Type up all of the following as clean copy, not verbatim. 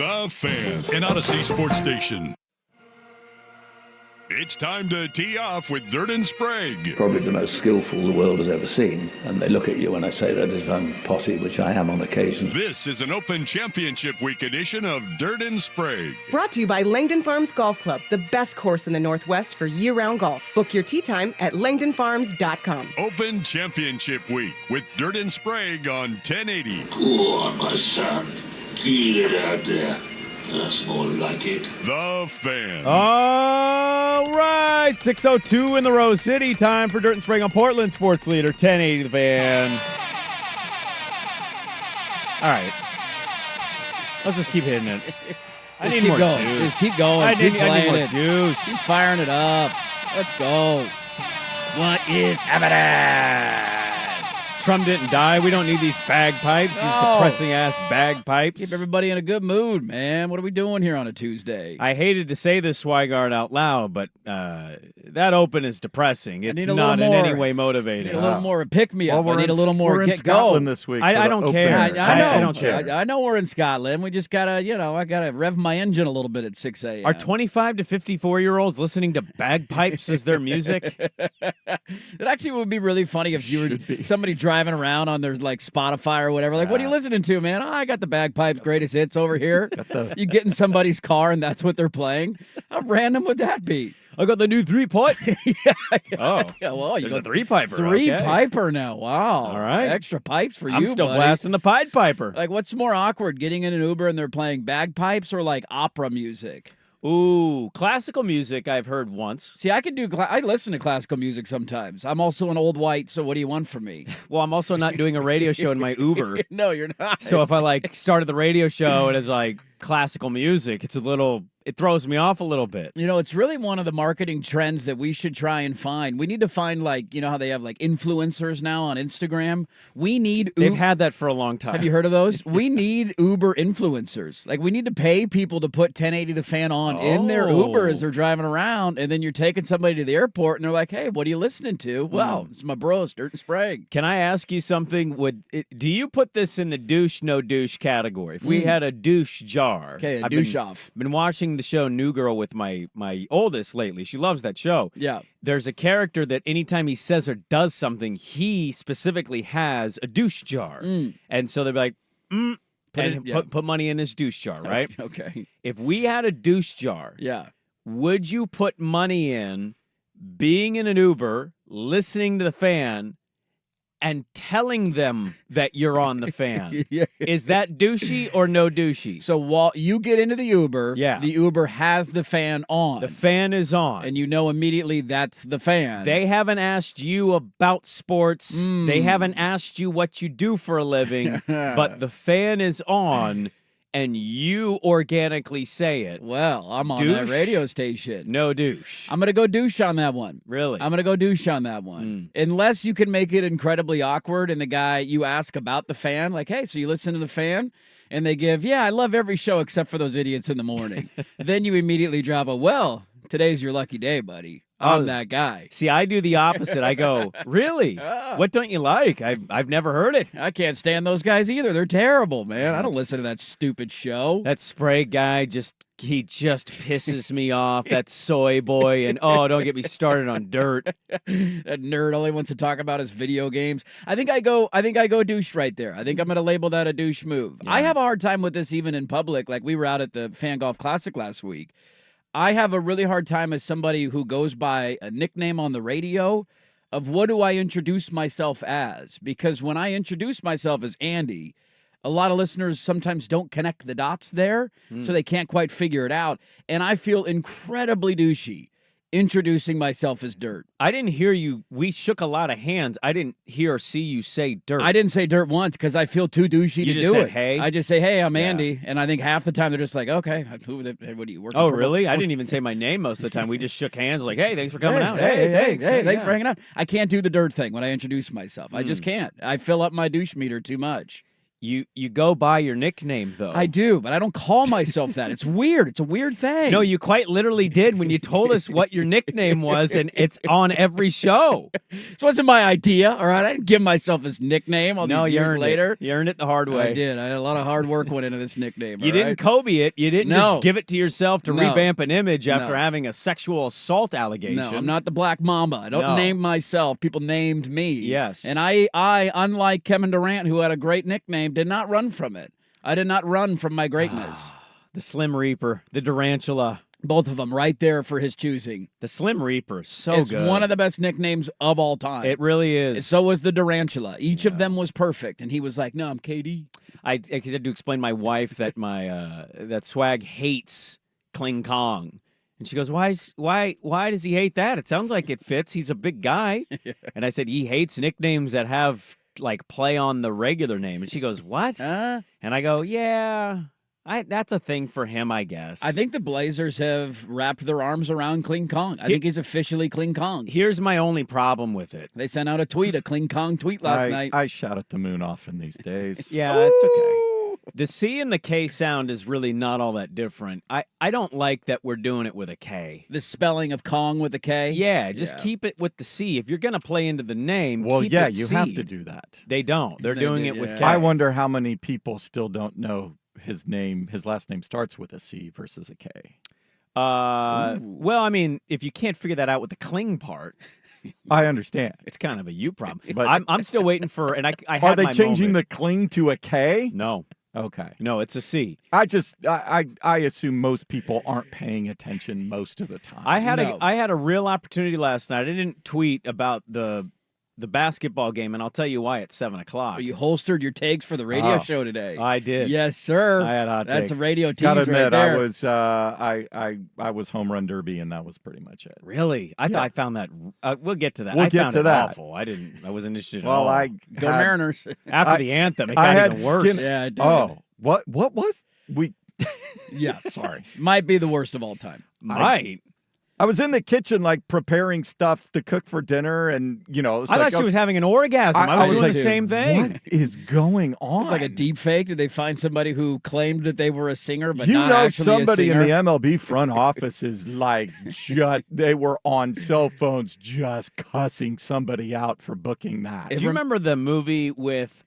The Fan, an Odyssey sports station. It's time to tee off with Dirt and Sprague. Probably the most skillful the world has ever seen. And they look at you when I say that as if I'm potty, which I am on occasion. This is an Open Championship Week edition of Dirt and Sprague. Brought to you by Langdon Farms Golf Club, the best course in the Northwest for year-round golf. Book your tee time at langdonfarms.com. Open Championship Week with Dirt and Sprague on 1080. Go on, my son. Get it out there. That's more like it. The Fan. All right, 6:02 in the Rose City. Time for Dirt and Sprague on Portland Sports Leader 1080 The Fan. All right, let's just keep hitting it. I need more going. juice. Just keep going. I Keep need playing more it. juice. Keep firing it up. Let's go. What is happening? Trump didn't die. We don't need these bagpipes. These No. depressing-ass bagpipes. Keep everybody in a good mood, man. What are we doing here on a Tuesday? I hated to say this, Swigard, out loud, but that open is depressing. It's need a not little in any more. way I motivating. need a little more pick-me-up. Well, I need a little more we're in get Scotland go. this week. I for the don't opener. care. I know. I don't care. I know we're in Scotland. We just gotta, I gotta rev my engine a little bit at 6 a.m. Are 25 to 54-year-olds listening to bagpipes as their music? It actually would be really funny if you were somebody driving around on their like Spotify or whatever. Like, what are you listening to, man? Oh, I got the bagpipes greatest hits over here. You get in somebody's car and that's what they're playing. How random would that be? I got the new three-pipe. Oh, Yeah, well, you there's got a three-piper. three okay. piper now. Wow. All right. Extra pipes for I'm you, still buddy. blasting the Pied Piper. Like, what's more awkward, getting in an Uber and they're playing bagpipes or like opera music? Ooh, classical music I've heard once. See, I can do. I listen to classical music sometimes. I'm also an old white, so what do you want from me? Well, I'm also not doing a radio show in my Uber. No, you're not. So if I like started the radio show and it's like classical music, it throws me off a little bit. It's really one of the marketing trends that we should try and find. We need to find, like, how they have like influencers now on Instagram. We need. They've had that for a long time. Have you heard of those? We need Uber influencers. Like, we need to pay people to put 1080 The Fan on in their Uber as they're driving around, and then you're taking somebody to the airport, and they're like, "Hey, what are you listening to?" Well, it's my bros, Dirt and Sprague. Can I ask you something? Do you put this in the douche, no douche category? If we had a douche jar. Okay, I've douche off. Been watching the show New Girl with my oldest lately. She loves that show. Yeah. There's a character that anytime he says or does something, he specifically has a douche jar. And so they'll be like, put money in his douche jar, right? Okay. If we had a douche jar, Yeah. would you put money in being in an Uber, listening to the fan, and telling them that you're on the fan? Yeah. Is that douchey or no douchey? So while you get into the Uber, Yeah. the Uber has the fan on. The fan is on. And you know immediately that's the fan. They haven't asked you about sports. They haven't asked you what you do for a living, but the fan is on, and you organically say it. Well, I'm on that Douche? radio station. No douche. I'm going to go douche on that one. Really? I'm going to go douche on that one. Unless you can make it incredibly awkward and the guy you ask about the fan, like, hey, so you listen to the fan? And they give, yeah, I love every show except for those idiots in the morning. Then you immediately drop a, well, today's your lucky day, buddy. I'm that guy. See, I do the opposite. I go, really? What don't you like? I've never heard it. I can't stand those guys either. They're terrible, man. I don't listen to that stupid show. That Sprague guy he just pisses me off. That soy boy, and don't get me started on dirt. That nerd all he wants to talk about is video games. I think I go douche right there. I think I'm gonna label that a douche move. I have a hard time with this even in public. Like, we were out at the Fan Golf Classic last week. I have a really hard time as somebody who goes by a nickname on the radio of what do I introduce myself as? Because when I introduce myself as Andy, a lot of listeners sometimes don't connect the dots there, so they can't quite figure it out. And I feel incredibly douchey introducing myself as Dirt. I didn't hear you. We shook a lot of hands. I didn't hear or see you say dirt. I didn't say Dirt once because I feel too douchey You to just do said, it. hey? I just say, hey, I'm Andy. And I think half the time they're just like, okay, what do you work Oh, for? really? I didn't even say my name most of the time. We just shook hands like, hey, thanks for coming out. Hey, thanks yeah. for hanging out. I can't do the Dirt thing when I introduce myself. I just can't. I fill up my douche meter too much. You go by your nickname, though. I do, but I don't call myself that. It's weird. It's a weird thing. No, you quite literally did when you told us what your nickname was, and it's on every show. This wasn't my idea, all right? I didn't give myself this nickname all these years later. You earned it the hard way. I did. I had a lot of hard work went into this nickname. You didn't Kobe it. You didn't just give it to yourself to No. revamp an image after No. having a sexual assault allegation. No, I'm not the Black Mamba. I don't name myself. People named me. Yes. And I, unlike Kevin Durant, who had a great nickname, did not run from it. I did not run from my greatness. The Slim Reaper, the Durantula. Both of them right there for his choosing. The Slim Reaper, so It's good. one of the best nicknames of all time. It really is. So was the Durantula. Each of them was perfect. And he was like, no, I'm KD. I had to explain to my wife that that Swag hates Klingan. And she goes, why does he hate that? It sounds like it fits. He's a big guy. And I said, he hates nicknames that have like play on the regular name. And she goes, what? And I go, yeah, that's a thing for him, I guess. I think the Blazers have wrapped their arms around Kling Kong. I think he's officially Kling Kong. Here's my only problem with it. They sent out a Kling Kong tweet last night. I shout at the moon often these days. Yeah, it's okay. The C and the K sound is really not all that different. I don't like that we're doing it with a K. The spelling of Kong with a K? Yeah, just keep it with the C. If you're going to play into the name, Well, keep yeah, it you C. have to do that. They don't. They're doing it with K. I wonder how many people still don't know his last name starts with a C versus a K. Well, I mean, if you can't figure that out with the Kling part, I understand. it's kind of a you problem. But I'm still waiting for, and I are had they my changing moment. the Kling to a K? No, Okay. no, it's a C. I assume most people aren't paying attention most of the time. I had a real opportunity last night. I didn't tweet about the basketball game, and I'll tell you why at 7:00. You holstered your takes for the radio show today. I did. Yes, sir. I had hot That's takes. a radio tease Gotta admit, right there. I was home run derby, and that was pretty much it. Really? I thought I found that. We'll get to that. We'll I get found to it that. awful. I wasn't interested at Well, all. I Go had- Mariners. After I- the anthem, it I got had even worse. skin- Yeah, it did. Oh, what was we? Yeah. Sorry. Might be the worst of all time. Might. I was in the kitchen, like preparing stuff to cook for dinner, and I thought she was having an orgasm. I was doing like, the same thing. What is going on? It's like a deep fake. Did they find somebody who claimed that they were a singer, but You not know, actually somebody a in singer? the MLB front office is like, they were on cell phones just cussing somebody out for booking that. Do you remember the movie with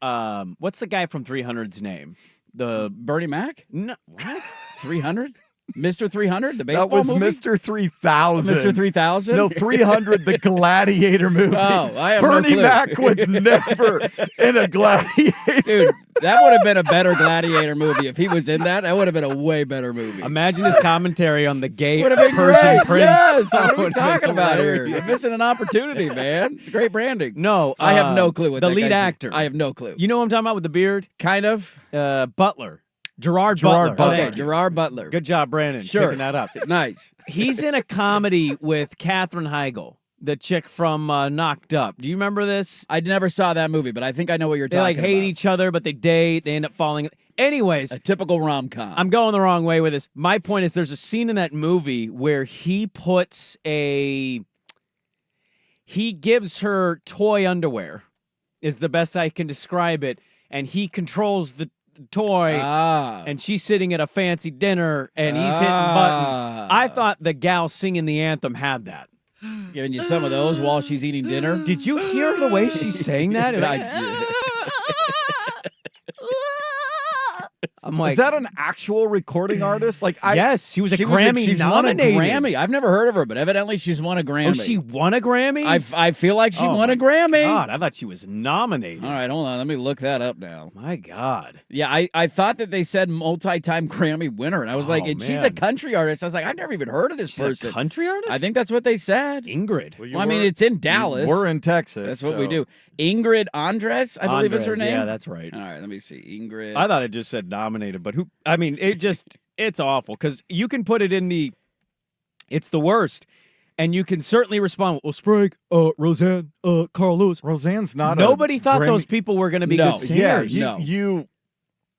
what's the guy from 300's name? The Bernie Mac? no, what? 300? Mr. 300? The baseball That was movie? Mr. 3000. Mr. 3000? No, 300, the Gladiator movie. Oh, I have Bernie no clue. Mac was never in a Gladiator. Dude, that would have been a better Gladiator movie. If he was in that, that would have been a way better movie. Imagine his commentary on the gay Would have been Persian great. prince. Yes. That What are we would have been talking about here? hilarious. You're missing an opportunity, man. It's great branding. No, I have no clue what the that lead guy's name- actor. I have no clue. You know what I'm talking about with the beard? Kind of. Butler. Gerard Gerard Butler. Butler. Thank you. Gerard Butler. Good job, Brandon. Sure. Picking that up. Nice. He's in a comedy with Katherine Heigl, the chick from Knocked Up. Do you remember this? I never saw that movie, but I think I know what you're They talking like hate about. each other, but they date. They end up falling. Anyways, A typical rom-com. I'm going the wrong way with this. My point is, there's a scene in that movie where he gives her toy underwear, is the best I can describe it, and he controls the toy. And she's sitting at a fancy dinner, and he's hitting buttons. I thought the gal singing the anthem had that. Giving you some of those while she's eating dinner. Did you hear the way she's saying that? I'm like, Is that an actual recording artist? Like, yes, she was a she's Grammy won a nominated. Grammy. I've never heard of her, but evidently she's won a Grammy. Oh, she won a Grammy? I feel like she Oh won a my Grammy. God, I thought she was nominated. All right, hold on. Let me look that up now. My God. Yeah, I thought that they said multi-time Grammy winner, and I was like, Oh, she's a man. country artist. I was like, I've never even heard of this She's person. a country artist? I think that's what they said. Ingrid. Well, I mean, it's in Dallas. We're in Texas. That's what we so- do. Ingrid Andres, I believe is her Andres, name. Yeah, that's right. All right, let me see. Ingrid. I thought it just said nominated, but I mean, it's awful because you can put it in it's the worst. And you can certainly respond, well, Sprague, Roseanne, Carl Lewis. Roseanne's not Nobody thought Grammy- those people were going to be No. good singers. Yeah, you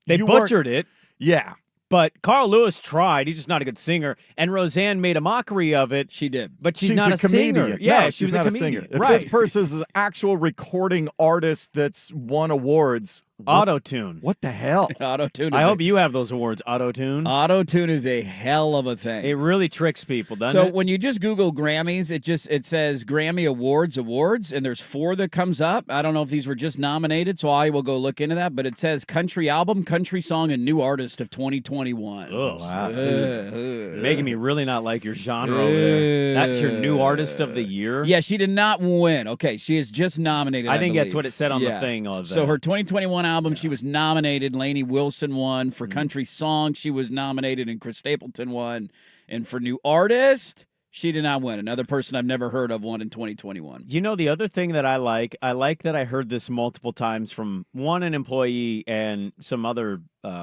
They you weren't- butchered it. Yeah. But Carl Lewis tried. He's just not a good singer. And Roseanne made a mockery of it. She did. But she's not a comedian. singer. Yeah, No, she was she's a not comedian. singer. If right. this person is an actual recording artist that's won awards, Auto-tune. What the hell? Auto-tune. I hope you have those awards, auto-tune. Auto-tune is a hell of a thing. It really tricks people, doesn't So it? when you just Google Grammys, it says Grammy Awards, and there's 4 that comes up. I don't know if these were just nominated, so I will go look into that. But it says Country Album, Country Song, and New Artist of 2021. Oh, wow. Making Making me really not like your genre over there. That's your new artist of the year? Yeah, she did not win. Okay, she is just nominated. I think that's believe. what it said on the thing. So her 2021 album, she was nominated. Lainey Wilson won. For Country Song, she was nominated, and Chris Stapleton won. And for New Artist, she did not win. Another person I've never heard of won in 2021. You know, the other thing that I like that I heard this multiple times from an employee and some other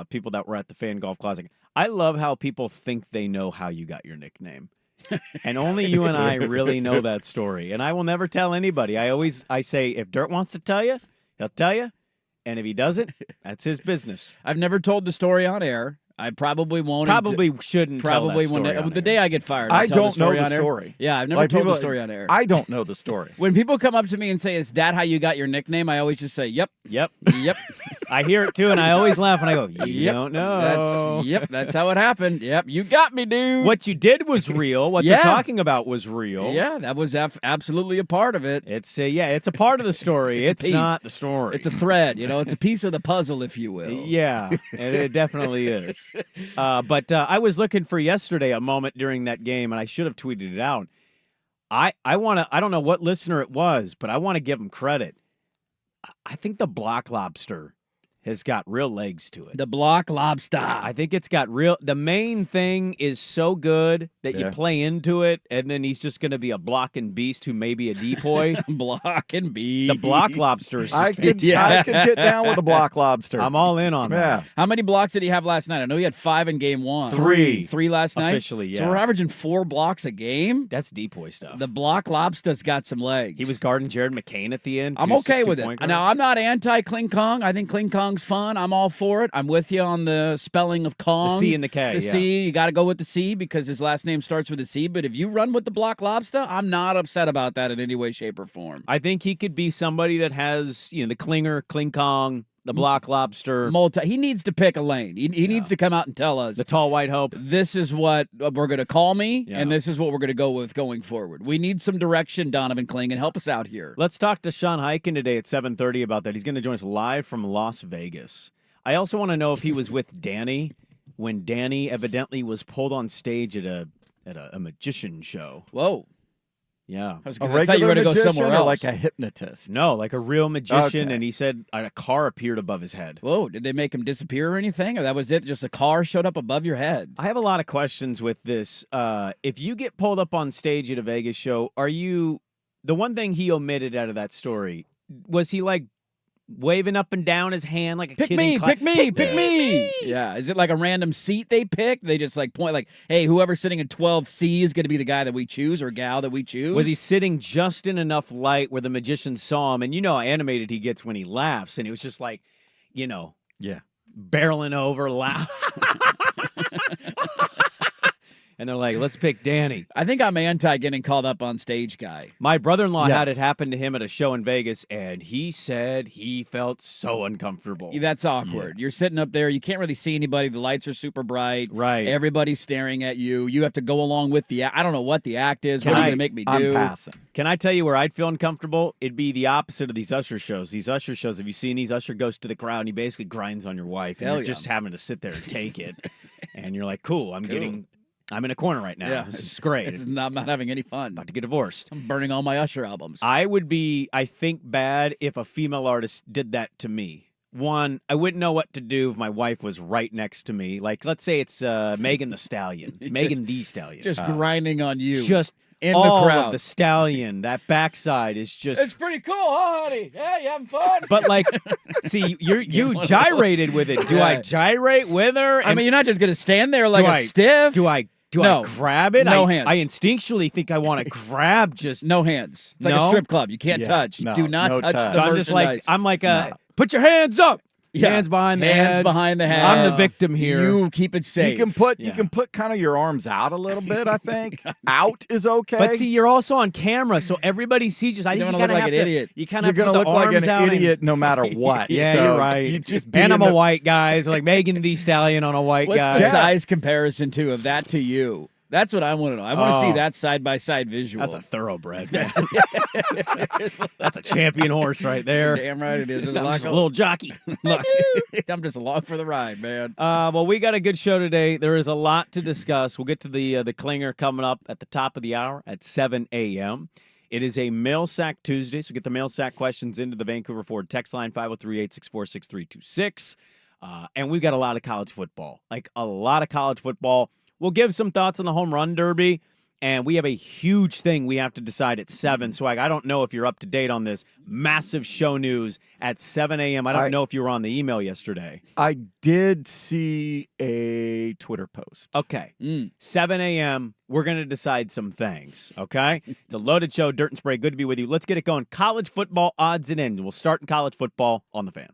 people that were at the Fan Golf Classic. I love how people think they know how you got your nickname. And only you and I really know that story. And I will never tell anybody. I say, if Dirt wants to tell you, he'll tell you. And if he doesn't, that's his business. I've never told the story on air. I probably won't. Shouldn't Probably tell that story on the air. day I get fired. I I'll tell don't know the on air. story. Yeah, I've never told the story on air. I don't know the story. When people come up to me and say, "Is that how you got your nickname?" I always just say, "Yep, Yep. yep." I hear it too, and I always laugh, and I go, you don't know. That's how it happened. Yep, you got me, dude. What you did was real. What Yeah. they're talking about was real. Yeah, that was absolutely a part of it. It's a part of the story. It's a it's piece. not the story. It's a thread, it's a piece of the puzzle, if you will. Yeah, and it definitely is. But I was looking for yesterday a moment during that game, and I should have tweeted it out. I don't know what listener it was, but I want to give him credit. I think the Block Lobster has got real legs to it. The Block Lobster. I think it's got the main thing is so good that you play into it, and then he's just going to be a blocking beast who may be a decoy. Blocking beast. The Block Lobster is just I could get down with a block lobster. I'm all in on that. How many blocks did he have last night? I know he had 5 in game 1. 3. 3 last night? Officially, yeah. So we're averaging 4 blocks a game? That's decoy stuff. The Block Lobster's got some legs. He was guarding Jared McCain at the end. I'm okay with it. Now, I'm not anti-Kling I think Kling Kong's fun. I'm all for it. I'm with you on the spelling of Kong. The C and the K, The C, you got to go with the C because his last name starts with a C. But if you run with the Block Lobster, I'm not upset about that in any way, shape, or form. I think he could be somebody that has, the Klinger, Kling Kong, the Block Lobster. He needs to pick a lane. He needs to come out and tell us. The Tall White Hope. This is what we're going to call me, and this is what we're going to go with going forward. We need some direction, Donovan Clingan. Help us out here. Let's talk to Sean Highkin today at 7:30 about that. He's going to join us live from Las Vegas. I also want to know if he was with Danny when Danny evidently was pulled on stage at a magician show. Whoa. Yeah. I thought you were going to go somewhere else. Like a hypnotist? No, like a real magician, Okay. and he said a car appeared above his head. Whoa, did they make him disappear or anything? Or that was it? Just a car showed up above your head? I have a lot of questions with this. If you get pulled up on stage at a Vegas show, the one thing he omitted out of that story, was he like waving up and down his hand like a Pick kid me, in class? pick me. Yeah, is it like a random seat they pick? They just like point like, hey, whoever's sitting in 12C is going to be the guy that we choose or gal that we choose? Was he sitting just in enough light where the magician saw him? And you know how animated he gets when he laughs. And it was just like, barreling over, laugh. And they're like, let's pick Danny. I think I'm anti getting called up on stage guy. My brother-in-law had it happen to him at a show in Vegas, and he said he felt so uncomfortable. That's awkward. You're sitting up there. You can't really see anybody. The lights are super bright. Right. Everybody's staring at you. You have to go along with the act. I don't know what the act is. What are you going to make me do? I'm passing. Can I tell you where I'd feel uncomfortable? It'd be the opposite of these Usher shows. These Usher shows, have you seen these? Usher goes to the crowd, and he basically grinds on your wife, and you're just having to sit there and take it. And you're like, cool, I'm in a corner right now. Yeah. This is great. This is not having any fun. About to get divorced. I'm burning all my Usher albums. I would be, I think, bad if a female artist did that to me. One, I wouldn't know what to do if my wife was right next to me. Like, let's say it's Megan the Stallion. Megan the Stallion. Just grinding on you. Just in all the crowd. of the stallion. That backside is just... It's pretty cool, huh, honey? Yeah, you having fun? But like, see, you gyrated with it. Do I gyrate with her? I mean, you're not just going to stand there like a stiff. Do I No. grab it? No hands. I instinctually think I want to grab just... No hands. It's like No? a strip club. You can't touch. no, Do not no touch touch. the So I'm just like, merchandise. put your hands up. Hands behind the head. Hands behind the head. I'm the victim here. You keep it safe. You can put kind of your arms out a little bit. I think out is okay. But see, you're also on camera, so everybody sees you. So I think don't you wanna kind of look have like an to. idiot. You kind You're of gonna look like an idiot no matter what. Yeah, So you're right. You just be and I'm in a the- white guy, so like Megan Thee Stallion on a white What's guy. the size comparison too of that to you? That's what I want to know. I want to see Oh. that side by side visual. That's a thoroughbred. Man. That's a champion horse right there. Damn right it is. There's I'm a just lot a little jockey. Look, I'm just along for the ride, man. Well, we got a good show today. There is a lot to discuss. We'll get to the Clinger coming up at the top of the hour at 7 a.m. It is a Mail Sack Tuesday, so get the Mail Sack questions into the Vancouver Ford text line, 503-864-6326. And we've got a lot of college football, like a lot of college football. We'll give some thoughts on the Home Run Derby, and we have a huge thing we have to decide at 7. Swag, I don't know if you're up to date on this massive show news at 7 a.m. I don't know if you were on the email yesterday. I did see a Twitter post. Okay. 7 a.m., we're going to decide some things, okay? It's a loaded show. Dirt and Sprague, good to be with you. Let's get it going. College football odds and ends. We'll start in college football on the Fan.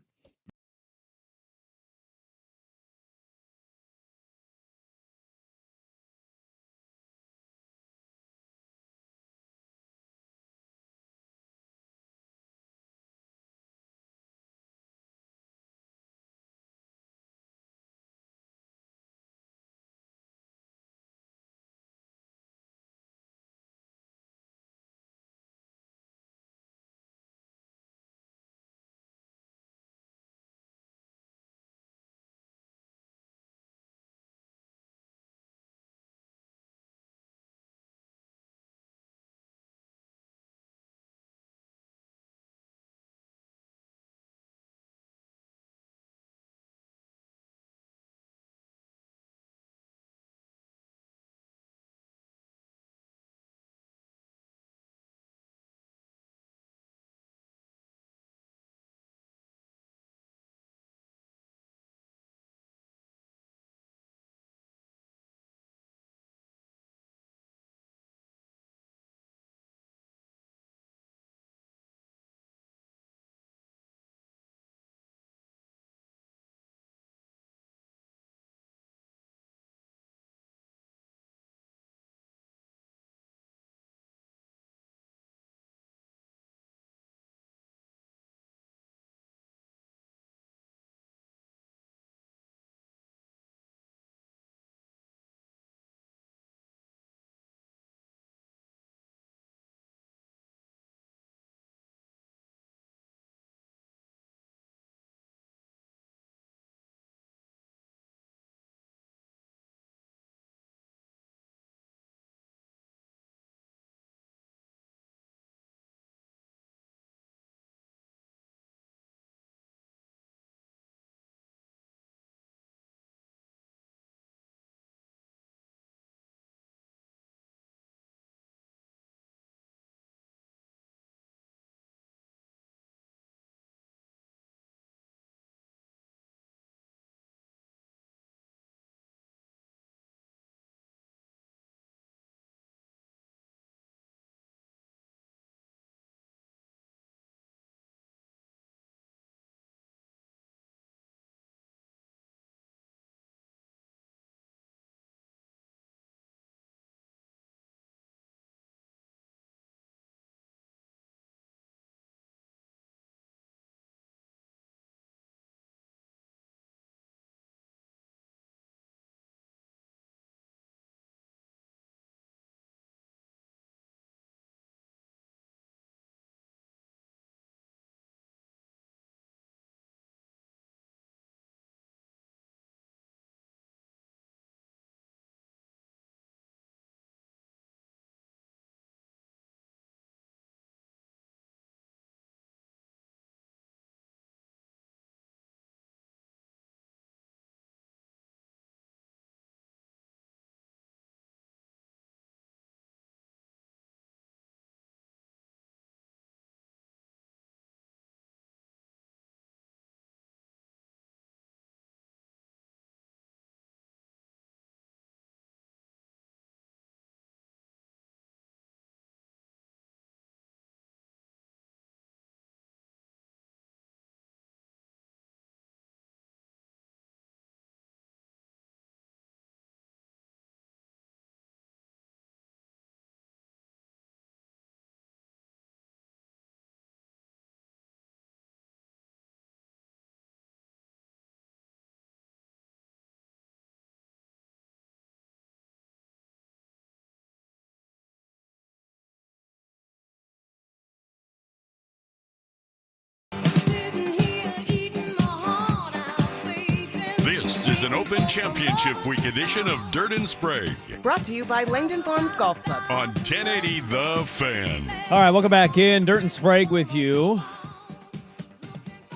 is an Open Championship Week edition of Dirt and Sprague Brought to you by Langdon Farms Golf Club. on 1080 The Fan. All right, welcome back in. Dirt and Sprague with you.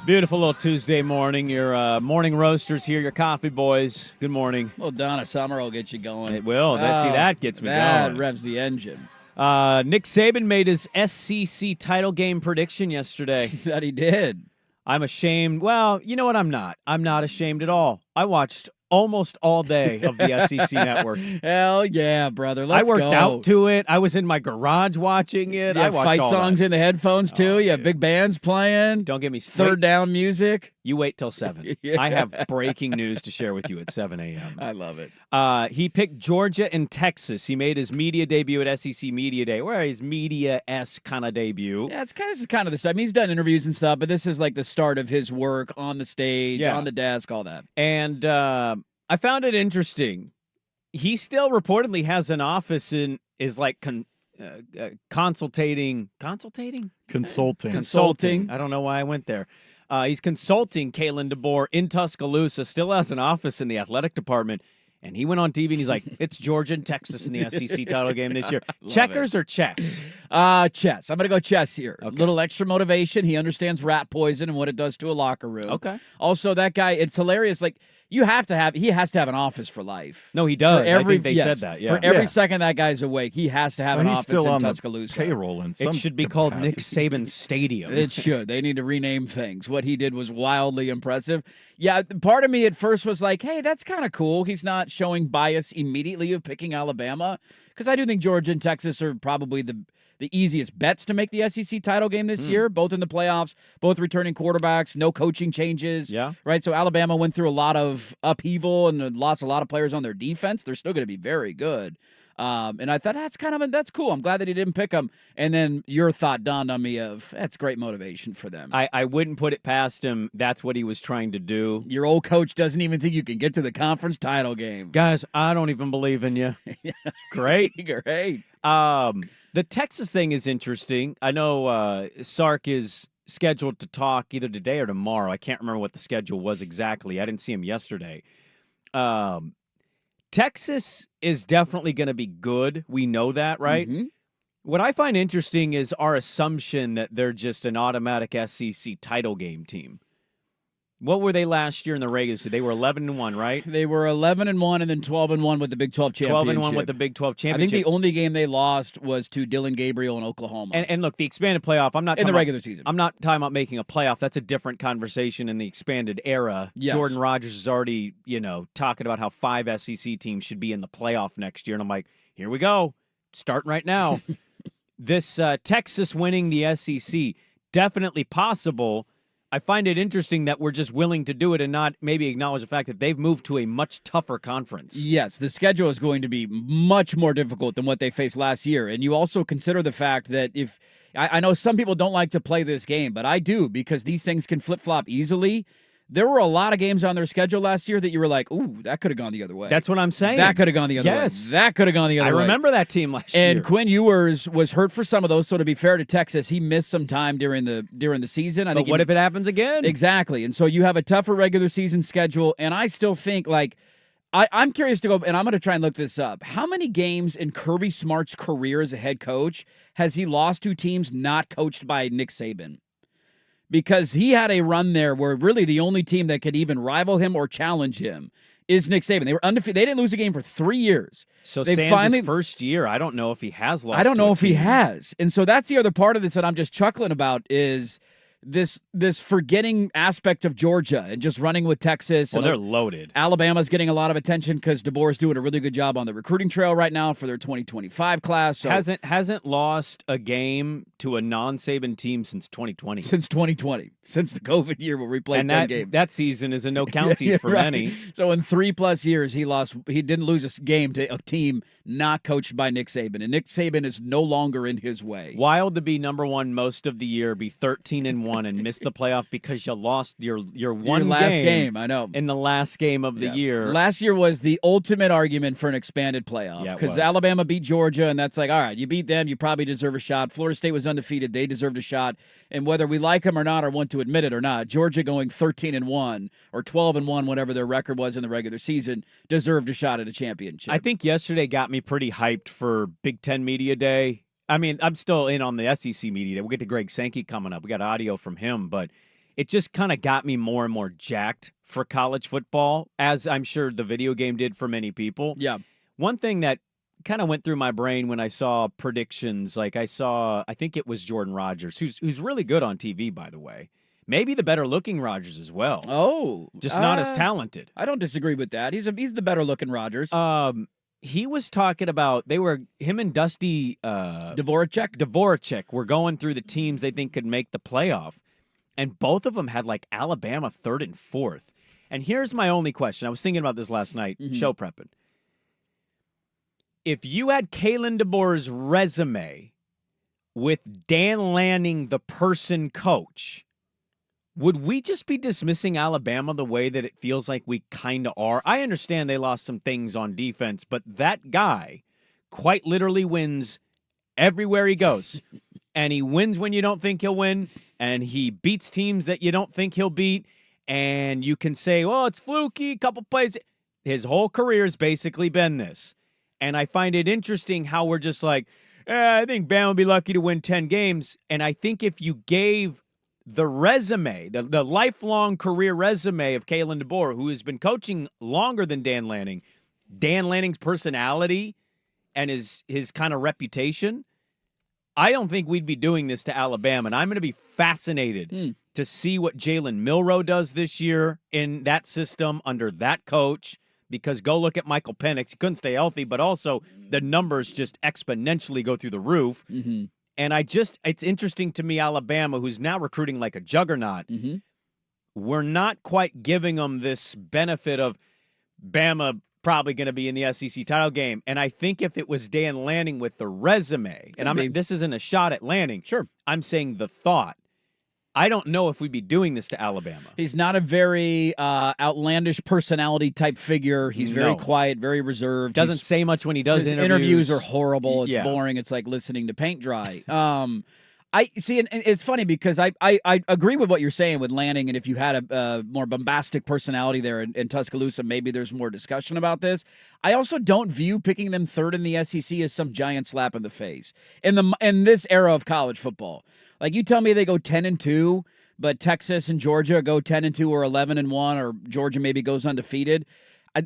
Beautiful little Tuesday morning. Your morning roasters here, your coffee boys. Good morning. Well, Donna Summer will get you going. It will. That gets me that going. revs the engine. Nick Saban made his SEC title game prediction yesterday. That he did. I'm ashamed. Well, you know what? I'm not. I'm not ashamed at all. I watched almost all day of the SEC network. Hell yeah, brother. Let's I worked go. out to it. I was in my garage watching it. You I have watched fight all songs that. in the headphones, too. You have big bands playing. Don't get me Third down music. You wait till 7. Yeah. I have breaking news to share with you at 7 a.m. I love it. He picked Georgia and Texas. He made his media debut at SEC Media Day, or his media-esque kind of debut. Yeah, this is kind of the stuff. I mean, he's done interviews and stuff, but this is like the start of his work on the stage, on the desk, all that. And I found it interesting. He still reportedly has an office and is like consulting. Consulting. I don't know why I went there. He's consulting Kalen DeBoer in Tuscaloosa, still has an office in the athletic department. And he went on TV and he's like, it's Georgia and Texas in the SEC title game this year. Checkers or chess? Chess. I'm going to go chess here. Okay. A little extra motivation. He understands rat poison and what it does to a locker room. Okay. Also, that guy, it's hilarious. Like, he has to have an office for life. No, he does. I think they said that, yeah. For every second that guy's awake, he has to have an he's office still in on Tuscaloosa. The payroll in some It should be called Nick capacity. Saban Stadium. It should. They need to rename things. What he did was wildly impressive. Yeah, part of me at first was like, hey, that's kind of cool. He's not showing bias immediately of picking Alabama, because I do think Georgia and Texas are probably the easiest bets to make the SEC title game this year, both in the playoffs, both returning quarterbacks, no coaching changes. Yeah. Right? So Alabama went through a lot of upheaval and lost a lot of players on their defense. They're still going to be very good. And I thought that's cool. I'm glad that he didn't pick them. And then your thought dawned on me of that's great motivation for them. I wouldn't put it past him. That's what he was trying to do. Your old coach doesn't even think you can get to the conference title game. Guys, I don't even believe in you. Great. Great. The Texas thing is interesting. I know Sark is scheduled to talk either today or tomorrow. I can't remember what the schedule was exactly. I didn't see him yesterday. Texas is definitely going to be good. We know that, right? Mm-hmm. What I find interesting is our assumption that they're just an automatic SEC title game team. What were they last year in the regular season? They were 11-1, right? They were 11-1 and then 12-1 with the Big 12 championship. 12-1 with the Big 12 I championship. think the only game they lost was to Dylan Gabriel in Oklahoma. And look, the expanded playoff, I'm not in talking the regular season. I'm not talking about making a playoff. That's a different conversation in the expanded era. Yes. Jordan Rodgers is already, talking about how 5 SEC teams should be in the playoff next year. And I'm like, here we go. Starting right now. This Texas winning the SEC, definitely possible. I find it interesting that we're just willing to do it and not maybe acknowledge the fact that they've moved to a much tougher conference. Yes, the schedule is going to be much more difficult than what they faced last year. And you also consider the fact that if I know some people don't like to play this game, but I do, because these things can flip-flop easily. There were a lot of games on their schedule last year that you were like, ooh, that could have gone the other way. That's what I'm saying. That could have gone the other way. Yes. That could have gone the other way. I remember that team last year. And Quinn Ewers was hurt for some of those, so to be fair to Texas, he missed some time during the season. But what if it happens again? Exactly. And so you have a tougher regular season schedule, and I still think, like, I'm curious to go, and I'm going to try and look this up. How many games in Kirby Smart's career as a head coach has he lost to teams not coached by Nick Saban? Because he had a run there where really the only team that could even rival him or challenge him is Nick Saban. They were undefeated. They didn't lose a game for 3 years. So they Sands' first year, I don't know if he has lost. I don't to know a if he team. has. And so that's the other part of this that I'm just chuckling about is this forgetting aspect of Georgia and just running with Texas. Well, and they're loaded. Alabama's getting a lot of attention because DeBoer's doing a really good job on the recruiting trail right now for their 2025 class. So Hasn't lost a game to a non-Saban team since 2020. Since 2020. Since the COVID year where we played and 10 games. that season is a no-count season for right. many. So in 3+ years, he didn't lose a game to a team not coached by Nick Saban. And Nick Saban is no longer in his way. Wild to be number one most of the year, be 13-1, and miss the playoff because you lost your last game. I know. In the last game of the year. Last year was the ultimate argument for an expanded playoff Yeah, it because was. Alabama beat Georgia, and that's like, all right, you beat them, you probably deserve a shot. Florida State was undefeated. They deserved a shot. And whether we like them or not or want to admit it or not, Georgia going 13-1 or 12-1, whatever their record was in the regular season, deserved a shot at a championship. I think yesterday got me pretty hyped for Big Ten Media Day. I mean, I'm still in on the SEC Media Day. We'll get to Greg Sankey coming up. We got audio from him, but it just kind of got me more and more jacked for college football, as I'm sure the video game did for many people. Yeah. One thing that kind of went through my brain when I saw predictions, like I think it was Jordan Rodgers, who's really good on TV, by the way. Maybe the better looking Rodgers as well. Oh. Just not as talented. I don't disagree with that. He's the better looking Rodgers. He was talking about him and Dusty Dvorak were going through the teams they think could make the playoff. And both of them had like Alabama 3rd and 4th. And here's my only question. I was thinking about this last night, show prepping. If you had Kalen DeBoer's resume with Dan Lanning, the person coach, would we just be dismissing Alabama the way that it feels like we kind of are? I understand they lost some things on defense, but that guy quite literally wins everywhere he goes. And he wins when you don't think he'll win, and he beats teams that you don't think he'll beat, and you can say, well, it's fluky, couple plays. His whole career has basically been this. And I find it interesting how we're just like, I think Bama will be lucky to win 10 games. And I think if you gave the resume, the lifelong career resume of Kalen DeBoer, who has been coaching longer than Dan Lanning's personality and his kind of reputation, I don't think we'd be doing this to Alabama, and I'm going to be fascinated to see what Jalen Milroe does this year in that system under that coach, because go look at Michael Penix. He couldn't stay healthy, but also the numbers just exponentially go through the roof. Mm-hmm. And it's interesting to me, Alabama, who's now recruiting like a juggernaut, we're not quite giving them this benefit of Bama probably going to be in the SEC title game. And I think if it was Dan Lanning with the resume, and this isn't a shot at Lanning. Sure. I'm saying the thought. I don't know if we'd be doing this to Alabama. He's not a very outlandish personality type figure. He's very quiet, very reserved. Doesn't say much when he does his interviews are horrible. It's boring. It's like listening to paint dry. I see, and it's funny because I agree with what you're saying with Lanning, and if you had a more bombastic personality there in Tuscaloosa, maybe there's more discussion about this. I also don't view picking them 3rd in the SEC as some giant slap in the face in this era of college football. Like, you tell me they go 10-2, but Texas and Georgia go 10-2 or 11-1, or Georgia maybe goes undefeated.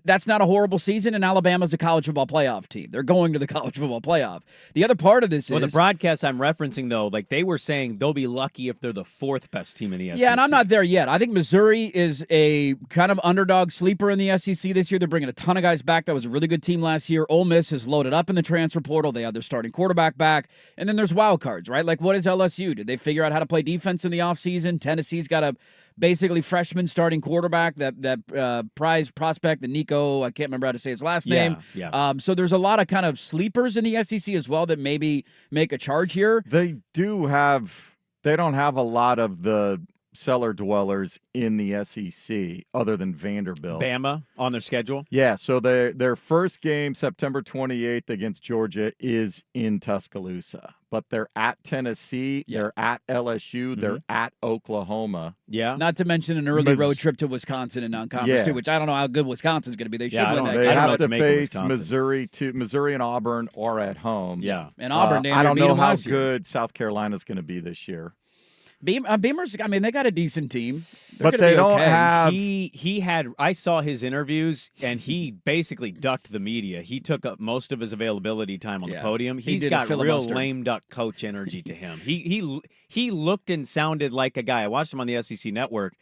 That's not a horrible season, and Alabama's a college football playoff team. They're going to the college football playoff. The other part of this is... Well, the broadcast I'm referencing, though, like they were saying they'll be lucky if they're the 4th best team in the SEC. Yeah, and I'm not there yet. I think Missouri is a kind of underdog sleeper in the SEC this year. They're bringing a ton of guys back. That was a really good team last year. Ole Miss is loaded up in the transfer portal. They have their starting quarterback back. And then there's wild cards, right? Like, what is LSU? Did they figure out how to play defense in the offseason? Tennessee's got a basically freshman starting quarterback, that prize prospect, the Nico, I can't remember how to say his last name. Yeah. So there's a lot of kind of sleepers in the SEC as well that maybe make a charge here. They don't have a lot of the cellar dwellers in the SEC other than Vanderbilt. Bama on their schedule? Yeah, so their first game, September 28th against Georgia, is in Tuscaloosa. But they're at Tennessee, they're at LSU, they're at Oklahoma. Yeah. Not to mention an early road trip to Wisconsin and non-conference too, which I don't know how good Wisconsin's going to be. They should win that game. They have to face Missouri and Auburn or at home. Yeah. And Auburn, I don't know how good South Carolina's going to be this year. Beamer's, I mean, they got a decent team. But they don't have... I saw his interviews, and he basically ducked the media. He took up most of his availability time on the podium. He's got real lame duck coach energy to him. He looked and sounded like a guy. I watched him on the SEC Network.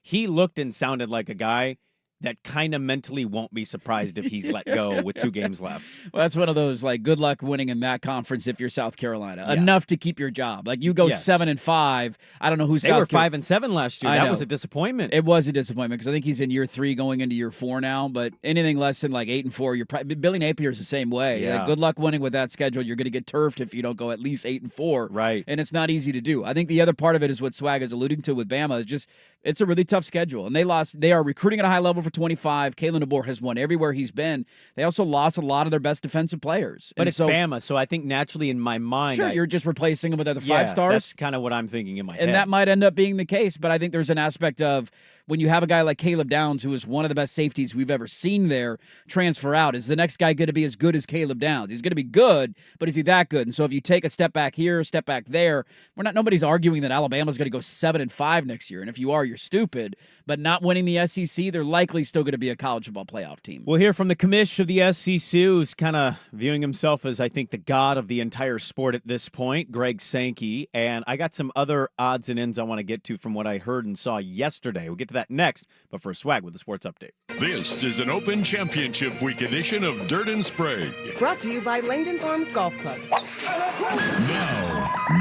He looked and sounded like a guy that kind of mentally won't be surprised if he's let go with 2 games left. Well, that's one of those, like, good luck winning in that conference if you're South Carolina. Enough to keep your job. Like, you go 7-5. I don't know who's They were 5-7 last year. That was a disappointment. It was a disappointment because I think he's in year 3 going into year 4 now. But anything less than, like, 8-4, you're probably... Billy Napier's the same way. Yeah. Like, good luck winning with that schedule. You're going to get turfed if you don't go at least 8-4. Right. And it's not easy to do. I think the other part of it is what Swag is alluding to with Bama is just It's a really tough schedule, and they are recruiting at a high level for 25. Kalen DeBoer has won everywhere he's been. They also lost a lot of their best defensive players. But it's Bama, so I think naturally in my mind, sure, you're just replacing them with other 5 stars. That's kind of what I'm thinking in my head. And that might end up being the case, but I think there's an aspect of when you have a guy like Caleb Downs, who is one of the best safeties we've ever seen there, transfer out. Is the next guy going to be as good as Caleb Downs? He's going to be good, but is he that good? And so if you take a step back here, a step back there, nobody's arguing that Alabama's going to go 7-5 next year. And if you are, you're stupid. But not winning the SEC, they're likely still going to be a college football playoff team. We'll hear from the commish of the SEC, who's kind of viewing himself as, I think, the god of the entire sport at this point, Greg Sankey. And I got some other odds and ends I want to get to from what I heard and saw yesterday. We'll get to that next, but first, Swag with the sports update. This is an Open Championship Week edition of Dirt and Sprague. Brought to you by Langdon Farms Golf Club.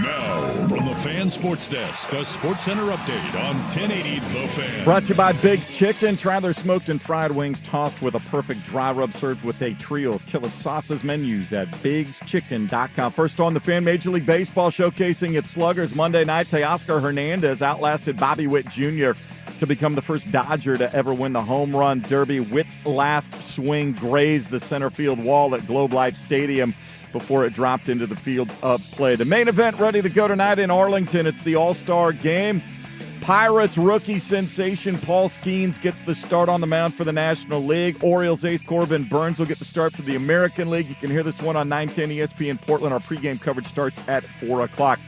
Now, from the Fan Sports Desk, a Sports Center update on 1080 The Fan. Brought to you by Biggs Chicken. Try their smoked and fried wings tossed with a perfect dry rub served with a trio of killer sauces. Menus at BiggsChicken.com. First on the Fan, Major League Baseball showcasing its sluggers Monday night. Teoscar Hernandez outlasted Bobby Witt Jr. to become the first Dodger to ever win the home run derby. Witt's last swing grazed the center field wall at Globe Life Stadium before it dropped into the field of play. The main event ready to go tonight in Arlington. It's the All-Star Game. Pirates rookie sensation Paul Skeens gets the start on the mound for the National League. Orioles ace Corbin Burns will get the start for the American League. You can hear this one on 910 ESPN Portland. Our pregame coverage starts at 4 o'clock.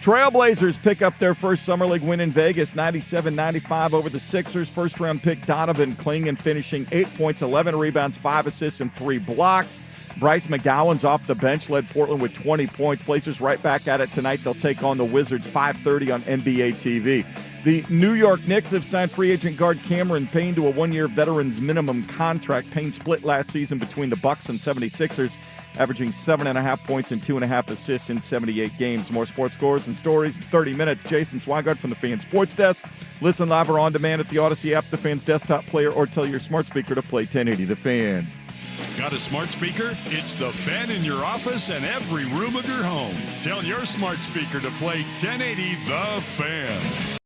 Trailblazers pick up their first Summer League win in Vegas, 97-95 over the Sixers. First-round pick Donovan Clingan finishing 8 points, 11 rebounds, 5 assists, and 3 blocks. Bryce McGowan's off the bench, led Portland with 20 points. Blazers right back at it tonight. They'll take on the Wizards, 5:30 on NBA TV. The New York Knicks have signed free agent guard Cameron Payne to a one-year veterans minimum contract. Payne split last season between the Bucks and 76ers, averaging 7.5 points and 2.5 assists in 78 games. More sports scores and stories in 30 minutes. Jason Swigart from the Fan Sports Desk. Listen live or on demand at the Odyssey app, the Fan's desktop player, or tell your smart speaker to play 1080 The Fan. Got a smart speaker? It's The Fan in your office and every room of your home. Tell your smart speaker to play 1080 The Fan.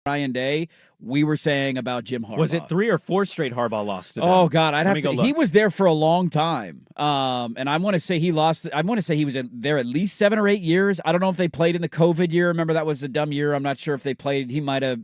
Ryan Day, we were saying about Jim Harbaugh. Was it 3 or 4 straight Harbaugh lost to them? Oh God, I'd have Let me to. go He look. was there for a long time, and I want to say he lost. I want to say he was there at least 7 or 8 years. I don't know if they played in the COVID year. Remember that was a dumb year. I'm not sure if they played. He might have,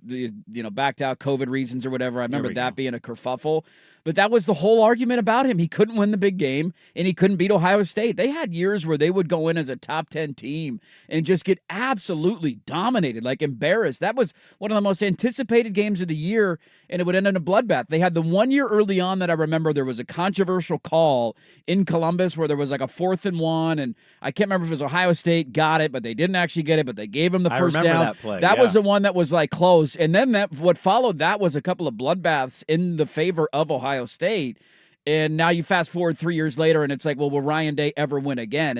backed out COVID reasons or whatever. I remember that being a kerfuffle. But that was the whole argument about him. He couldn't win the big game, and he couldn't beat Ohio State. They had years where they would go in as a top 10 team and just get absolutely dominated, like embarrassed. That was one of the most anticipated games of the year, and it would end in a bloodbath. They had the 1 year early on that I remember there was a controversial call in Columbus where there was like a 4th and 1, and I can't remember if it was Ohio State got it, but they didn't actually get it, but they gave him the first down. That play. That was the one that was like close, and then what followed that was a couple of bloodbaths in the favor of Ohio State. And now you fast forward 3 years later, and it's like, well, will Ryan Day ever win again?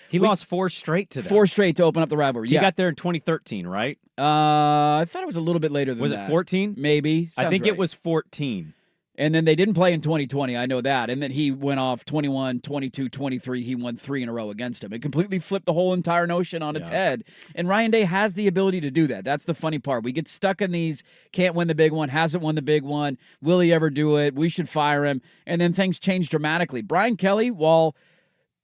He lost 4 straight to them. 4 straight to open up the rivalry. He got there in 2013, right? I thought it was a little bit later than that. Was it 14? Maybe. I think right. it was 14. And then they didn't play in 2020. I know that. And then he went off 21, 22, 23. He won 3 in a row against him. It completely flipped the whole entire notion on its head. And Ryan Day has the ability to do that. That's the funny part. We get stuck in these, can't win the big one, hasn't won the big one. Will he ever do it? We should fire him. And then things change dramatically. Brian Kelly, while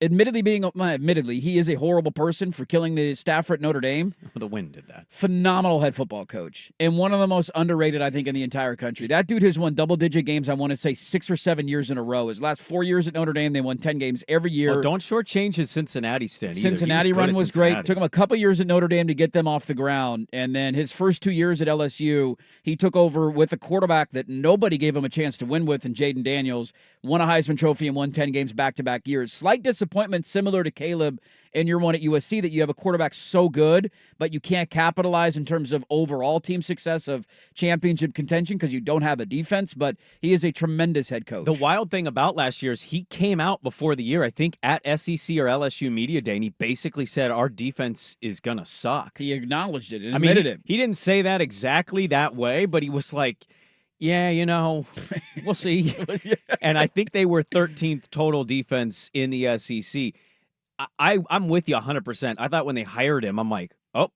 admittedly, he is a horrible person for killing the staffer at Notre Dame. The wind did that. Phenomenal head football coach. And one of the most underrated, I think, in the entire country. That dude has won double-digit games, I want to say, 6 or 7 years in a row. His last 4 years at Notre Dame, they won 10 games every year. Well, don't shortchange his Cincinnati stint either. Cincinnati run was great. Took him a couple years at Notre Dame to get them off the ground. And then his first 2 years at LSU, he took over with a quarterback that nobody gave him a chance to win with in Jaden Daniels. Won a Heisman Trophy and won 10 games back-to-back years. Slight disappointment, similar to Caleb in year one at USC, that you have a quarterback so good, but you can't capitalize in terms of overall team success of championship contention because you don't have a defense, but he is a tremendous head coach. The wild thing about last year is he came out before the year, I think, at SEC or LSU Media Day, and he basically said, our defense is going to suck. He acknowledged it and admitted it. He didn't say that exactly that way, but he was like, yeah, we'll see. And I think they were 13th total defense in the SEC. I'm with you 100%. I thought when they hired him, I'm like, oh,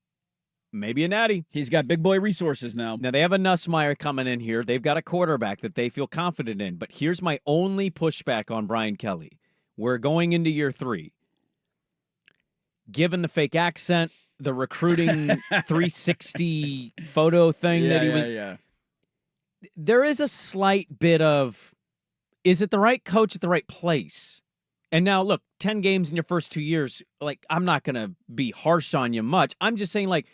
maybe a natty. He's got big boy resources now. Now, they have a Nussmeier coming in here. They've got a quarterback that they feel confident in. But here's my only pushback on Brian Kelly. We're going into year 3. Given the fake accent, the recruiting 360 photo thing that he was... Yeah. There is a slight bit of, is it the right coach at the right place? And now, look, 10 games in your first 2 years, like, I'm not going to be harsh on you much. I'm just saying, like,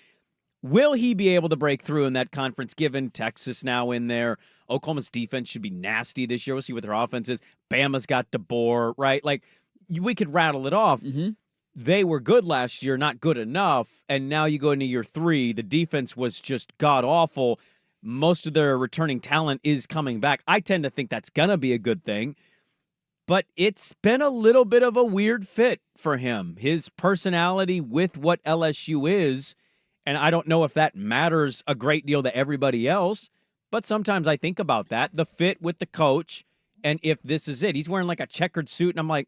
will he be able to break through in that conference, given Texas now in there? Oklahoma's defense should be nasty this year. We'll see what their offense is. Bama's got DeBoer, right? Like, we could rattle it off. Mm-hmm. They were good last year, not good enough. And now you go into year 3, the defense was just god-awful. Most of their returning talent is coming back. I tend to think that's going to be a good thing. But it's been a little bit of a weird fit for him. His personality with what LSU is, and I don't know if that matters a great deal to everybody else, but sometimes I think about that, the fit with the coach, and if this is it. He's wearing like a checkered suit, and I'm like,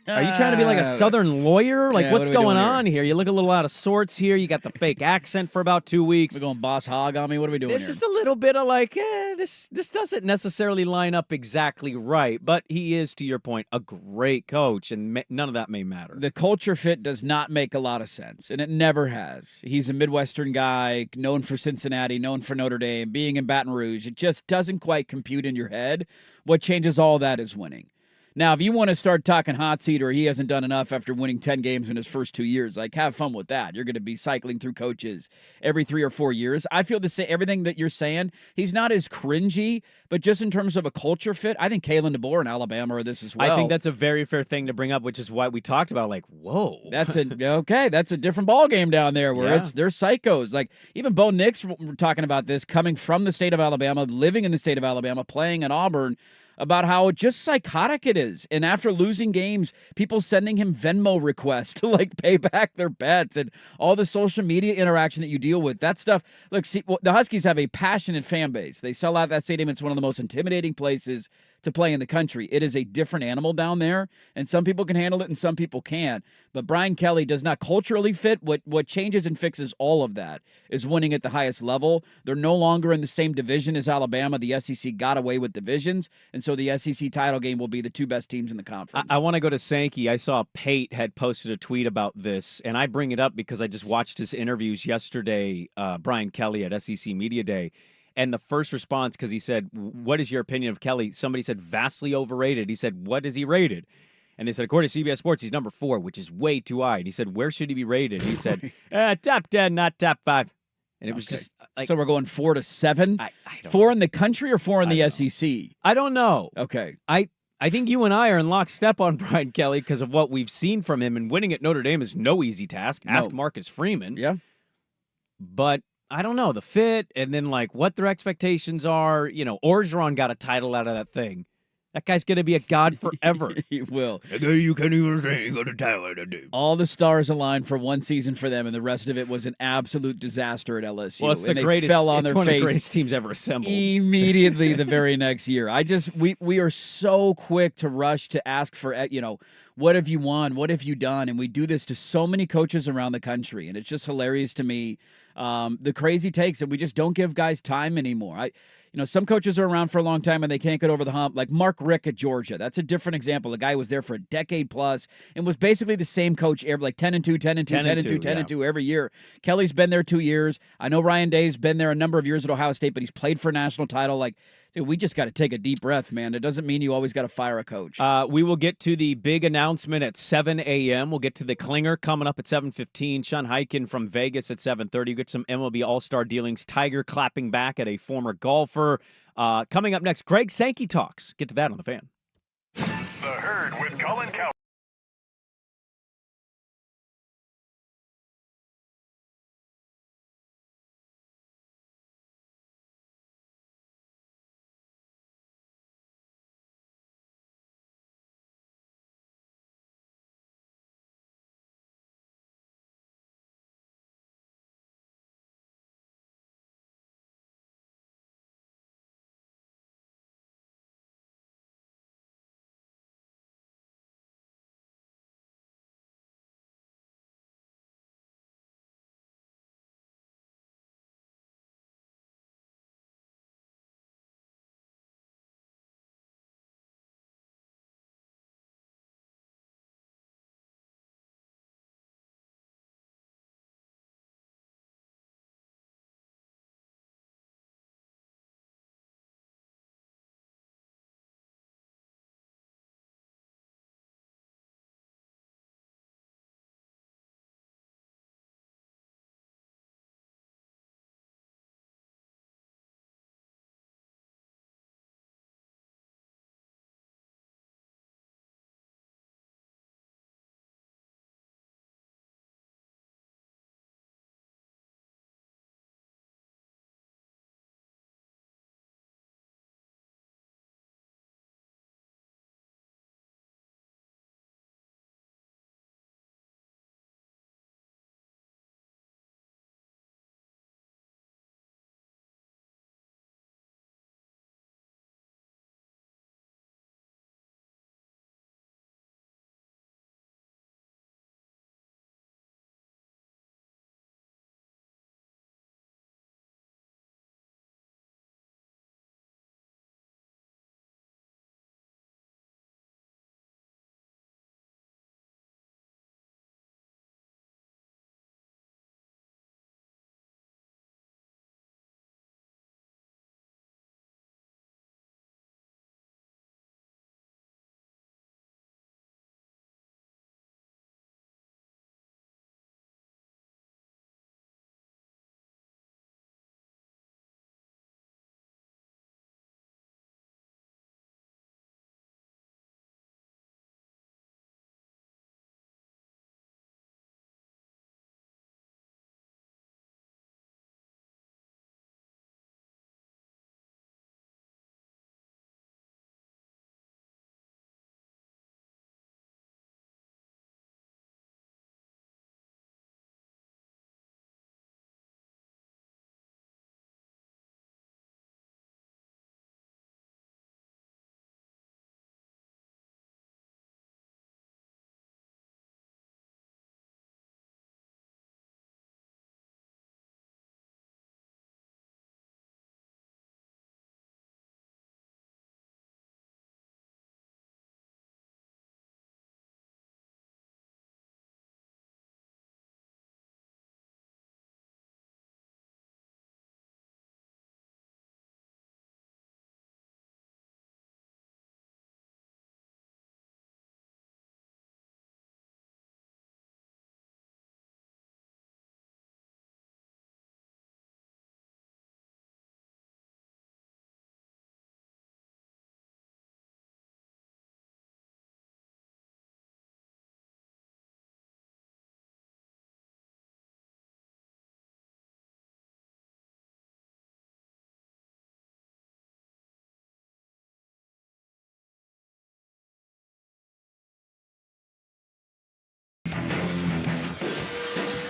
are you trying to be like a Southern lawyer? Like, what's going on here? You look a little out of sorts here. You got the fake accent for about 2 weeks. We're going boss hog on me. What are we doing There's here? just a little bit of like, this doesn't necessarily line up exactly right. But he is, to your point, a great coach, and none of that may matter. The culture fit does not make a lot of sense, and it never has. He's a Midwestern guy, known for Cincinnati, known for Notre Dame, being in Baton Rouge. It just doesn't quite compute in your head. What changes all that is winning. Now, if you want to start talking hot seat or he hasn't done enough after winning 10 games in his first 2 years, like, have fun with that. You're going to be cycling through coaches every 3 or 4 years. I feel the same. Everything that you're saying, he's not as cringy, but just in terms of a culture fit, I think Kalen DeBoer in Alabama are this as well. I think that's a very fair thing to bring up, which is why we talked about, like, whoa. That's a different ball game down there where they're psychos. Like, even Bo Nix, we're talking about this, coming from the state of Alabama, living in the state of Alabama, playing at Auburn, about how just psychotic it is. And after losing games, people sending him Venmo requests to, like, pay back their bets and all the social media interaction that you deal with. That stuff. Look, see, the Huskies have a passionate fan base. They sell out that stadium. It's one of the most intimidating places to play in the country. It is a different animal down there, and some people can handle it and some people can't. But Brian Kelly does not culturally fit. What changes and fixes all of that is winning at the highest level. They're no longer in the same division as Alabama. The SEC got away with divisions, and so the SEC title game will be the two best teams in the conference. I want to go to Sankey. I saw Pate had posted a tweet about this, and I bring it up because I just watched his interviews yesterday, Brian Kelly at SEC Media Day. And the first response, because he said, what is your opinion of Kelly? Somebody said, vastly overrated. He said, what is he rated? And they said, according to CBS Sports, he's number 4, which is way too high. And he said, where should he be rated? He said, top 10, not top 5. And it was just like. So we're going 4 to 7? I don't 4 in the country or 4 in the SEC? I don't know. Okay. I think you and I are in lockstep on Brian Kelly because of what we've seen from him. And winning at Notre Dame is no easy task. Ask Marcus Freeman. Yeah. But I don't know, the fit and then like what their expectations are. You know, Orgeron got a title out of that thing. That guy's going to be a god forever. He will. You can't even say he got a title out of it. All the stars aligned for one season for them, and the rest of it was an absolute disaster at LSU. Well, it's the and they greatest. Fell on it's their one face of the greatest teams ever assembled. Immediately the very next year. We are so quick to rush to ask for, what have you won? What have you done? And we do this to so many coaches around the country, and it's just hilarious to me. The crazy takes that we just don't give guys time anymore. Some coaches are around for a long time and they can't get over the hump, like Mark Richt at Georgia. That's a different example. A guy who was there for a decade plus and was basically the same coach every, like 10-2, 10-2, 10-2, 10-2 every year. Kelly's been there 2 years. I know Ryan Day's been there a number of years at Ohio State, but he's played for a national title. Like, dude, we just got to take a deep breath, man. It doesn't mean you always got to fire a coach. We will get to the big announcement at 7 a.m. We'll get to the Clinger coming up at 7:15. Sean Highkin from Vegas at 7:30. Get some MLB All-Star dealings. Tiger clapping back at a former golfer. Coming up next, Greg Sankey talks. Get to that on the Fan. The Herd with Colin Cowherd.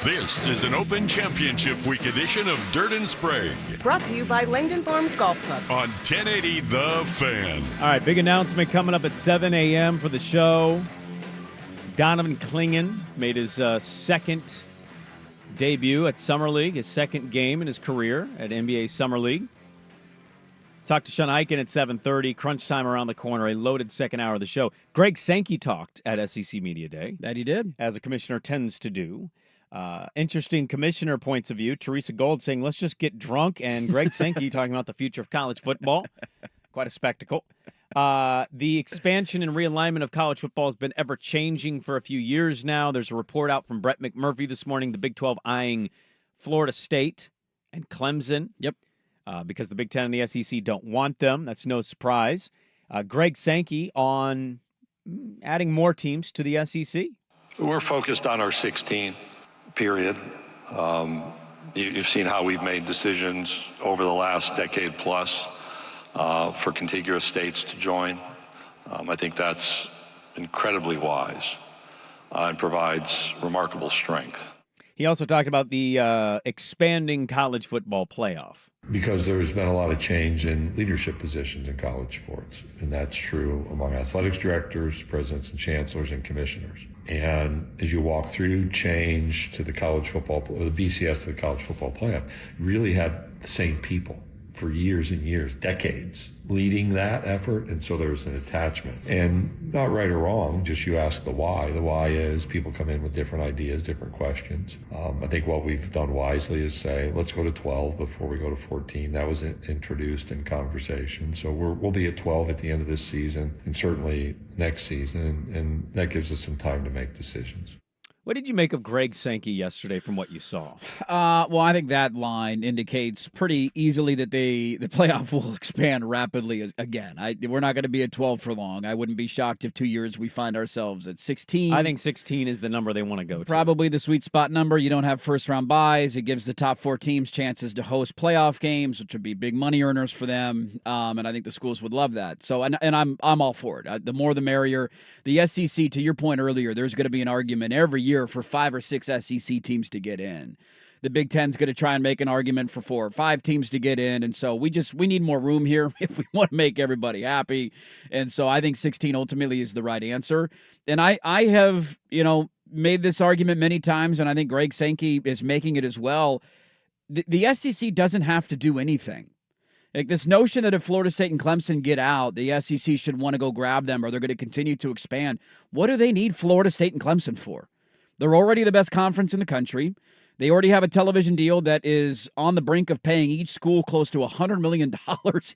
This is an Open Championship Week edition of Dirt and Sprague Brought to you by Langdon Farms Golf Club. on 1080 The Fan. All right, big announcement coming up at 7 a.m. for the show. Donovan Clingan made his second debut at Summer League, his second game in his career at NBA Summer League. Talked to Sean Highkin at 7:30, crunch time around the corner, a loaded second hour of the show. Greg Sankey talked at SEC Media Day. That he did. As a commissioner tends to do. Interesting commissioner points of view. Teresa Gold saying, let's just get drunk, and Greg Sankey talking about the future of college football. Quite a spectacle. The expansion and realignment of college football has been ever-changing for a few years now. There's a report out from Brett McMurphy this morning, the Big 12 eyeing Florida State and Clemson. Yep. Because the Big 10 and the SEC don't want them. That's no surprise. Greg Sankey on adding more teams to the SEC. We're focused on our 16, period. You've seen how we've made decisions over the last decade plus for contiguous states to join. I think that's incredibly wise and provides remarkable strength. He also talked about the expanding college football playoff. Because there's been a lot of change in leadership positions in college sports, and that's true among athletics directors, presidents and chancellors, and commissioners. And as you walk through change to the college football, or the BCS to the college football playoff, you really had the same people for years and years, decades, leading that effort, and so there's an attachment. And not right or wrong, just you ask the why. The why is people come in with different ideas, different questions. I think what we've done wisely is say, let's go to 12 before we go to 14. That was introduced in conversation. So we'll be at 12 at the end of this season, and certainly next season, and that gives us some time to make decisions. What did you make of Greg Sankey yesterday from what you saw? Well, I think that line indicates pretty easily that the playoff will expand rapidly again. We're not going to be at 12 for long. I wouldn't be shocked if 2 years we find ourselves at 16. I think 16 is the number they want to go to. Probably the sweet spot number. You don't have first-round buys. It gives the top 4 teams chances to host playoff games, which would be big money earners for them, and I think the schools would love that. So, and I'm all for it. The more the merrier. The SEC, to your point earlier, there's going to be an argument every year for 5 or 6 SEC teams to get in. The Big Ten's going to try and make an argument for 4 or 5 teams to get in, and so we need more room here if we want to make everybody happy. And so I think 16 ultimately is the right answer. And I have, made this argument many times, and I think Greg Sankey is making it as well. The SEC doesn't have to do anything. Like this notion that if Florida State and Clemson get out, the SEC should want to go grab them or they're going to continue to expand. What do they need Florida State and Clemson for? They're already the best conference in the country. They already have a television deal that is on the brink of paying each school close to $100 million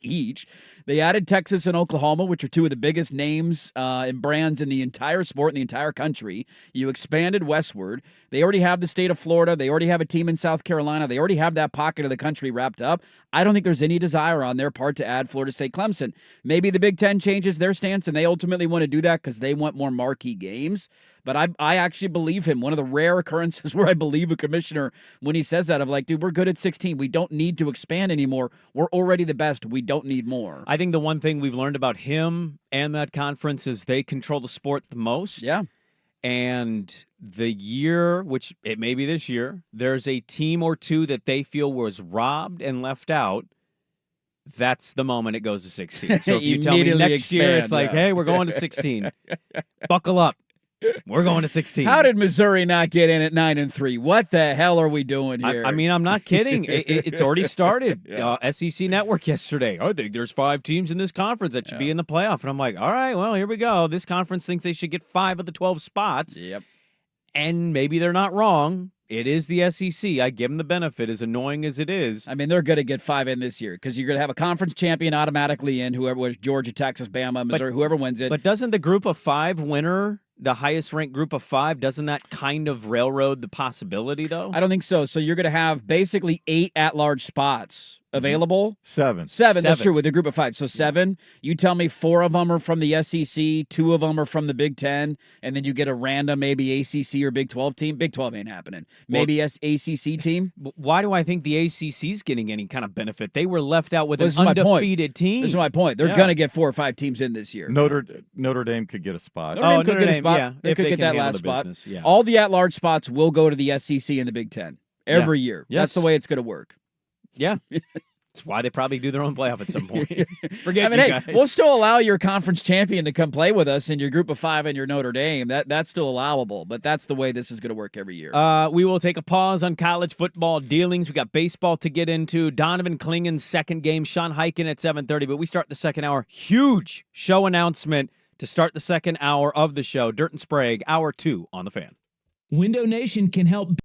each. They added Texas and Oklahoma, which are 2 of the biggest names and brands in the entire sport in the entire country. You expanded westward. They already have the state of Florida. They already have a team in South Carolina. They already have that pocket of the country wrapped up. I don't think there's any desire on their part to add Florida State Clemson. Maybe the Big Ten changes their stance and they ultimately want to do that because they want more marquee games. But I actually believe him. One of the rare occurrences where I believe a commissioner when he says that of like, dude, we're good at 16. We don't need to expand anymore. We're already the best. We don't need more. I think the one thing we've learned about him and that conference is they control the sport the most. Yeah. And the year, which it may be this year, there's a team or 2 that they feel was robbed and left out. That's the moment it goes to 16. So if you tell me next year, it's like, hey, we're going to 16. Buckle up. We're going to 16. How did Missouri not get in at 9-3? What the hell are we doing here? I mean, I'm not kidding. It's already started. SEC Network yesterday. I think there's 5 teams in this conference that should be in the playoff. And I'm like, all right, well, here we go. This conference thinks they should get 5 of the 12 spots. Yep. And maybe they're not wrong. It is the SEC. I give them the benefit, as annoying as it is. I mean, they're going to get 5 in this year because you're going to have a conference champion automatically in, whoever was Georgia, Texas, Bama, Missouri, whoever wins it. But doesn't the group of 5 winner, the highest ranked group of 5, doesn't that kind of railroad the possibility, though? I don't think so. So you're going to have basically 8 at-large spots available? Seven. That's true, with a group of 5. So 7, you tell me 4 of them are from the SEC, 2 of them are from the Big 10, and then you get a random maybe ACC or Big 12 team. Big 12 ain't happening. Maybe ACC team. Why do I think the ACC's getting any kind of benefit? They were left out with an undefeated team. This is my point. They're going to get 4 or 5 teams in this year. Notre Dame could get a spot. Notre Dame could get a spot. Yeah, they could get that last spot. Business, yeah. All the at-large spots will go to the SEC and the Big 10 every year. Yes. That's the way it's going to work. Yeah. That's why they probably do their own playoff at some point. Forget you guys. We'll still allow your conference champion to come play with us in your group of 5 and your Notre Dame. That's still allowable, but that's the way this is going to work every year. We will take a pause on college football dealings. We got baseball to get into. Donovan Clingan's second game. Sean Highkin at 7:30, but we start the second hour. Huge show announcement to start the second hour of the show. Dirt and Sprague, hour 2 on The Fan. Window Nation can help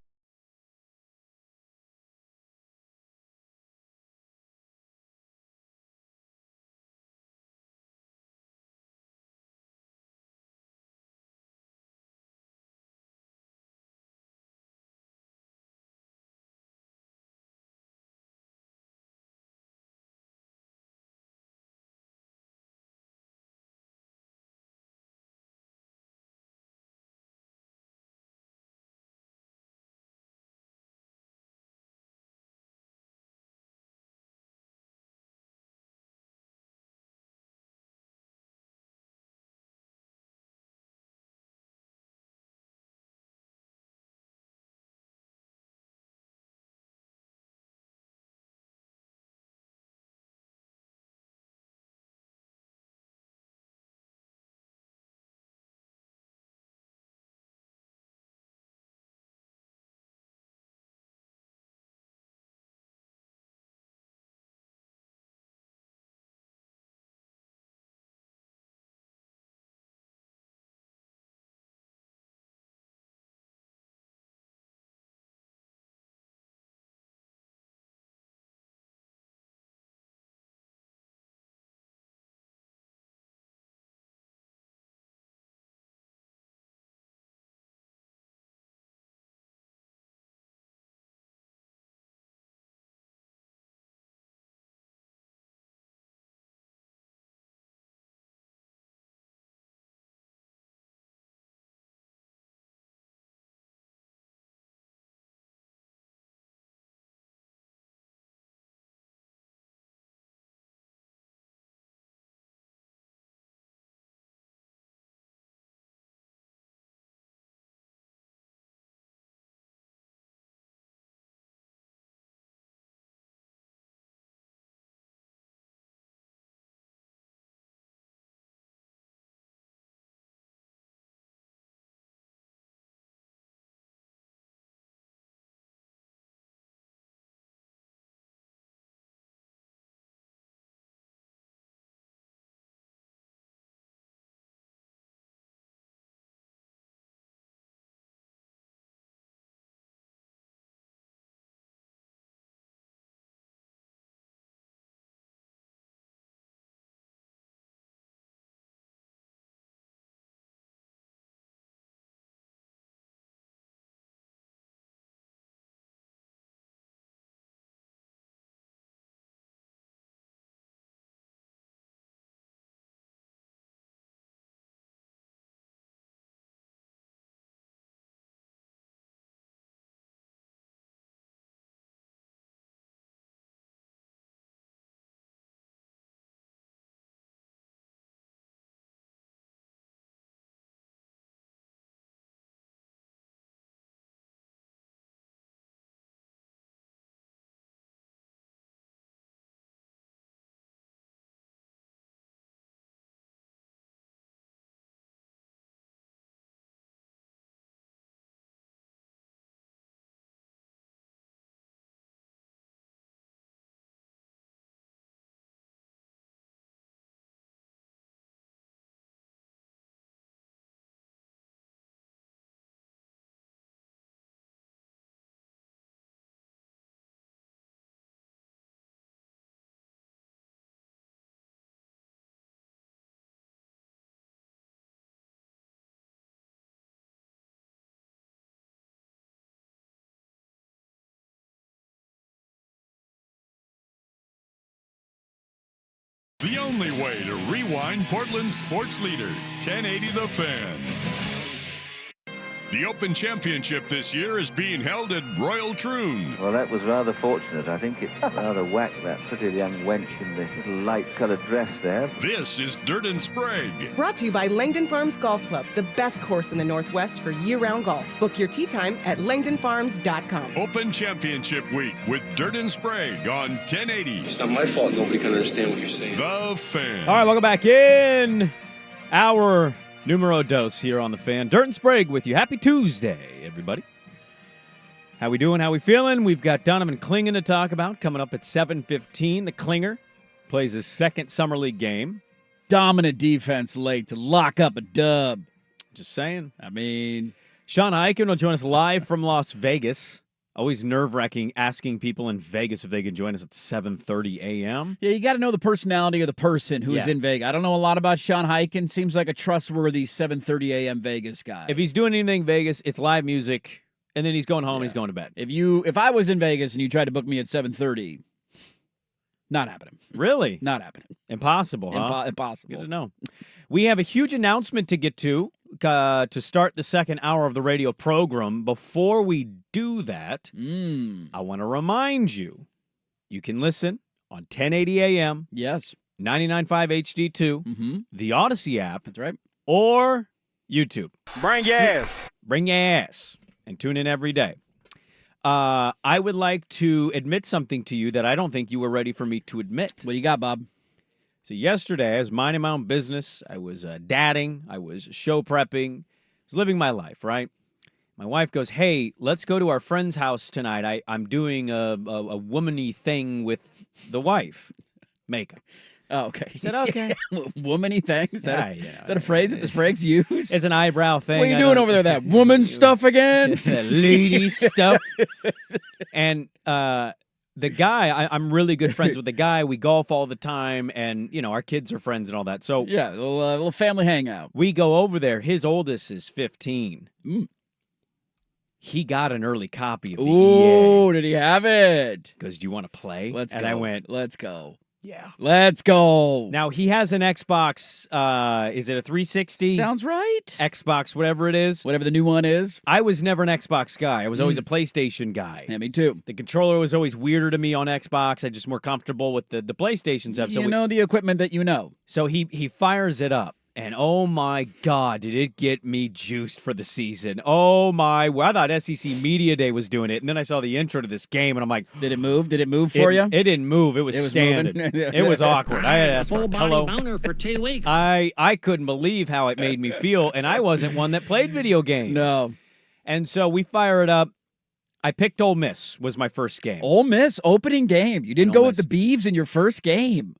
The only way to rewind Portland's sports leader, 1080 The Fan. The Open Championship this year is being held at Royal Troon. Well, that was rather fortunate. I think it's rather whacked, that pretty young wench in the little light-coloured dress there. This is Dirt and Sprague. Brought to you by Langdon Farms Golf Club, the best course in the Northwest for year-round golf. Book your tee time at langdonfarms.com. Open Championship Week with Dirt and Sprague on 1080. It's not my fault nobody can understand what you're saying. The Fan. All right, welcome back in. Our numero dos here on The Fan. Dirt and Sprague with you. Happy Tuesday, everybody. How we doing? How we feeling? We've got Donovan Clingan to talk about coming up at 7:15. The Clinger plays his second Summer League game. Dominant defense late to lock up a dub. Just saying. I mean, Sean Highkin will join us live from Las Vegas. Always nerve-wracking asking people in Vegas if they can join us at 7:30 a.m. Yeah, you got to know the personality of the person who's in Vegas. I don't know a lot about Sean Highkin. Seems like a trustworthy 7:30 a.m. Vegas guy. If he's doing anything in Vegas, it's live music, and then he's going home and he's going to bed. If I was in Vegas and you tried to book me at 7:30, not happening. Really? Not happening. Impossible, huh? Impossible. Good to know. We have a huge announcement to get to start the second hour of the radio program. Before we do that, I want to remind you, you can listen on 1080 AM. Yes. 99.5 HD2, the Odyssey app. That's right. Or YouTube. Bring your ass. Bring your ass. And tune in every day. I would like to admit something to you that I don't think you were ready for me to admit. What do you got, Bob? So yesterday, I was minding my own business. I was dadding. I was show prepping. I was living my life, right? My wife goes, hey, let's go to our friend's house tonight. I'm doing a woman-y thing with the wife. Makeup. Oh, okay. I said, okay. Woman-y thing? Is that a phrase that the Spragues use? It's an eyebrow thing. What are you doing over there? That woman stuff again? That lady stuff. And the guy, I'm really good friends with the guy. We golf all the time, and, our kids are friends and all that. So yeah, a little family hangout. We go over there. His oldest is 15. He got an early copy of the Ooh, EA. did he have it? Goes, do you want to play? Let's go. And I went, let's go. Yeah. Let's go. Now, he has an Xbox, is it a 360? Sounds right. Xbox, whatever it is. Whatever the new one is. I was never an Xbox guy. I was always a PlayStation guy. Yeah, me too. The controller was always weirder to me on Xbox. I'm just more comfortable with the PlayStation stuff. So know the equipment that you know. So he fires it up. And oh my God, did it get me juiced for the season. Oh my, I thought SEC Media Day was doing it. And then I saw the intro to this game and I'm like, did it move? Did it move for you? It didn't move. It was standing. It was awkward. I had to ask for a pillow. Boner for 2 weeks. I couldn't believe how it made me feel. And I wasn't one that played video games. No. And so we fire it up. I picked Ole Miss was my first game. Ole Miss opening game. You didn't go with the Beavs in your first game.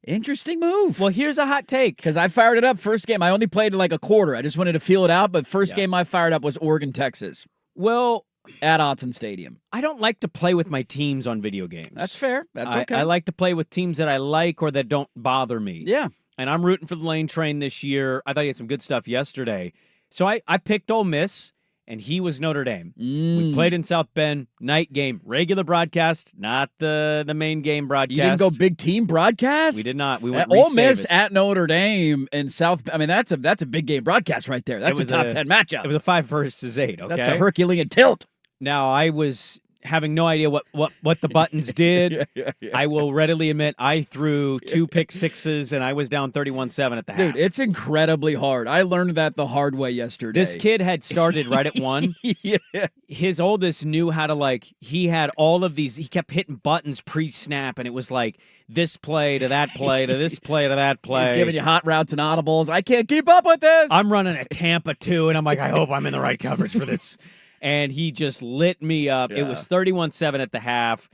Interesting move. Well, here's a hot take. Because I fired it up first game. I only played like a quarter. I just wanted to feel it out. But first game I fired up was Oregon, Texas. Well, at Autzen Stadium. I don't like to play with my teams on video games. That's fair. That's okay. I like to play with teams that I like or that don't bother me. Yeah. And I'm rooting for the Lane Train this year. I thought he had some good stuff yesterday. So I picked Ole Miss. And he was Notre Dame. We played in South Bend, night game, regular broadcast, not the main game broadcast. You didn't go big team broadcast? We did not. We went Ole Miss at Notre Dame in South. I mean, that's a big game broadcast right there. That's a top 10 matchup. It was a 5 versus 8. Okay, that's a Herculean tilt. Now I was having no idea what the buttons did. Yeah. I will readily admit I threw 2 pick sixes and I was down 31-7 at the half. Dude, it's incredibly hard. I learned that the hard way yesterday. This kid had started right at 1. Yeah. His oldest knew how to he had all of these, he kept hitting buttons pre-snap and it was like this play to that play to this play to that play. He's giving you hot routes and audibles. I can't keep up with this. I'm running a Tampa 2 and I'm like, I hope I'm in the right coverage for this. And he just lit me up. Yeah. It was 31-7 at the half.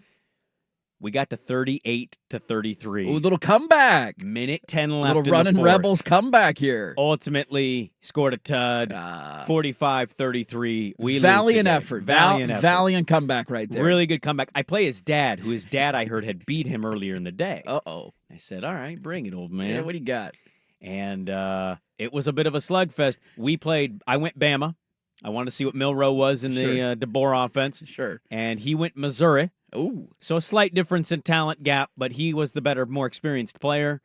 We got to 38-33. Ooh, little comeback. Minute 10 left. Little running Rebels comeback here. Ultimately scored a tud. 45-33. We Valiant effort. Valiant effort. Valiant comeback right there. Really good comeback. I play his dad, who his dad I heard had beat him earlier in the day. Uh-oh. I said, all right, bring it, old man. Yeah, what do you got? And it was a bit of a slugfest. I went Bama. I wanted to see what Milroe was in the DeBoer offense. Sure. And he went Missouri. Ooh. So a slight difference in talent gap, but he was the better, more experienced player.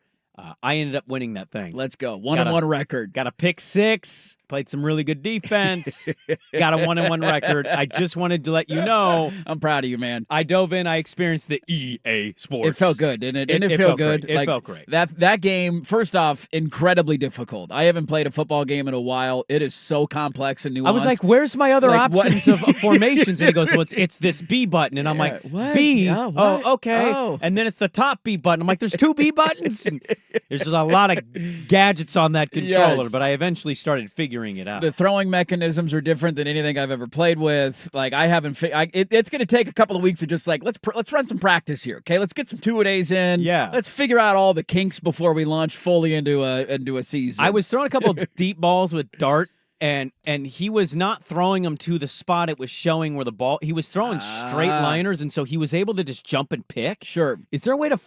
I ended up winning that thing. Let's go. 1-1 record. Got a pick 6. Played some really good defense. Got a 1-1 record. I just wanted to let you know. I'm proud of you, man. I dove in. I experienced the EA Sports. It felt good, didn't it? Didn't it feel good? Great. It felt great. That game, first off, incredibly difficult. I haven't played a football game in a while. It is so complex and nuanced. I was like, where's my other options of formations? And he goes, well, it's this B button. And I'm like, what? B? Oh, okay. Oh. And then it's the top B button. I'm like, there's 2 B buttons? And there's just a lot of gadgets on that controller, but I eventually started figuring it out. The throwing mechanisms are different than anything I've ever played with. Like, I haven't. It's going to take a couple of weeks of just like let's run some practice here. Okay, let's get some 2-a-days in. Yeah, let's figure out all the kinks before we launch fully into a season. I was throwing a couple of deep balls with Dart. And he was not throwing them to the spot it was showing where the ball. He was throwing straight liners, and so he was able to just jump and pick. Sure. Is there a way to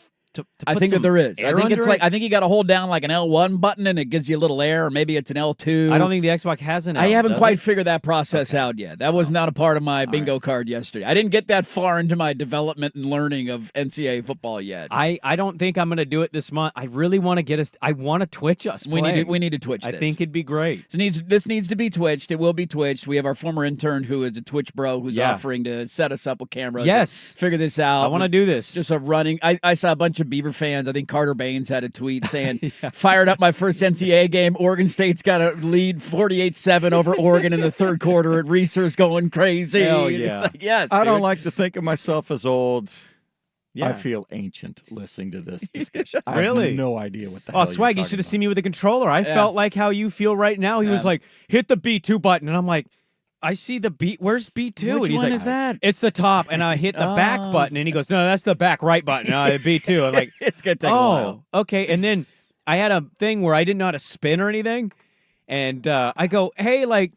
I think that there is. I think it's like, I think you got to hold down like an L1 button and it gives you a little air, or maybe it's an L2. I don't think the Xbox has an L. I haven't quite figured that process out yet. That was not a part of my bingo card yesterday. I didn't get that far into my development and learning of NCAA football yet. I don't think I'm going to do it this month. I really want to get us. I want to Twitch us. We need to Twitch this. I think it'd be great. This needs to be Twitched. It will be Twitched. We have our former intern who is a Twitch bro who's offering to set us up with cameras. Yes. Figure this out. I want to do this. Just a running. I saw a bunch of Beaver fans. I think Carter Baines had a tweet saying, fired up my first NCAA game. Oregon State's got a lead 48-7 over Oregon in the third quarter. And Reeser's going crazy. Hell yeah. It's like, yes, I dude. don't like to think of myself as old. Yeah. I feel ancient listening to this discussion. Really? I have no idea what the hell Swag, you should have seen me with the controller. I felt like how you feel right now. He was like, hit the B2 button. And I'm like, I see the B. Where's B2? Which and he's one like, is that? It's the top. And I hit the back button. And he goes, no, that's the back right button. B2. I'm like, it's going to take a while. Okay. And then I had a thing where I didn't know how to spin or anything. And I go, hey, like,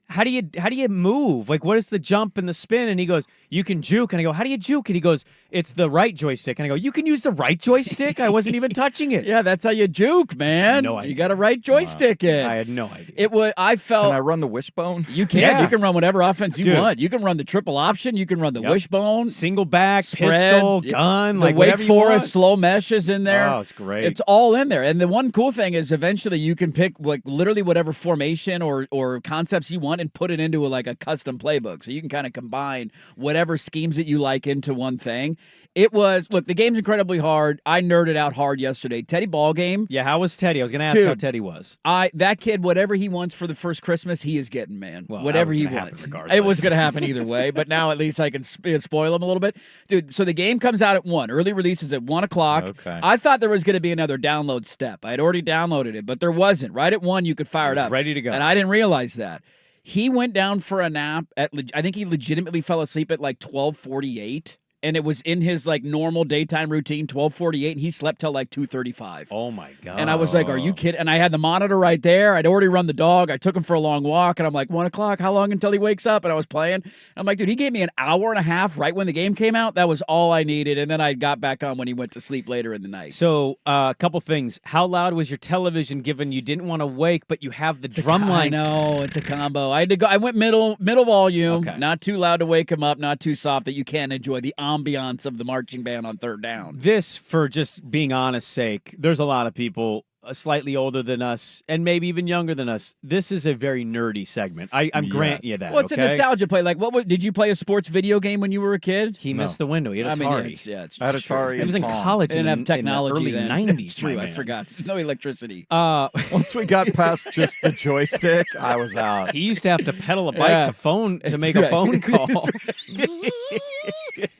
how do you move? Like, what is the jump and the spin? And he goes, you can juke. And I go, how do you juke? And he goes, it's the right joystick. And I go, you can use the right joystick? I wasn't even touching it. Yeah, that's how you juke, man. No idea. You got a right joystick in. I had no idea. Can I run the wishbone? You can. Yeah. You can run whatever offense you Dude. want. You can run the triple option. You can run the wishbone. Single back, spread, pistol, gun, the like Wake whatever you Forest want. slow mesh is in there. Oh, it's great. It's all in there. And the one cool thing is eventually you can pick like literally whatever formation or concepts you want and put it into like a custom playbook. So you can kind of combine whatever schemes that you like into one thing. Look, the game's incredibly hard. I nerded out hard yesterday. Teddy ball game. Yeah, how was Teddy? I was going to ask how Teddy was. That kid, whatever he wants for the first Christmas, he is getting, man. Well, whatever he wants. regardless. It was going to happen either way, but now at least I can spoil him a little bit. Dude, so the game comes out at 1. Early release is at 1 o'clock. Okay. I thought there was going to be another download step. I had already downloaded it, but there wasn't. Right at 1, you could fire it up. Ready to go. And I didn't realize that. He went down for a nap I think he legitimately fell asleep at like 12:48. And it was in his like normal daytime routine, 12:48, and he slept till like 2:35. Oh my god! And I was like, "Are you kidding?" And I had the monitor right there. I'd already run the dog. I took him for a long walk, and I'm like, 1 o'clock. How long until he wakes up? And I was playing. And I'm like, dude, he gave me an hour and a half right when the game came out. That was all I needed. And then I got back on when he went to sleep later in the night. So, a couple things. How loud was your television? Given you didn't want to wake, but you have the drum line. I know it's a combo. I had to go. I went middle volume, Okay. not too loud to wake him up, not too soft that you can't enjoy the ambiance of the marching band on third down. This, for just being honest sake, there's a lot of people slightly older than us and maybe even younger than us. This is a very nerdy segment. I'm granting you that. Well, it's a nostalgia play. Like, did you play a sports video game when you were a kid? He missed the window. He had Atari. It's I had Atari. He was in college. They didn't have technology in the then. early 90s. It's true. I forgot. No electricity. Once we got past just the joystick, I was out. He used to have to pedal a bike to make a phone call.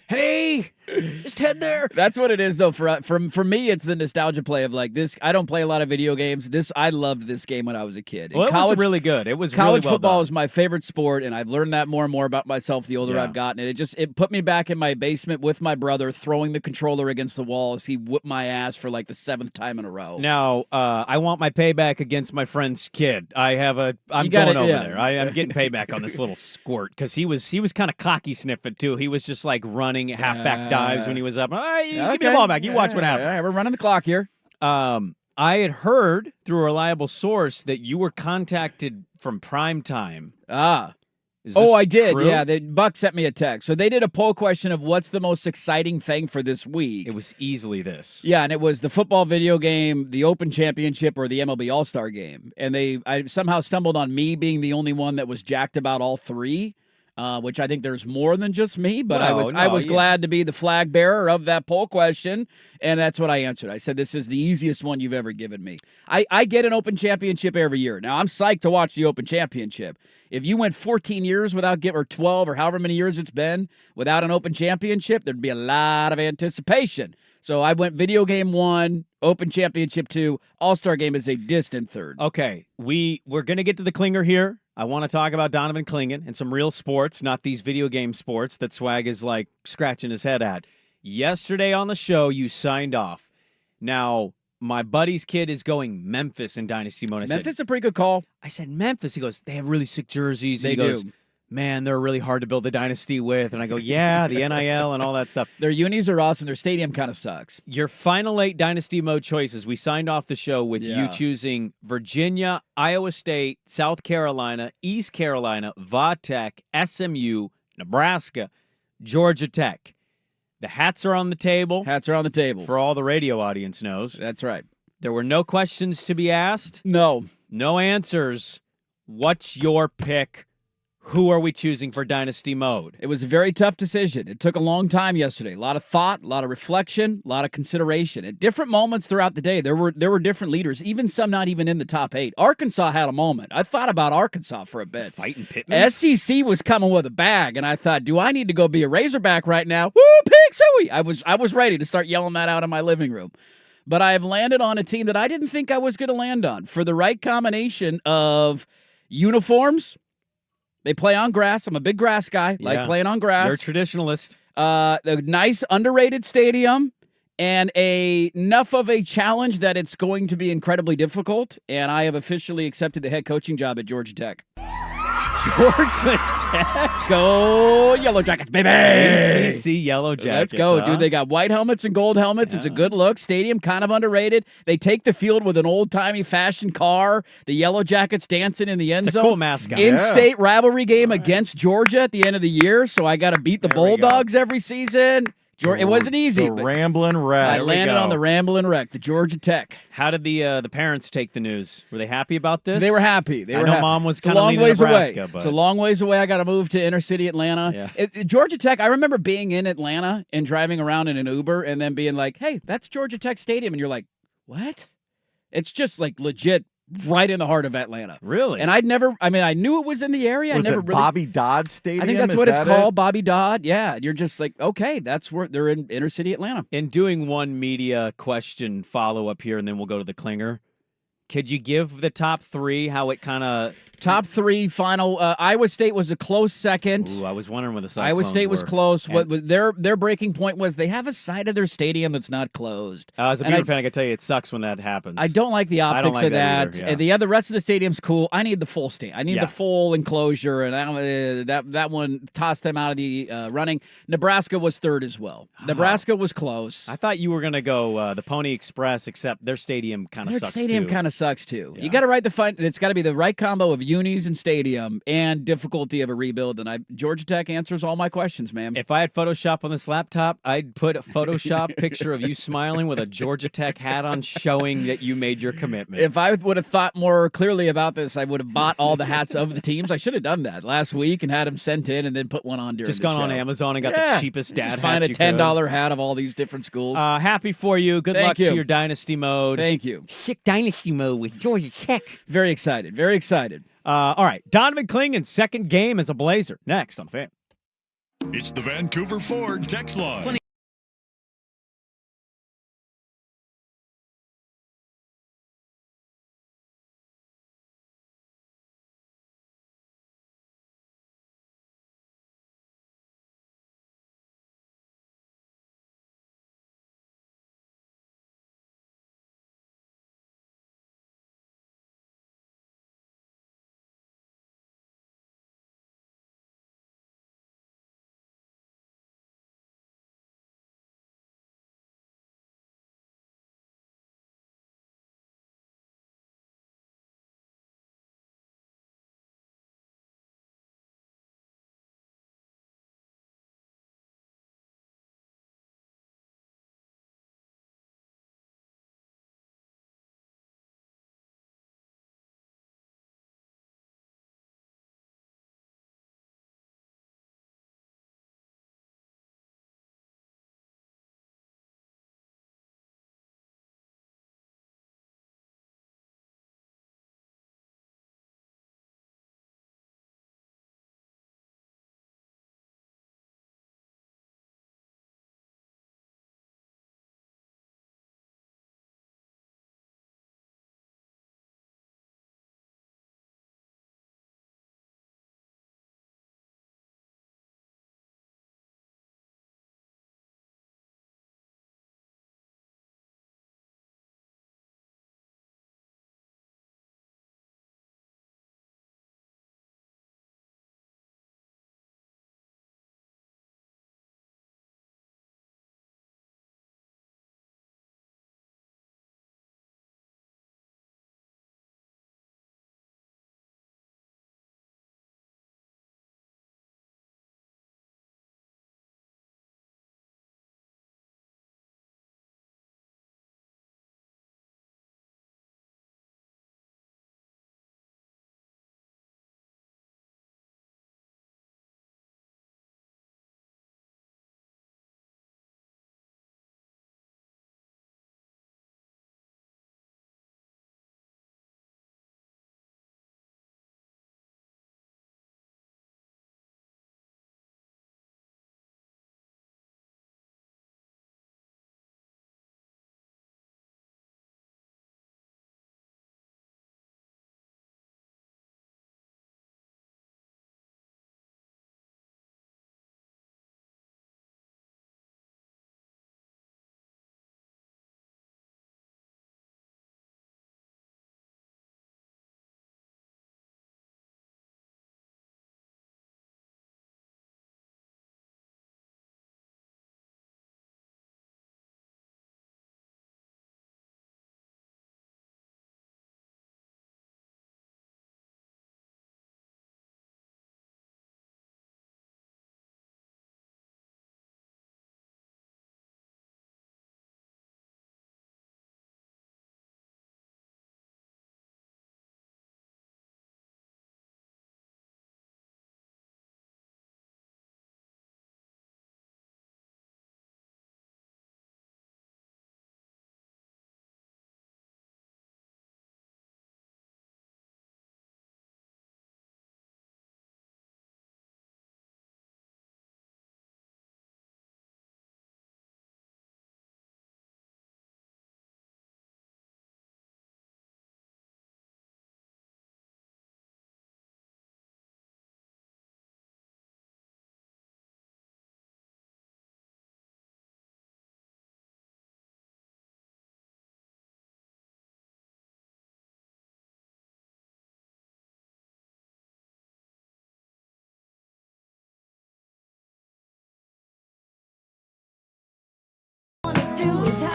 Hey, is Ted there? That's what it is, though. For me, it's the nostalgia play of like this. I don't play a lot of video games. I loved this game when I was a kid. Well, it was really good. It was college really well football done. is my favorite sport, and I've learned that more and more about myself the older I've gotten. And it put me back in my basement with my brother, throwing the controller against the wall as he whooped my ass for like the 7th time in a row. Now, I want my payback against my friend's kid. I'm going over there. I'm getting payback on this little squirt because he was kind of cocky sniffing too. He was just like running halfback dives when he was up. All right, give me the ball back. You watch what happens. All right, we're running the clock here. I had heard through a reliable source that you were contacted from Primetime. Oh, I did. true? Yeah, Buck sent me a text. So they did a poll question of what's the most exciting thing for this week. It was easily this. Yeah, and it was the football video game, the Open Championship, or the MLB All-Star game. And I somehow stumbled on me being the only one that was jacked about all three, which I think there's more than just me. But I was glad to be the flag bearer of that poll question, and that's what I answered. I said, this is the easiest one you've ever given me. I get an Open Championship every year. Now, I'm psyched to watch the Open Championship. If you went 14 years without or 12 or however many years it's been without an Open Championship, there'd be a lot of anticipation. So I went video game 1, Open Championship 2, All-Star game is a distant third. Okay, we're going to get to the clinger here. I want to talk about Donovan Clingan and some real sports, not these video game sports that Swag is like scratching his head at. Yesterday on the show, you signed off. Now, my buddy's kid is going Memphis in Dynasty mode. Memphis is a pretty good call. I said, Memphis. He goes, they have really sick jerseys. They he goes, do. Man, they're really hard to build a dynasty with. And I go, yeah, the NIL and all that stuff. Their unis are awesome. Their stadium kind of sucks. Your final 8 dynasty mode choices, we signed off the show with you choosing Virginia, Iowa State, South Carolina, East Carolina, Va-Tech, SMU, Nebraska, Georgia Tech. The hats are on the table. Hats are on the table. For all the radio audience knows. That's right. There were no questions to be asked. No. No answers. What's your pick? Who are we choosing for Dynasty mode? It was a very tough decision. It took a long time yesterday. A lot of thought, a lot of reflection, a lot of consideration. At different moments throughout the day, there were different leaders, even some not even in the top 8. Arkansas had a moment. I thought about Arkansas for a bit. Fighting Pittman? SEC was coming with a bag, and I thought, do I need to go be a Razorback right now? Woo, Pig Suey! I was ready to start yelling that out in my living room. But I have landed on a team that I didn't think I was going to land on for the right combination of uniforms. They play on grass. I'm a big grass guy. Like playing on grass. You're a traditionalist. A nice, underrated stadium, and enough of a challenge that it's going to be incredibly difficult. And I have officially accepted the head coaching job at Georgia Tech. Georgia Tech. Let's go, Yellow Jackets, baby. ACC Yellow Jackets. Let's go, huh? dude. They got white helmets and gold helmets. Yeah. It's a good look. Stadium kind of underrated. They take the field with an old-timey fashion car. The Yellow Jackets dancing in the end zone. It's a cool mascot. In-state rivalry game against Georgia at the end of the year, so I got to beat the Bulldogs every season. It wasn't easy. The Ramblin' Wreck. I landed on the Ramblin' Wreck, the Georgia Tech. How did the parents take the news? Were they happy about this? They were happy. I know Mom was kind of leaning Nebraska. But... It's a long ways away. I got to move to inner city Atlanta. Yeah. Georgia Tech, I remember being in Atlanta and driving around in an Uber and then being like, hey, that's Georgia Tech Stadium. And you're like, what? It's just like legit right in the heart of Atlanta. Really? And I knew it was in the area. Was I never it Bobby Dodd Stadium? I think that's what it's called, Bobby Dodd. Yeah. You're just like, okay, that's where they're in inner city Atlanta. In doing one media question follow-up here, and then we'll go to the clinger, could you give the top 3 how it kind of... Top 3 final. Iowa State was a close second. Ooh, I was wondering where the Cyclones Iowa State was were. close. What was their breaking point was they have a side of their stadium that's not closed. As a Beaver fan, I can tell you it sucks when that happens. I don't like the optics like of that. either, yeah. And the rest of the stadium's cool. I need the full stand. I need the full enclosure, and that one tossed them out of the running. Nebraska was third as well. Nebraska was close. I thought you were going to go the Pony Express, except their stadium kind of sucks too. Their stadium kind of sucks too. Yeah. You got to write the fun. It's got to be the right combo of unis and stadium and difficulty of a rebuild. And Georgia Tech answers all my questions, man. If I had Photoshop on this laptop, I'd put a Photoshop picture of you smiling with a Georgia Tech hat on, showing that you made your commitment. If I would have thought more clearly about this, I would have bought all the hats of the teams. I should have done that last week and had them sent in and then put one on during Just the gone show. on Amazon and got the cheapest dad hat. Find a $10 hat of all these different schools. Happy for you. Good luck to your Dynasty mode. Thank you. Sick Dynasty mode with Georgia Tech. Very excited. Very excited. All right. Donovan Clingan's second game as a Blazer. Next on Fan. It's the Vancouver Ford text line.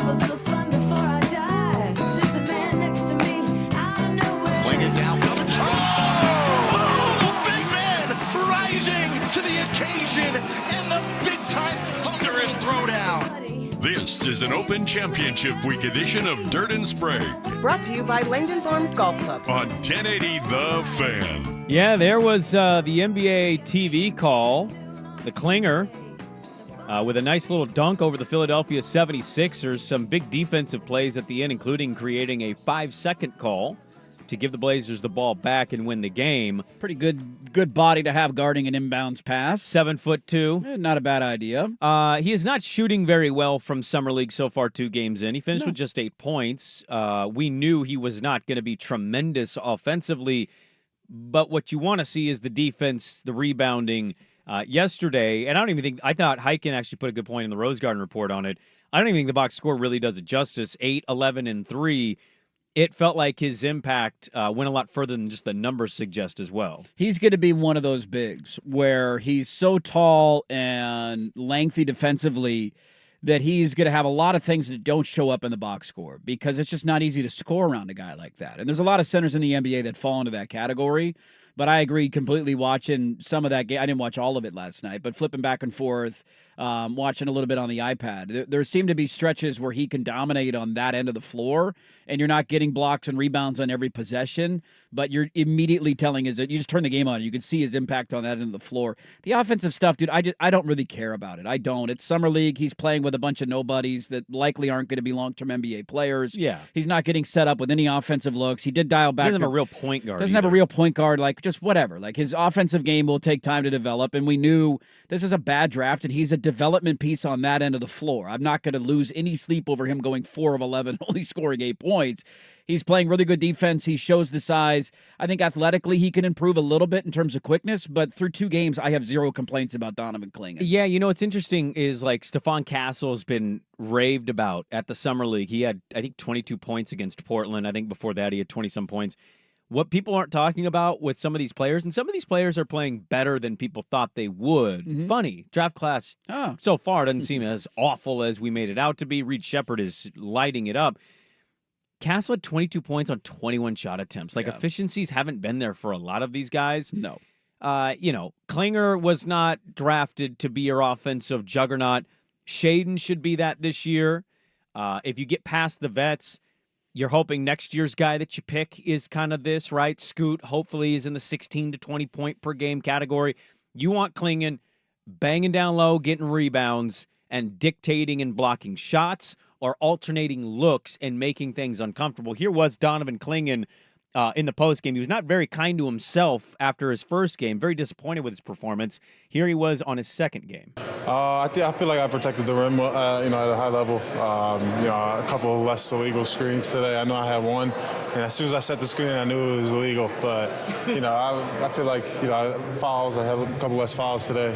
have a little fun before I die. There's a man next to me, out of nowhere. Clingan now comes. Oh, the big man rising to the occasion and the big-time thunderous throwdown. This is an Open Championship Week edition of Dirt and Sprague. Brought to you by Langdon Farms Golf Club. On 1080 The Fan. Yeah, there was the NBA TV call, the Clinger, with a nice little dunk over the Philadelphia 76ers. Some big defensive plays at the end, including creating a 5-second call to give the Blazers the ball back and win the game. Pretty good body to have guarding an inbounds pass. 7'2". Not a bad idea. He is not shooting very well from Summer League so far 2 games in. He finished with just 8 points. We knew he was not going to be tremendous offensively, but what you want to see is the defense, the rebounding. Yesterday, and I thought Highkin actually put a good point in the Rose Garden report on it. I don't even think the box score really does it justice. 8, 11, and 3. It felt like his impact went a lot further than just the numbers suggest as well. He's going to be one of those bigs where he's so tall and lengthy defensively that he's going to have a lot of things that don't show up in the box score because it's just not easy to score around a guy like that. And there's a lot of centers in the NBA that fall into that category. But I agree completely watching some of that game. I didn't watch all of it last night, but flipping back and forth, watching a little bit on the iPad. There seem to be stretches where he can dominate on that end of the floor, and you're not getting blocks and rebounds on every possession, but you're immediately telling is that you just turn the game on. You can see his impact on that end of the floor. The offensive stuff, dude, I don't really care about it. I don't. It's Summer League. He's playing with a bunch of nobodies that likely aren't going to be long-term NBA players. Yeah. He's not getting set up with any offensive looks. He did dial back. He doesn't have a real point guard. Doesn't have a real point guard. Like, just whatever. Like, his offensive game will take time to develop, and we knew this is a bad draft, and he's a development piece on that end of the floor. I'm not going to lose any sleep over him going 4 of 11, only scoring 8 points. He's playing really good defense. He shows the size. I think athletically he can improve a little bit in terms of quickness, but through 2 games, I have 0 complaints about Donovan Clingan. Yeah, you know what's interesting is like Stephon Castle's been raved about at the Summer League. He had, I think, 22 points against Portland. I think before that he had 20-some points. What people aren't talking about with some of these players, and some of these players are playing better than people thought they would. Mm-hmm. Funny, draft class so far doesn't seem as awful as we made it out to be. Reed Shepherd is lighting it up. Castle had 22 points on 21 shot attempts. Like, efficiencies haven't been there for a lot of these guys. No. Klinger was not drafted to be your offensive juggernaut. Shaden should be that this year. If you get past the vets, you're hoping next year's guy that you pick is kind of this, right? Scoot, hopefully, is in the 16 to 20 point per game category. You want Clingan banging down low, getting rebounds, and dictating and blocking shots or alternating looks and making things uncomfortable. Here was Donovan Clingan in the postgame. He was not very kind to himself after his first game, very disappointed with his performance. Here he was on his second game. I feel like I protected the rim, at a high level. A couple of less illegal screens today. I know I had one, and as soon as I set the screen, I knew it was illegal. But I feel like fouls. I had a couple less fouls today.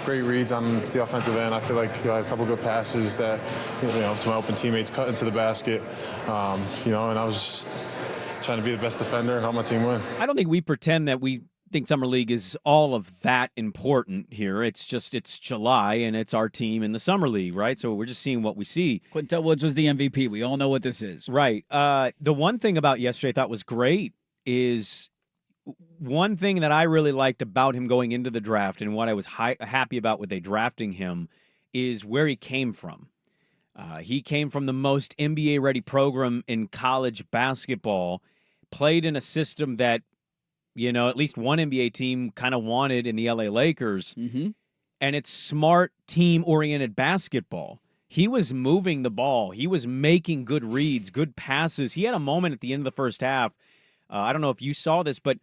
Great reads on the offensive end. I feel like I had a couple good passes that, to my open teammates cut into the basket. And I was just trying to be the best defender and help my team win. I don't think we pretend that we think Summer League is all of that important here. It's July, and it's our team in the Summer League, right? So we're just seeing what we see. Quintel Woods was the MVP. We all know what this is. Right. The one thing about yesterday I thought was great is one thing that I really liked about him going into the draft and what I was happy about with they drafting him is where he came from. He came from the most NBA-ready program in college basketball, played in a system that, at least one NBA team kind of wanted in the LA Lakers, and it's smart, team-oriented basketball. He was moving the ball. He was making good reads, good passes. He had a moment at the end of the first half. I don't know if you saw this, but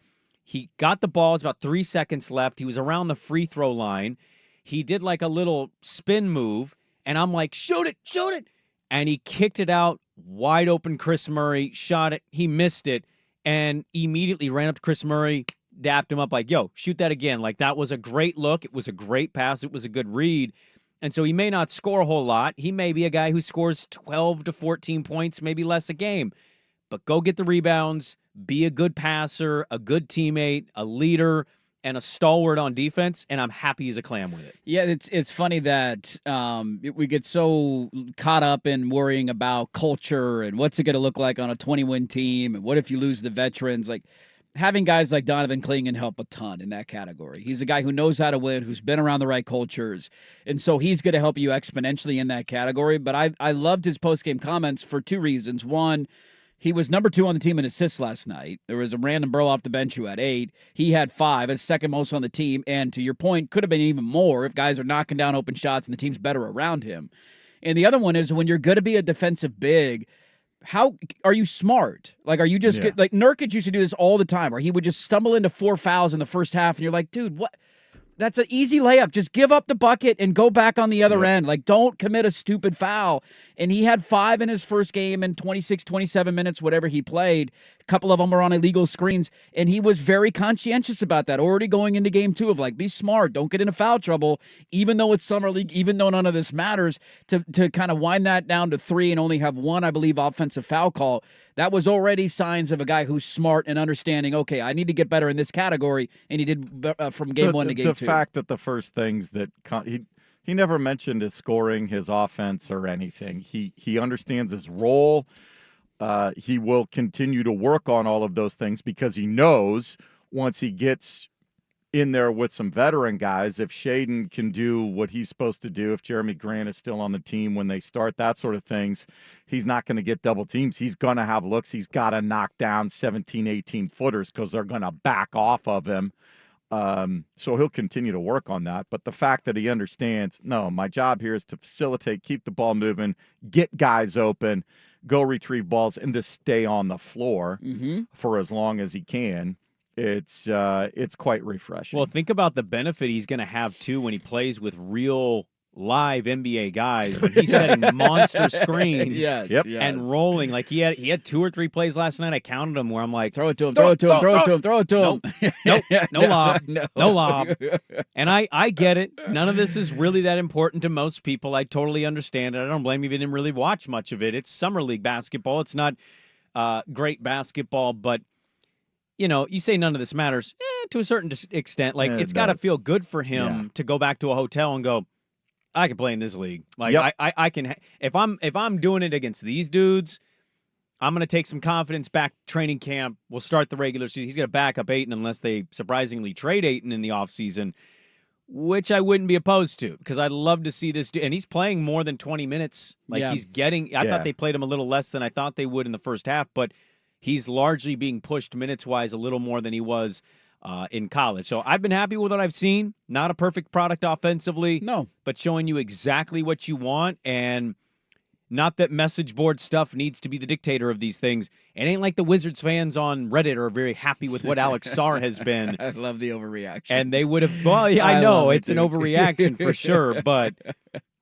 he got the ball. It's about 3 seconds left. He was around the free throw line. He did like a little spin move, and I'm like, shoot it. And he kicked it out, wide open Chris Murray, shot it. He missed it, and immediately ran up to Chris Murray, dapped him up like, yo, shoot that again. Like, that was a great look. It was a great pass. It was a good read. And so he may not score a whole lot. He may be a guy who scores 12 to 14 points, maybe less a game. But go get the rebounds, be a good passer, a good teammate, a leader, and a stalwart on defense, and I'm happy as a clam with it. Yeah, it's funny that we get so caught up in worrying about culture and what's it going to look like on a 20-win team, and what if you lose the veterans. Like, having guys like Donovan Clingan help a ton in that category. He's a guy who knows how to win, who's been around the right cultures, and so he's going to help you exponentially in that category. But I loved his post-game comments for two reasons. One, he was number 2 on the team in assists last night. There was a random bro off the bench who had 8. He had 5, as second most on the team. And to your point, could have been even more if guys are knocking down open shots and the team's better around him. And the other one is when you're going to be a defensive big, how are you smart? Like, are you just like Nurkic used to do this all the time, where he would just stumble into 4 fouls in the first half, and you're like, dude, what? That's an easy layup. Just give up the bucket and go back on the other end. Like, don't commit a stupid foul. And he had 5 in his first game in 26, 27 minutes, whatever he played. A couple of them were on illegal screens. And he was very conscientious about that, already going into game 2 of, like, be smart. Don't get into foul trouble, even though it's summer league, even though none of this matters, to kind of wind that down to 3 and only have 1, I believe, offensive foul call. That was already signs of a guy who's smart and understanding, okay, I need to get better in this category, and he did from game 1 to game 2. The fact that the first things that he never mentioned his scoring, his offense, or anything. He understands his role. He will continue to work on all of those things because he knows once he gets in there with some veteran guys, if Shaden can do what he's supposed to do, if Jeremy Grant is still on the team when they start, that sort of things, he's not going to get double teams. He's going to have looks. He's got to knock down 17, 18 footers because they're going to back off of him. So he'll continue to work on that. But the fact that he understands, no, my job here is to facilitate, keep the ball moving, get guys open, go retrieve balls, and to stay on the floor for as long as he can. It's quite refreshing. Well, think about the benefit he's going to have, too, when he plays with real live NBA guys. When he's setting monster screens and rolling. Like, he had 2 or 3 plays last night. I counted them where I'm like, throw it to him, throw it to him, throw it to him, throw it to him. Nope, no lob, no lob. And I get it. None of this is really that important to most people. I totally understand it. I don't blame you if you didn't really watch much of it. It's summer league basketball. It's not great basketball, but you know, you say none of this matters to a certain extent. Like, it's got to feel good for him to go back to a hotel and go, I can play in this league. Like, I can. If I'm doing it against these dudes, I'm going to take some confidence back training camp. We'll start the regular season. He's going to back up Ayton unless they surprisingly trade Ayton in the offseason, which I wouldn't be opposed to because I'd love to see this. And he's playing more than 20 minutes. Like, he's getting – I thought they played him a little less than I thought they would in the first half, but – he's largely being pushed minutes-wise a little more than he was in college. So I've been happy with what I've seen. Not a perfect product offensively. No. But showing you exactly what you want. And not that message board stuff needs to be the dictator of these things. It ain't like the Wizards fans on Reddit are very happy with what Alex Sarr has been. I love the overreaction. And they would have, well, yeah, I know it's an overreaction for sure, but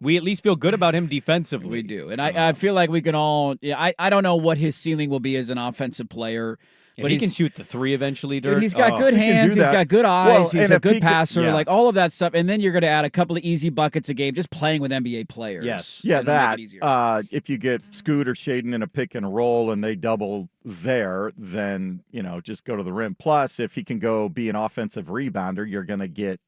we at least feel good about him defensively. We do. And I feel like we can all, I don't know what his ceiling will be as an offensive player. But he can shoot the 3 eventually, Dirk. He's got good hands. He's got good eyes. He's a good passer. Like, all of that stuff. And then you're going to add a couple of easy buckets a game just playing with NBA players. Yes. Yeah, that. If you get Scoot or Shaden in a pick and roll and they double there, then, you know, just go to the rim. Plus, if he can go be an offensive rebounder, you're going to get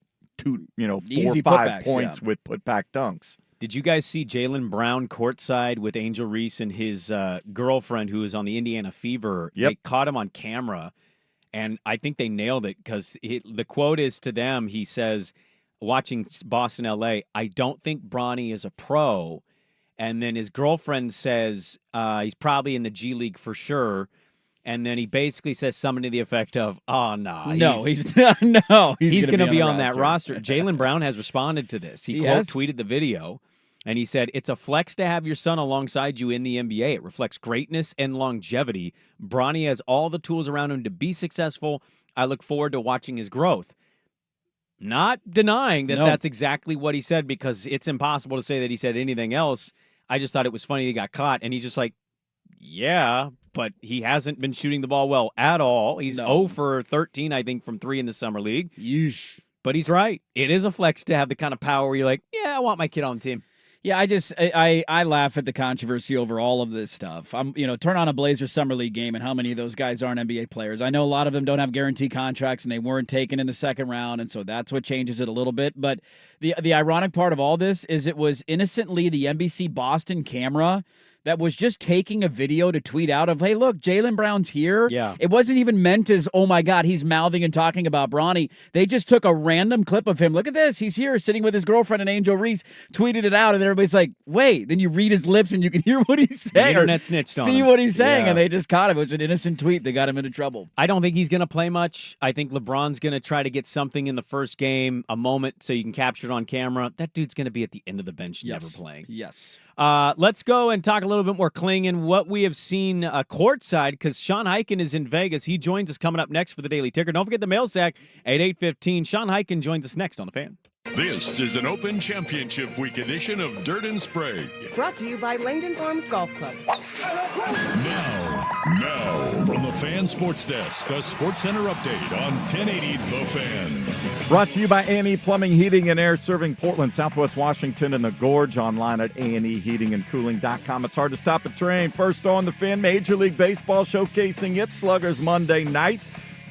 4 or 5 points with putback dunks. Did you guys see Jaylen Brown courtside with Angel Reese and his girlfriend who was on the Indiana Fever? Yep. They caught him on camera, and I think they nailed it because the quote is to them, he says, watching Boston, L.A., I don't think Bronny is a pro. And then his girlfriend says he's probably in the G League for sure. And then he basically says something to the effect of, "Oh no, he's going to be on that roster." Jaylen Brown has responded to this. He quote tweeted the video, and he said, "It's a flex to have your son alongside you in the NBA. It reflects greatness and longevity. Bronny has all the tools around him to be successful. I look forward to watching his growth." Not denying that that's exactly what he said because it's impossible to say that he said anything else. I just thought it was funny he got caught, and he's just like, yeah, but he hasn't been shooting the ball well at all. He's 0 for 13, I think, from 3 in the summer league. Yeesh. But he's right. It is a flex to have the kind of power where you're like, yeah, I want my kid on the team. Yeah, I laugh at the controversy over all of this stuff. Turn on a Blazers summer league game and how many of those guys aren't NBA players. I know a lot of them don't have guaranteed contracts and they weren't taken in the second round, and so that's what changes it a little bit. But the ironic part of all this is it was innocently the NBC Boston camera that was just taking a video to tweet out of, hey, look, Jaylen Brown's here. Yeah. It wasn't even meant as, oh my God, he's mouthing and talking about Bronny. They just took a random clip of him. Look at this. He's here sitting with his girlfriend and Angel Reese, tweeted it out, and everybody's like, wait. Then you read his lips and you can hear what he's saying. The internet snitched on see him. what he's saying, Yeah. and they just caught him. It was an innocent tweet. They got him into trouble. I don't think he's going to play much. I think LeBron's going to try to get something in the first game, a moment so you can capture it on camera. That dude's going to be at the end of the bench, never playing. Yes. Let's go and talk a little bit more Clingan, what we have seen courtside, because Sean Highkin is in Vegas. He joins us coming up next for the Daily Ticker. Don't forget the mail sack at 8:15. Sean Highkin joins us next on The Fan. This is an Open Championship Week edition of Dirt and Sprague. Brought to you by Langdon Farms Golf Club. Now, from the Fan Sports Desk, a Sports Center update on 1080 The Fan. Brought to you by A&E Plumbing, Heating, and Air, serving Portland, Southwest Washington, and the Gorge. Online at aneheatingandcooling.com. It's hard to stop a train. First on The Fan, Major League Baseball showcasing its sluggers Monday night.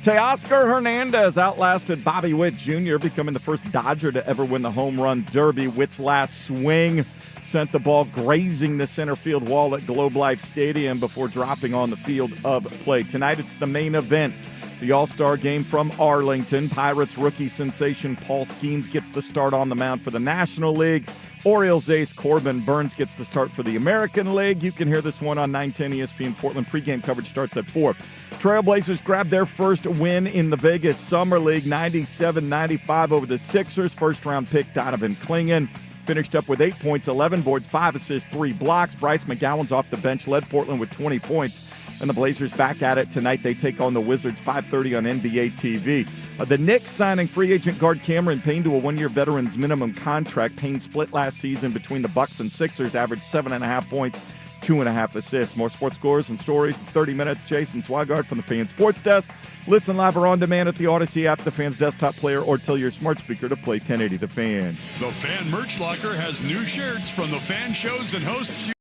Teoscar Hernandez outlasted Bobby Witt Jr., becoming the first Dodger to ever win the home run derby. Witt's last swing sent the ball grazing the center field wall at Globe Life Stadium before dropping on the field of play. Tonight, it's the main event. The All-Star game from Arlington. Pirates rookie sensation Paul Skeens gets the start on the mound for the National League. Orioles ace Corbin Burns gets the start for the American League. You can hear this one on 910 ESPN Portland. Pre-game coverage starts at 4. Trailblazers grabbed their first win in the Vegas Summer League, 97-95 over the Sixers. First-round pick Donovan Clingan finished up with 8 points, 11 boards, 5 assists, 3 blocks. Bryce McGowan's off the bench, led Portland with 20 points. And the Blazers back at it tonight. They take on the Wizards, 5:30 on NBA TV. The Knicks signing free agent guard Cameron Payne to a one-year veteran's minimum contract. Payne split last season between the Bucks and Sixers, averaged 7.5 points, 2.5 assists. More sports scores and stories in 30 minutes. Jason Swigard from the Fan Sports Desk. Listen live or on demand at the Odyssey app, the Fan's desktop player, or tell your smart speaker to play 1080 The Fan. The Fan Merch Locker has new shirts from the fan shows and hosts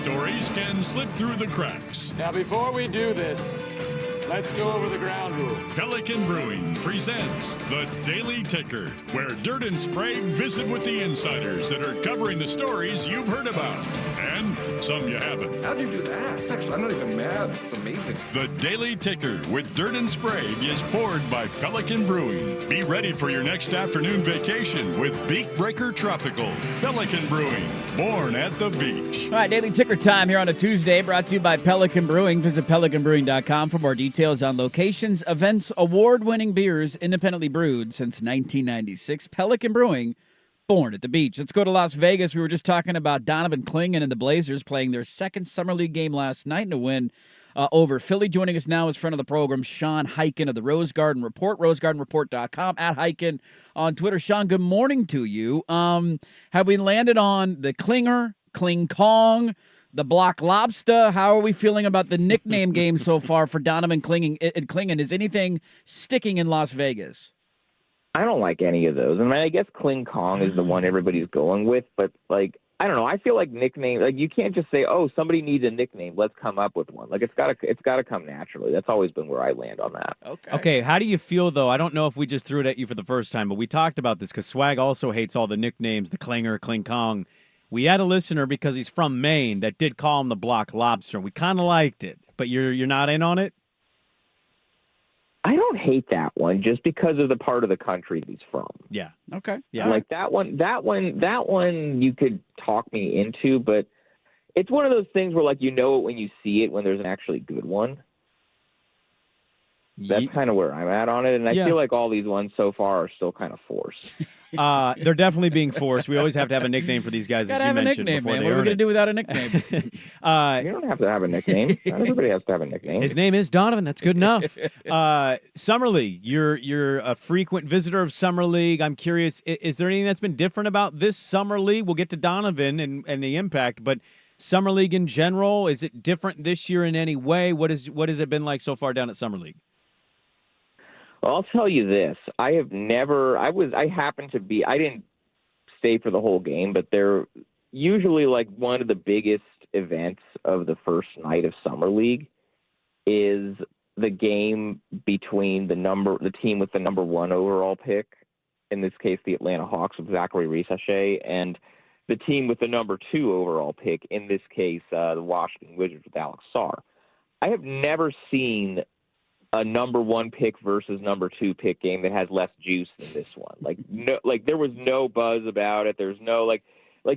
stories can slip through the cracks. Now, before we do this, let's go over the ground rules. Pelican Brewing presents The Daily Ticker, where Dirt and Sprague visit with the insiders that are covering the stories you've heard about, and some you haven't. How'd you do that? Actually, I'm not even mad. It's amazing. The Daily Ticker with Dirt and Sprague is poured by Pelican Brewing. Be ready for your next afternoon vacation with Beak Breaker Tropical. Pelican Brewing, born at the beach. All right, Daily Ticker time here on a Tuesday, brought to you by Pelican Brewing. Visit pelicanbrewing.com for more details on locations, events, award-winning beers, independently brewed since 1996. Pelican Brewing, born at the beach. Let's go to Las Vegas. We were just talking about Donovan Clingan and the Blazers playing their second Summer League game last night in a win over Philly. Joining us now is friend of the program, Sean Highkin of the Rose Garden Report, rosegardenreport.com, at Highkin on Twitter. Sean, good morning to you. Have we landed on the Klinger, Kling Kong, the Block Lobster? How are we feeling about the nickname game so far for Donovan Clingan? Is anything sticking in Las Vegas? I don't like any of those. I mean, I guess Kling Kong is the one everybody's going with, but, like, I don't know. I feel like nickname, like, you can't just say, oh, somebody needs a nickname, let's come up with one. Like, it's gotta come naturally. That's always been where I land on that. Okay, how do you feel, though? I don't know if we just threw it at you for the first time, but we talked about this because Swag also hates all the nicknames, the Klinger, Kling Kong. We had a listener, because he's from Maine, that did call him the Block Lobster. We kind of liked it, but you're not in on it? I don't hate that one just because of the part of the country that he's from. Yeah. Okay. Yeah. Like that one you could talk me into, but it's one of those things where, like, you know it when you see it when there's an actually good one. That's kind of where I'm at on it, and I feel like all these ones so far are still kind of forced. They're definitely being forced. We always have to have a nickname for these guys, as you mentioned, before they What are we earn going to it. do without a nickname? You don't have to have a nickname. Not everybody has to have a nickname. His name is Donovan. That's good enough. Summer League. You're a frequent visitor of Summer League. I'm curious, is there anything that's been different about this Summer League? We'll get to Donovan and the impact, but Summer League in general, is it different this year in any way? What has it been like so far down at Summer League? Well, I'll tell you this. I didn't stay for the whole game, but they're usually like one of the biggest events of the first night of Summer League is the game between the team with the number 1 overall pick, in this case the Atlanta Hawks with Zachary Risache, and the team with the number 2 overall pick, in this case the Washington Wizards with Alex Sarr. I have never seen a number 1 pick versus number 2 pick game that has less juice than this one. Like there was no buzz about it. There's no like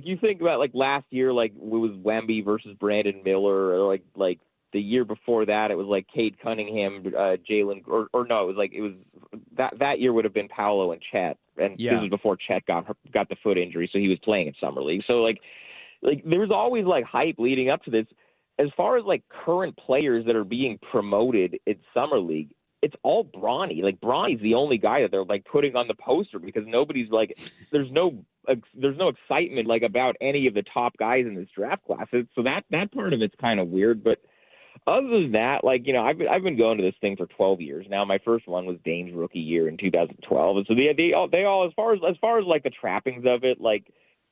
you think about like last year, like it was Wemby versus Brandon Miller, or like the year before that it was like Cade Cunningham, Jalen, or no, it was that year would have been Paolo and Chet, and this was before Chet got the foot injury, so he was playing in Summer League. So like there's always like hype leading up to this. As far as like current players that are being promoted in Summer League, it's all Bronny. Like Bronny's the only guy that they're like putting on the poster, because nobody's like, there's no excitement like about any of the top guys in this draft class. So that part of it's kind of weird. But other than that, like, you know, I've been going to this thing for 12 years now. My first one was Dame's rookie year in 2012, and so they all as far as like the trappings of it, like,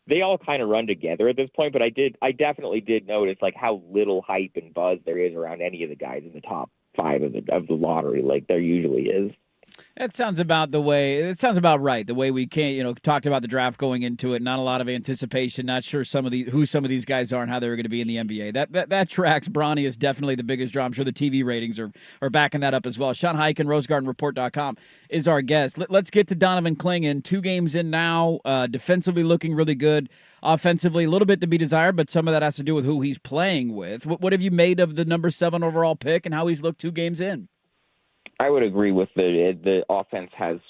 they all kind of run together at this point, but I definitely did notice like how little hype and buzz there is around any of the guys in the top 5 of the lottery, like there usually is. It sounds about right. The way we talked about the draft going into it, not a lot of anticipation, not sure who some of these guys are and how they were going to be in the NBA. That tracks. Bronny is definitely the biggest draw. I'm sure the TV ratings are backing that up as well. Sean Highkin, rosegardenreport.com, is our guest. Let's get to Donovan Clingan. 2 games in now, defensively looking really good. Offensively, a little bit to be desired, but some of that has to do with who he's playing with. What have you made of the number 7 overall pick and how he's looked 2 games in? I would agree with the offense has,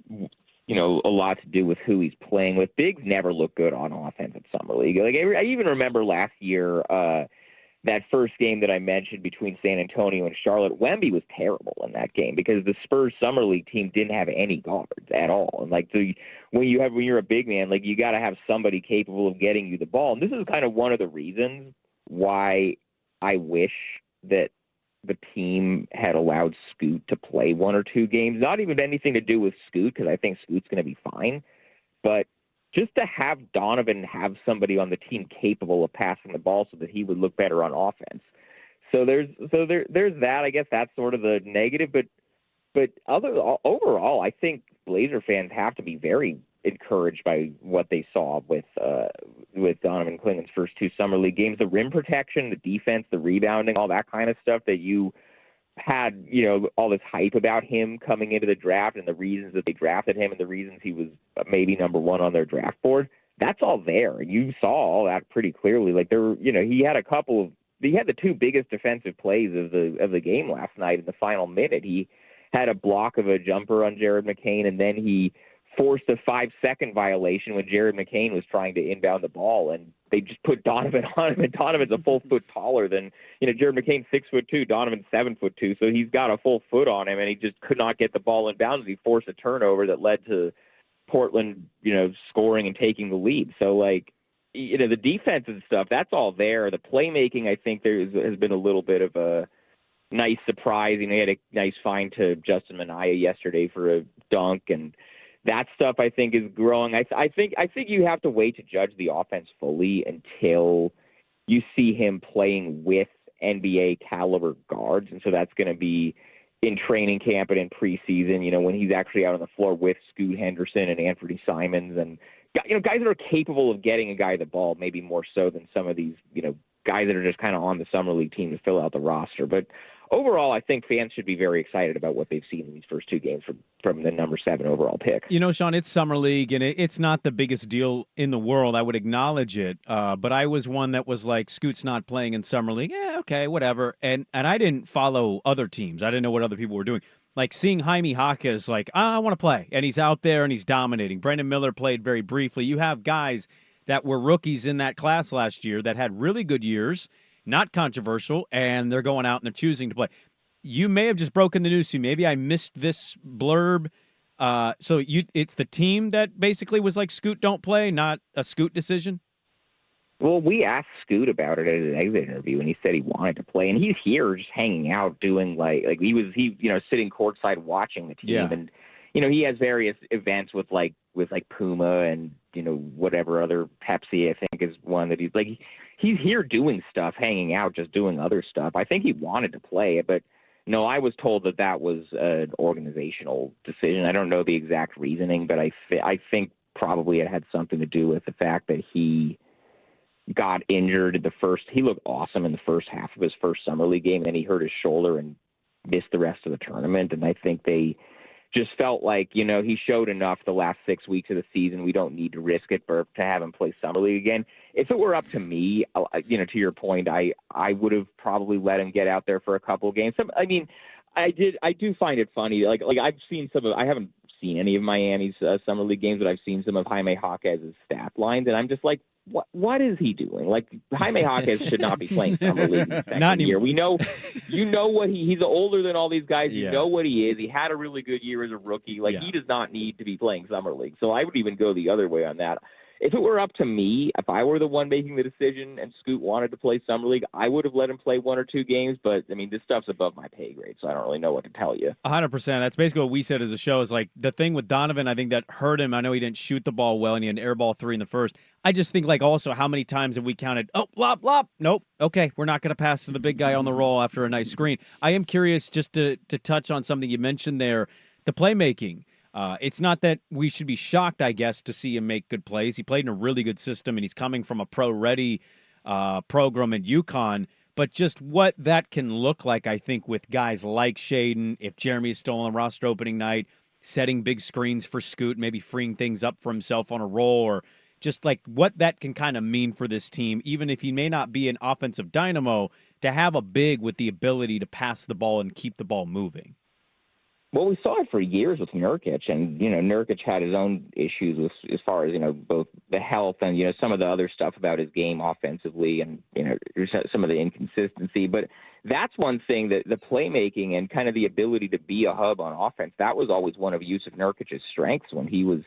you know, a lot to do with who he's playing with. Bigs never look good on offense at Summer League. Like I even remember last year, that first game that I mentioned between San Antonio and Charlotte, Wemby was terrible in that game because the Spurs Summer League team didn't have any guards at all. And like when you're a big man, like you got to have somebody capable of getting you the ball. And this is kind of one of the reasons why I wish that the team had allowed Scoot to play 1 or 2 games. Not even anything to do with Scoot, because I think Scoot's going to be fine, but just to have Donovan have somebody on the team capable of passing the ball so that he would look better on offense. So there's that. I guess that's sort of the negative, but overall, I think Blazer fans have to be very encouraged by what they saw with Donovan Clingan's first 2 summer league games. The rim protection, the defense, the rebounding, all that kind of stuff that you had, all this hype about him coming into the draft and the reasons that they drafted him and the reasons he was maybe number 1 on their draft board. That's all there. And you saw all that pretty clearly. Like he had the 2 biggest defensive plays of the game last night in the final minute. He had a block of a jumper on Jared McCain, and then he forced a 5-second violation when Jared McCain was trying to inbound the ball, and they just put Donovan on him, and Donovan's a full foot taller than, Jared McCain's 6'2", Donovan's 7'2", so he's got a full foot on him, and he just could not get the ball in bounds. He forced a turnover that led to Portland, scoring and taking the lead. So, the defense and stuff, that's all there. The playmaking, I think has been a little bit of a nice surprise. He had a nice find to Justin Minaya yesterday for a dunk, and that stuff I think is growing. I think you have to wait to judge the offense fully until you see him playing with NBA caliber guards, and so that's going to be in training camp and in preseason. When he's actually out on the floor with Scoot Henderson and Anthony Simons and guys that are capable of getting a guy the ball, maybe more so than some of these guys that are just kind of on the summer league team to fill out the roster. But overall, I think fans should be very excited about what they've seen in these first 2 games from the number 7 overall pick. Sean, it's summer league, and it's not the biggest deal in the world. I would acknowledge it, but I was one that was like, Scoot's not playing in summer league. Yeah, okay, whatever. And I didn't follow other teams. I didn't know what other people were doing. Like seeing Jaime Jaquez, I want to play, and he's out there and he's dominating. Brandon Miller played very briefly. You have guys that were rookies in that class last year that had really good years, not controversial, and they're going out and they're choosing to play. You may have just broken the news to me. Maybe I missed this blurb. So it's the team that basically was like, Scoot don't play, not a Scoot decision? Well, we asked Scoot about it at an exit interview, and he said he wanted to play. And he's here just hanging out, doing like he sitting courtside watching the team. Yeah. And, he has various events with Puma and, whatever other Pepsi, I think is one that he's here doing stuff, hanging out, just doing other stuff. I think he wanted to play, but no, I was told that was an organizational decision. I don't know the exact reasoning, but I think probably it had something to do with the fact that he got injured he looked awesome in the first half of his first summer league game, and then he hurt his shoulder and missed the rest of the tournament. And I think they just felt like, he showed enough the last 6 weeks of the season. We don't need to risk it to have him play summer league again. If it were up to me, to your point, I would have probably let him get out there for a couple of games. I do find it funny. Like I've seen I haven't seen any of Miami's summer league games, but I've seen some of Jaime Jaquez's stat lines, and I'm just like, what is he doing? Like, Jaime Jaquez should not be playing summer league in the second year. We know, he's older than all these guys. You know what he is. He had a really good year as a rookie. He does not need to be playing summer league. So I would even go the other way on that. If it were up to me, if I were the one making the decision and Scoot wanted to play summer league, I would have let him play 1 or 2 games. But this stuff's above my pay grade, so I don't really know what to tell you. 100%. That's basically what we said as a show. Is like the thing with Donovan. I think that hurt him. I know he didn't shoot the ball well, and he had an air ball 3 in the first. I just think also how many times have we counted? Oh, lop, lop. Nope. Okay, we're not going to pass to the big guy on the roll after a nice screen. I am curious just to touch on something you mentioned there, the playmaking. It's not that we should be shocked, I guess, to see him make good plays. He played in a really good system, and he's coming from a pro-ready program at UConn. But just what that can look like, I think, with guys like Shaden, if Jeremy is still on the roster opening night, setting big screens for Scoot, maybe freeing things up for himself on a roll, or just like what that can kind of mean for this team, even if he may not be an offensive dynamo, to have a big with the ability to pass the ball and keep the ball moving. Well, we saw it for years with Nurkic, and, Nurkic had his own issues with, as far as, both the health and, some of the other stuff about his game offensively and, some of the inconsistency. But that's one thing, that the playmaking and kind of the ability to be a hub on offense, that was always one of Yusuf Nurkic's strengths when he was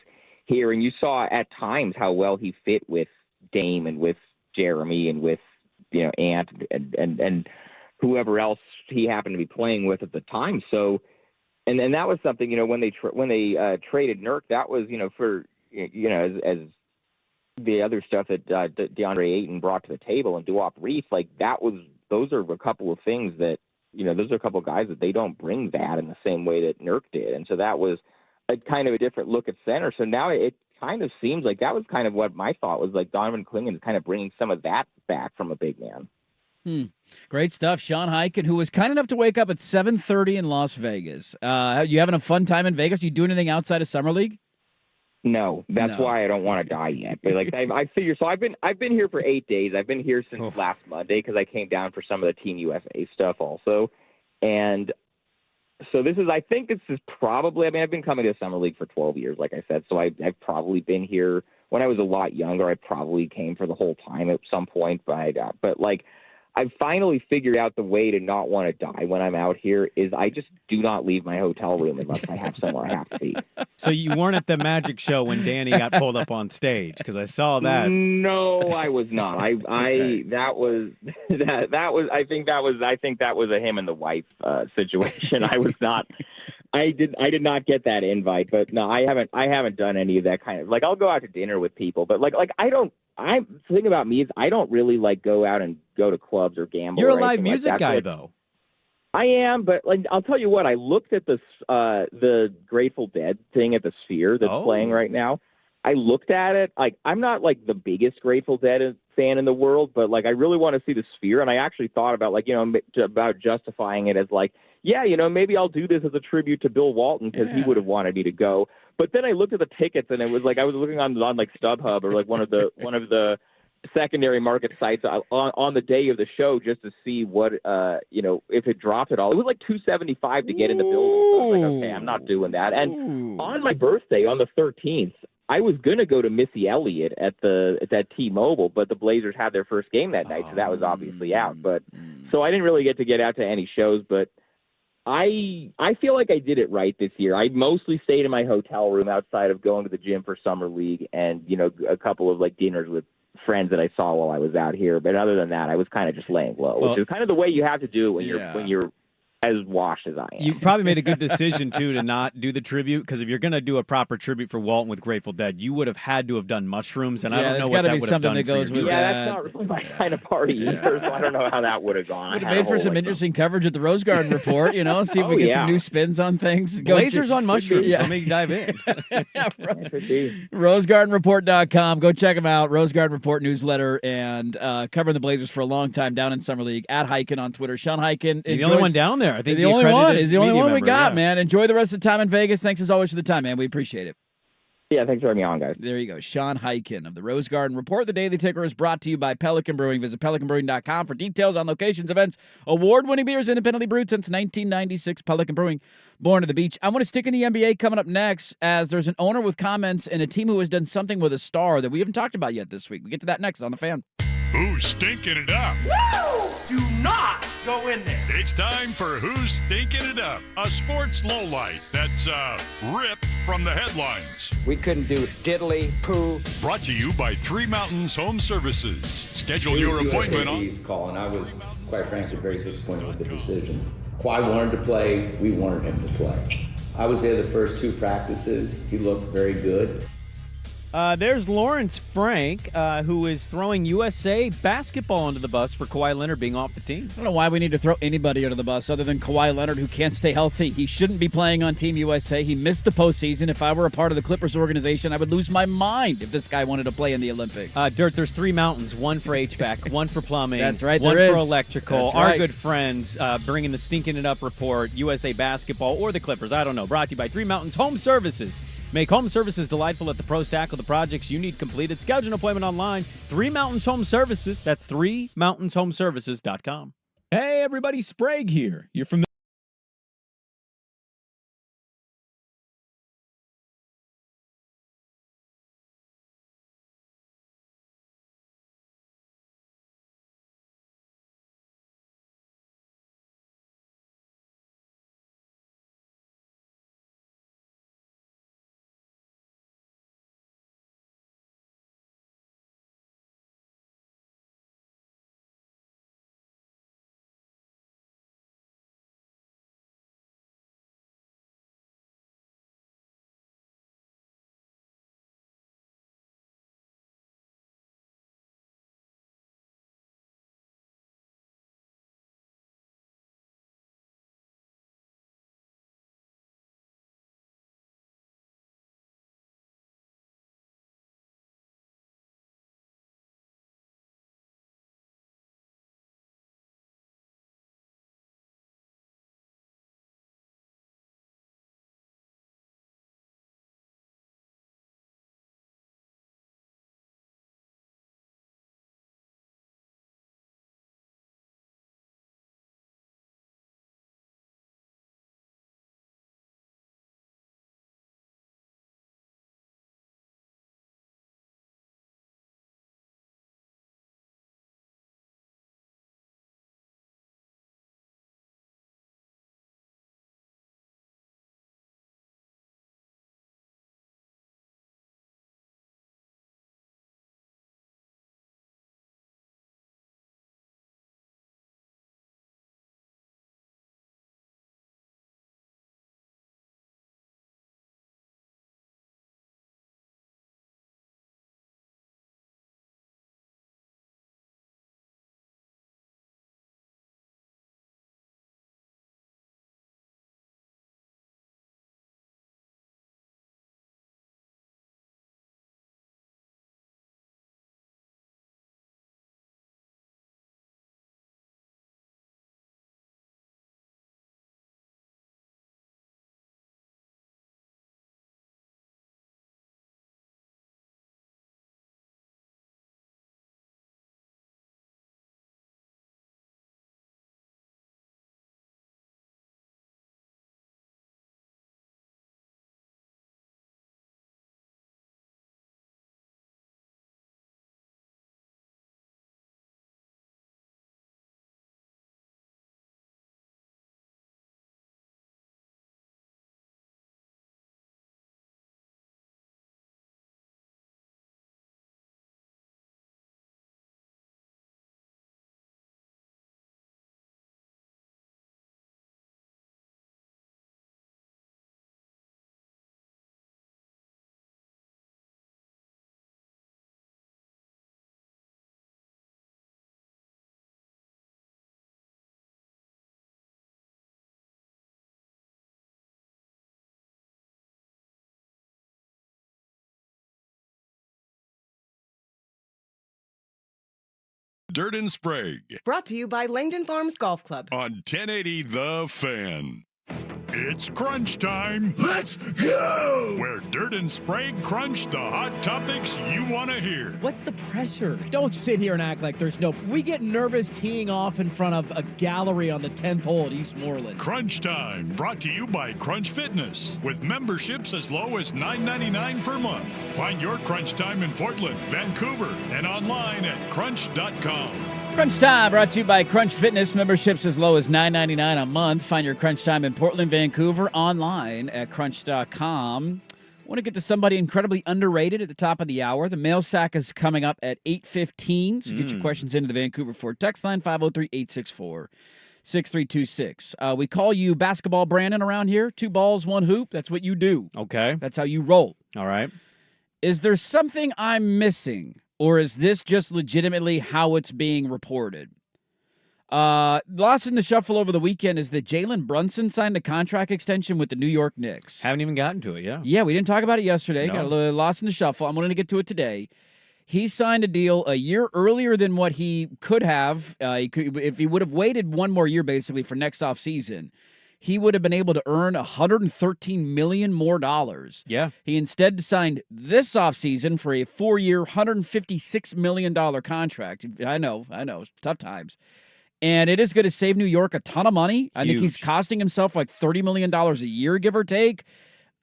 here. And you saw at times how well he fit with Dame and with Jeremy and with, Ant and whoever else he happened to be playing with at the time. So, And that was something, when they traded Nurk, that was, for, as the other stuff that DeAndre Ayton brought to the table and Duop Reese, like those are a couple of things that, those are a couple of guys that they don't bring that in the same way that Nurk did. And so that was a kind of a different look at center. So now it kind of seems like that was kind of what my thought was, like Donovan Clingan is kind of bringing some of that back from a big man. Great stuff. Sean Highkin, who was kind enough to wake up at 7:30 in Las Vegas. You having a fun time in Vegas? You do anything outside of Summer League? No, that's why I don't want to die yet. But like I figure, so I've been here for 8 days. I've been here since last Monday because I came down for some of the Team USA stuff also, and so I think this is probably. I mean, I've been coming to Summer League for 12 years, like I said. So I've probably been here when I was a lot younger. I probably came for the whole time at some point, but like. I've finally figured out the way to not want to die when I'm out here is I just do not leave my hotel room unless I have somewhere I have to be. So you weren't at the magic show when Danny got pulled up on stage, because I saw that. No, I was not. I think that was a him and the wife situation. I was not. I did not get that invite, but no, I haven't done any of that kind of, like, I'll go out to dinner with people, but like the thing about me is I don't really like go out and go to clubs or gamble. You're a live music guy, like, though. I am, but like I'll tell you what, I looked at the Grateful Dead thing at the Sphere that's playing right now. I looked at it. Like, I'm not like the biggest Grateful Dead fan in the world, but like I really want to see the Sphere, and I actually thought about about justifying it as like, yeah, maybe I'll do this as a tribute to Bill Walton because he would have wanted me to go. But then I looked at the tickets, and it was like I was looking on like StubHub or like one of the secondary market sites on the day of the show just to see what if it dropped at all. It was like $275 to get in the building. So I was like, okay, I'm not doing that. And on my birthday, on the 13th, I was gonna go to Missy Elliott at that T-Mobile, but the Blazers had their first game that night, so that was obviously out. But so I didn't really get out to any shows, but I feel like I did it right this year. I mostly stayed in my hotel room outside of going to the gym for Summer League and, a couple of like dinners with friends that I saw while I was out here. But other than that, I was kind of just laying low, which is kind of the way you have to do it when you're as washed as I am. You probably made a good decision, too, to not do the tribute, because if you're going to do a proper tribute for Walton with Grateful Dead, you would have had to have done mushrooms, and I don't know what that would have done for your tribute. That's not really my kind of party either, so I don't know how that would have gone. Would have made for some interesting coverage at the Rose Garden Report, see if we get some new spins on things. Blazers on mushrooms. Let me dive in. RoseGardenReport.com. Go check them out. Rose Garden Report newsletter, and covering the Blazers for a long time down in Summer League. At Highkin on Twitter. Sean Highkin. The only one down there. I think the only one is the only one we member, got, man. Enjoy the rest of the time in Vegas. Thanks as always for the time, man. We appreciate it. Yeah, thanks for having me on, guys. There you go. Sean Highkin of the Rose Garden Report. The Daily Ticker is brought to you by Pelican Brewing. Visit pelicanbrewing.com for details on locations, events, award-winning beers independently brewed since 1996. Pelican Brewing, born to the beach. I want to stick in the NBA coming up next, as there's an owner with comments and a team who has done something with a star that we haven't talked about yet this week. We get to that next on The Fan. Who's stinking it up? Woo! Do not go in there. It's time for Who's Stinking It Up, a sports lowlight that's ripped from the headlines. We couldn't do diddly poo. Brought to you by Three Mountains Home Services. Schedule your appointment on. Call, and I was, quite frankly, very disappointed with the decision. Kawhi wanted to play. We wanted him to play. I was there the first two practices. He looked very good. There's Lawrence Frank, who is throwing USA basketball under the bus for Kawhi Leonard being off the team. I don't know why we need to throw anybody under the bus other than Kawhi Leonard, who can't stay healthy. He shouldn't be playing on Team USA. He missed the postseason. If I were a part of the Clippers organization, I would lose my mind if this guy wanted to play in the Olympics. Dirt, there's Three Mountains, one for HVAC, one for plumbing. That's right, one there for is. electrical. That's Our right. good friends bringing the Stinking It Up report, USA basketball or the Clippers. I don't know. Brought to you by Three Mountains Home Services. Make home services delightful at the pros tackle the projects you need completed. Schedule an appointment online. Three Mountains Home Services. That's threemountainshomservices.com. Hey, everybody, Sprague here. You're familiar Dirt and Sprague Brought to you by Langdon Farms Golf Club. on 1080 The Fan. It's crunch time. Let's go! Where Dirt and Sprague crunch the hot topics you want to hear. What's the pressure? Don't sit here and act like there's no. We get nervous teeing off in front of a gallery on the 10th hole at Eastmoreland. Crunch Time, brought to you by Crunch Fitness, with memberships as low as $9.99 per month. Find your Crunch Time in Portland, Vancouver, and online at crunch.com. Crunch Time brought to you by Crunch Fitness. Memberships as low as $9.99 a month. Find your Crunch Time in Portland, Vancouver, online at crunch.com. I want to get to somebody incredibly underrated at the top of the hour. The mail sack is coming up at 8:15, so get your questions into the Vancouver Ford text line, 503-864-6326. We call you Basketball Brandon around here. 2 balls, 1 hoop. That's what you do. Okay. That's how you roll. All right. Is there something I'm missing? Or is this just legitimately how it's being reported? Lost in the shuffle over the weekend is that Jalen Brunson signed a contract extension with the New York Knicks. Haven't even gotten to it, yeah. Yeah, we didn't talk about it yesterday. No. Got a little lost in the shuffle. I'm going to get to it today. He signed a deal a year earlier than what he could have. If he would have waited one more year, basically, for next offseason, he would have been able to earn $113 million more dollars. Yeah. He instead signed this offseason for a 4-year, $156 million contract. I know, tough times. And it is going to save New York a ton of money. I think he's costing himself like $30 million a year, give or take.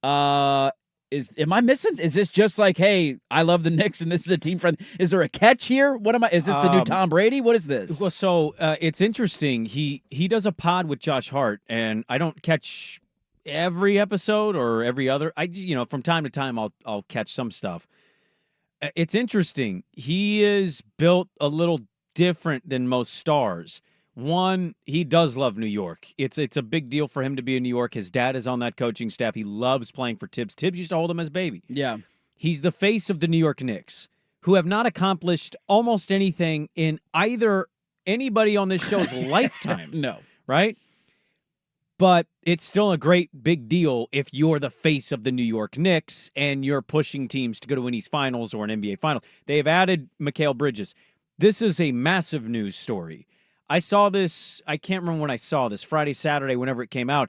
Am I missing? Is this just like, hey, I love the Knicks and this is a team friend? Is there a catch here? Is this the new Tom Brady? What is this? Well, so it's interesting. He does a pod with Josh Hart, and I don't catch every episode or every other. From time to time I'll catch some stuff. It's interesting. He is built a little different than most stars. One, he does love New York. It's a big deal for him to be in New York. His dad is on that coaching staff. He loves playing for Tibbs. Tibbs used to hold him as baby. Yeah. He's the face of the New York Knicks, who have not accomplished almost anything in either anybody on this show's lifetime. No. Right? But it's still a great big deal if you're the face of the New York Knicks and you're pushing teams to go to an East Finals or an NBA Finals. They have added Mikal Bridges. This is a massive news story. I saw this, I can't remember when I saw this, Friday, Saturday, whenever it came out.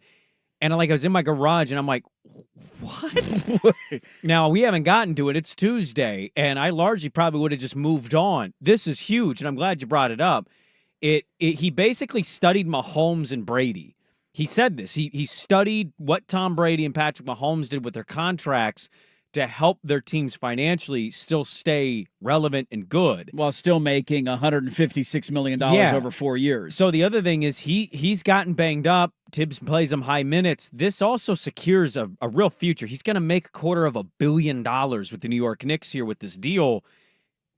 And I was in my garage and I'm like, what? Now, we haven't gotten to it. It's Tuesday. And I largely probably would have just moved on. This is huge. And I'm glad you brought it up. He basically studied Mahomes and Brady. He said this. He studied what Tom Brady and Patrick Mahomes did with their contracts to help their teams financially still stay relevant and good. While still making $156 million over 4 years. So the other thing is he's gotten banged up. Tibbs plays him high minutes. This also secures a real future. He's going to make $250 million with the New York Knicks here with this deal.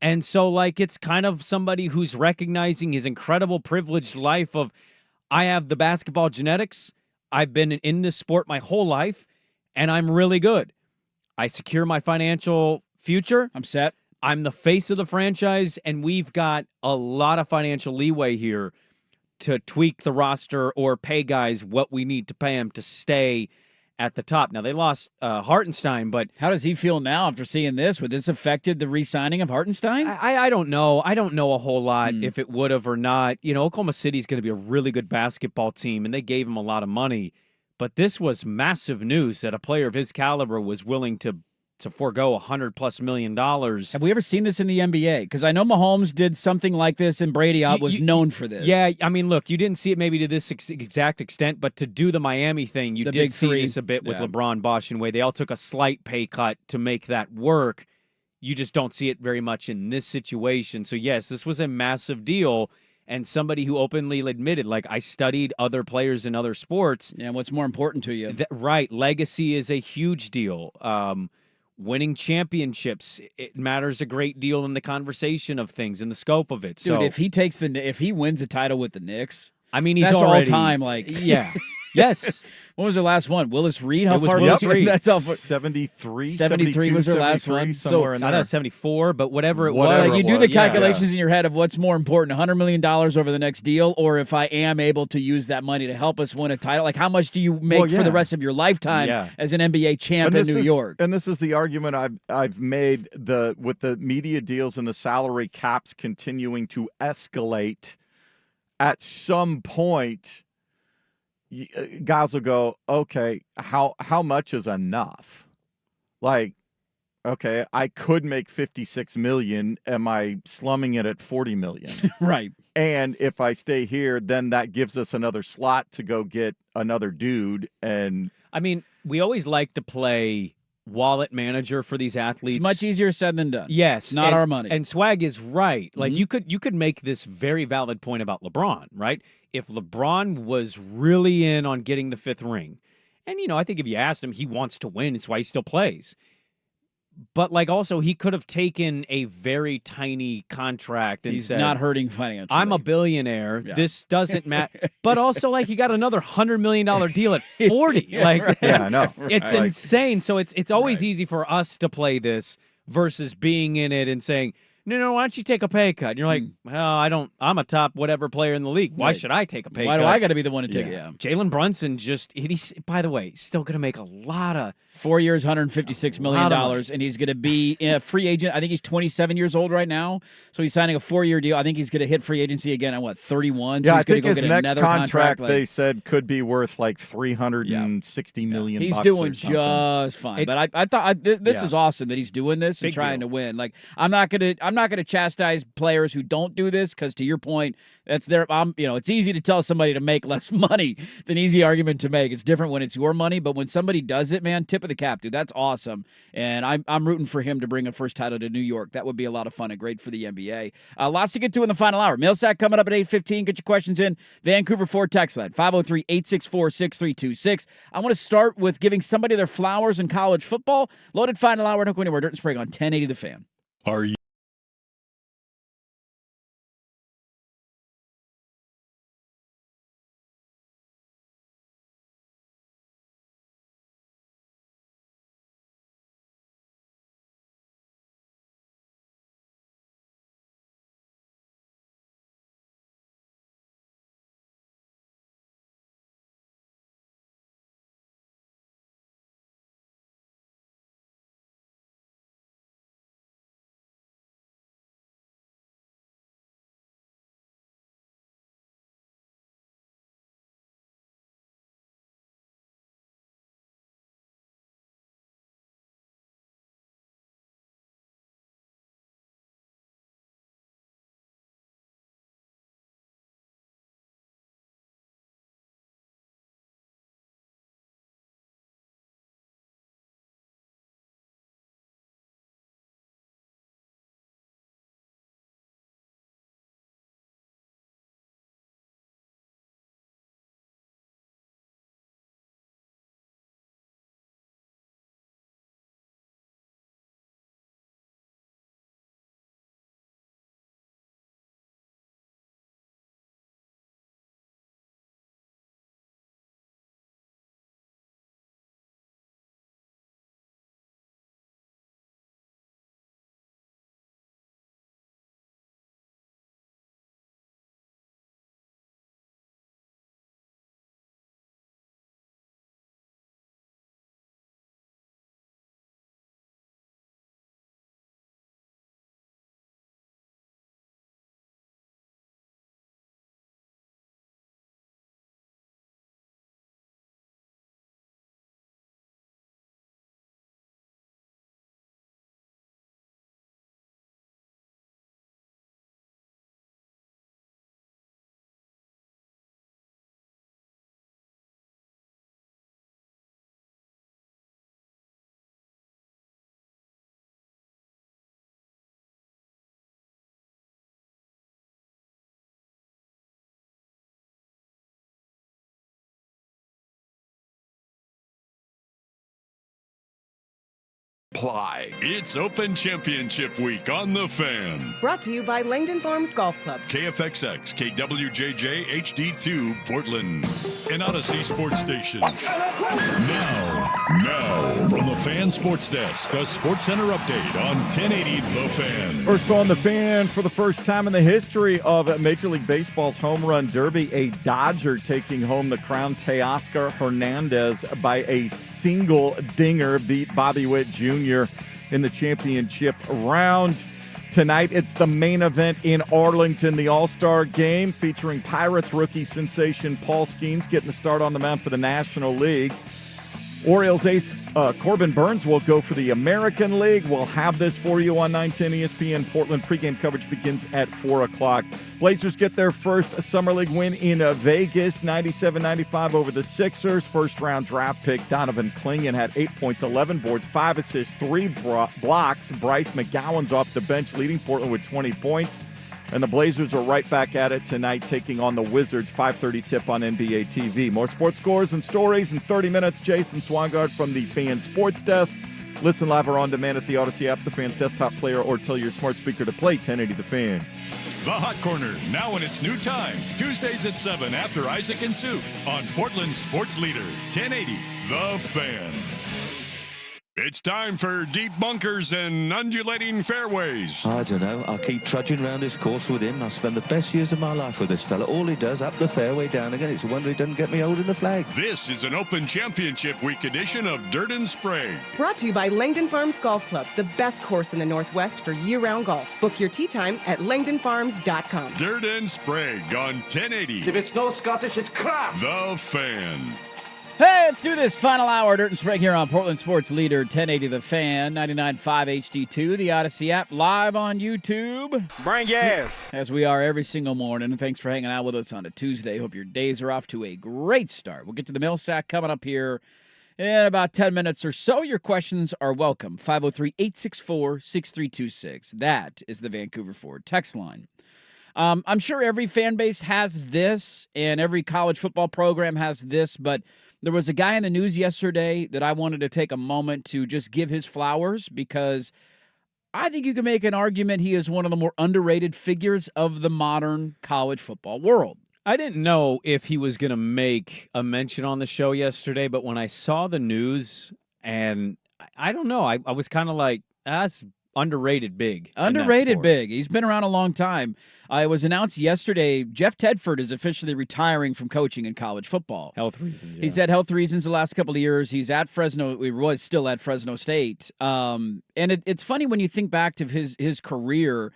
And so, it's kind of somebody who's recognizing his incredible privileged life of, I have the basketball genetics. I've been in this sport my whole life, and I'm really good. I secure my financial future. I'm set. I'm the face of the franchise, and we've got a lot of financial leeway here to tweak the roster or pay guys what we need to pay them to stay at the top. Now, they lost Hartenstein, but... How does he feel now after seeing this? Would this affected the re-signing of Hartenstein? I don't know. I don't know a whole lot if it would have or not. Oklahoma City's going to be a really good basketball team, and they gave him a lot of money. But this was massive news that a player of his caliber was willing to forego $100+ million. Have we ever seen this in the NBA? Because I know Mahomes did something like this, and Brady was known for this. Yeah, I mean, look, you didn't see it maybe to this exact extent, but to do the Miami thing, you did see this a bit with LeBron, Bosh, and Wade. They all took a slight pay cut to make that work. You just don't see it very much in this situation. So, yes, this was a massive deal. And somebody who openly admitted, I studied other players in other sports. Yeah, what's more important to you? Right. Legacy is a huge deal. Winning championships, it matters a great deal in the conversation of things, in the scope of it. Dude, if he wins a title with the Knicks, I mean, he's that's already all time. Yeah. Yes. What was her last one? Willis Reed? How It was far Willis was Reed. That's how far. 73, 73 was her last 72, one. somewhere So in I there. thought 74, but whatever it Whatever was. Like you it do the was, yeah. calculations in your head of what's more important, $100 million over the next deal, or if I am able to use that money to help us win a title. Like how much do you make for the rest of your lifetime as an NBA champ in New York? And this is the argument I've made with the media deals and the salary caps continuing to escalate. At some point, guys will go, okay, how much is enough? Like, okay, I could make $56 million. Am I slumming it at $40 million? Right. And if I stay here, then that gives us another slot to go get another dude. And I mean, we always like to play wallet manager for these athletes. It's much easier said than done. Yes, It's not our money. And Swag is right. Like you could make this very valid point about LeBron, right? If LeBron was really in on getting the 5th ring, and I think if you asked him, he wants to win. It's why he still plays. But like also, he could have taken a very tiny contract and He's said, not hurting financially. I'm a billionaire. Yeah. This doesn't matter. But also, like, he got another $100 million deal at 40. Yeah, like, right. Yeah, I know. It's Right. insane. So it's always easy for us to play this versus being in it and saying, no, why don't you take a pay cut? And you're like, well, I'm a top whatever player in the league. Why Right. should I take a pay Why cut? do I got to be the one to take it? Yeah. Jalen Brunson he's, by the way, still going to make a lot of 4 years, $156 million, and he's going to be a free agent. I think he's 27 years old right now, so he's signing a 4-year deal. I think he's going to hit free agency again at 31. So Yeah, he's I going think to go his get next another contract like, they said could be worth like $360 million. He's bucks doing or something. just fine. But I thought this is awesome that he's doing this and Big trying deal. to win. Like I'm not gonna chastise players who don't do this because to your point, that's their. It's easy to tell somebody to make less money. It's an easy argument to make. It's different when it's your money, but when somebody does it, man, tip of the cap, dude. That's awesome. And I'm rooting for him to bring a first title to New York. That would be a lot of fun and great for the NBA. Lots to get to in the final hour. Mail sack coming up at 8:15. Get your questions in. Vancouver Ford text line 503-864-6326. I want to start with giving somebody their flowers in college football. Loaded final hour. Don't go anywhere. Dirt and Sprague on 1080 The Fan. Are you? apply. It's Open Championship Week on The Fan. Brought to you by Langdon Farms Golf Club. KFXX, KWJJ, HD2, Portland. An Odyssey Sports Station. Now, from the Fan Sports Desk, a Sports Center update on 1080 The Fan. First on The Fan, for the first time in the history of Major League Baseball's Home Run Derby, a Dodger taking home the crown. Teoscar Hernandez by a single dinger beat Bobby Witt Jr. in the championship round. Tonight, it's the main event in Arlington, the All-Star Game, featuring Pirates rookie sensation Paul Skeens getting the start on the mound for the National League. Orioles ace Corbin Burns will go for the American League. We'll have this for you on 910 ESPN Portland. Pregame coverage begins at 4 o'clock. Blazers get their first Summer League win in Vegas, 97-95 over the Sixers. First-round draft pick Donovan Clingan had 8 points, 11 boards, 5 assists, 3 blocks. Bryce McGowan's off the bench, leading Portland with 20 points. And the Blazers are right back at it tonight, taking on the Wizards. 5:30 tip on NBA TV. More sports scores and stories in 30 minutes. Jason Swangard from the Fan Sports Desk. Listen live or on demand at the Odyssey app, the Fan's desktop player, or tell your smart speaker to play 1080 The Fan. The Hot Corner, now in its new time. Tuesdays at 7 after Isaac and Soup on Portland's sports leader, 1080 The Fan. It's time for deep bunkers and undulating fairways. I don't know. I keep trudging around this course with him. I spend the best years of my life with this fella. All he does, up the fairway, down again. It's a wonder he doesn't get me holding the flag. This is an Open Championship Week edition of Dirt and Sprague. Brought to you by Langdon Farms Golf Club, the best course in the Northwest for year-round golf. Book your tee time at langdonfarms.com. Dirt and Sprague on 1080. If it's no Scottish, it's crap. The Fan. Hey, let's do this final hour. Dirt and Sprague here on Portland Sports Leader 1080 The Fan, 99.5 HD2, the Odyssey app, live on YouTube. Bring your ass. As we are every single morning. And thanks for hanging out with us on a Tuesday. Hope your days are off to a great start. We'll get to the mail sack coming up here in about 10 minutes or so. Your questions are welcome. 503-864-6326. That is the Vancouver Ford text line. I'm sure every fan base has this, and every college football program has this, but there was a guy in the news yesterday that I wanted to take a moment to just give his flowers, because I think you can make an argument he is one of the more underrated figures of the modern college football world. I didn't know if he was going to make a mention on the show yesterday, but when I saw the news, and I don't know, I was kind of like, that's underrated big. Underrated big. He's been around a long time. It was announced yesterday, Jeff Tedford is officially retiring from coaching in college football. Health reasons, yeah. He's had health reasons the last couple of years. He's at Fresno. He was still at Fresno State. And it's funny when you think back to his career.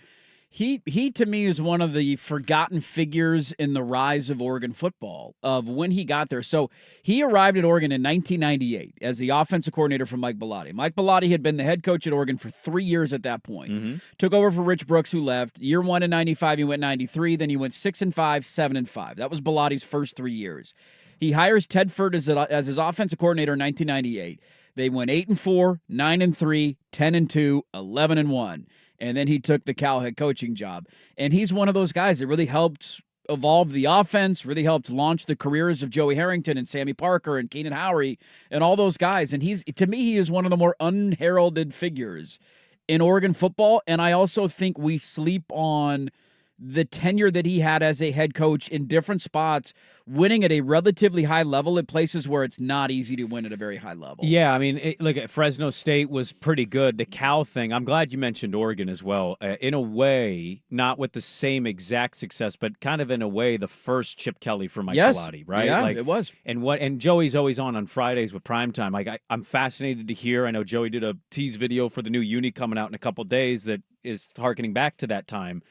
He to me is one of the forgotten figures in the rise of Oregon football, of when he got there. So he arrived at Oregon in 1998 as the offensive coordinator for Mike Bellotti. Mike Bellotti had been the head coach at Oregon for 3 years at that point. Mm-hmm. Took over for Rich Brooks, who left. Year 1 in 95, he went 93. Then he went 6-5, 7-5. That was Bellotti's first 3 years. He hires Tedford as his offensive coordinator in 1998. They went 8-4, 9-3, 10-2, 11-1. And then he took the Cal head coaching job. And he's one of those guys that really helped evolve the offense, really helped launch the careers of Joey Harrington and Sammy Parker and Keenan Howery and all those guys. And to me, he is one of the more unheralded figures in Oregon football. And I also think we sleep on the tenure that he had as a head coach in different spots, winning at a relatively high level at places where it's not easy to win at a very high level. Yeah, I mean, look, at Fresno State was pretty good. The Cal thing, I'm glad you mentioned Oregon as well. In a way, not with the same exact success, but kind of in a way, the first Chip Kelly for Mike Bellotti, right? Yeah, it was. And Joey's always on Fridays with Primetime. Like, I'm fascinated to hear. I know Joey did a tease video for the new uni coming out in a couple days that is harkening back to that time.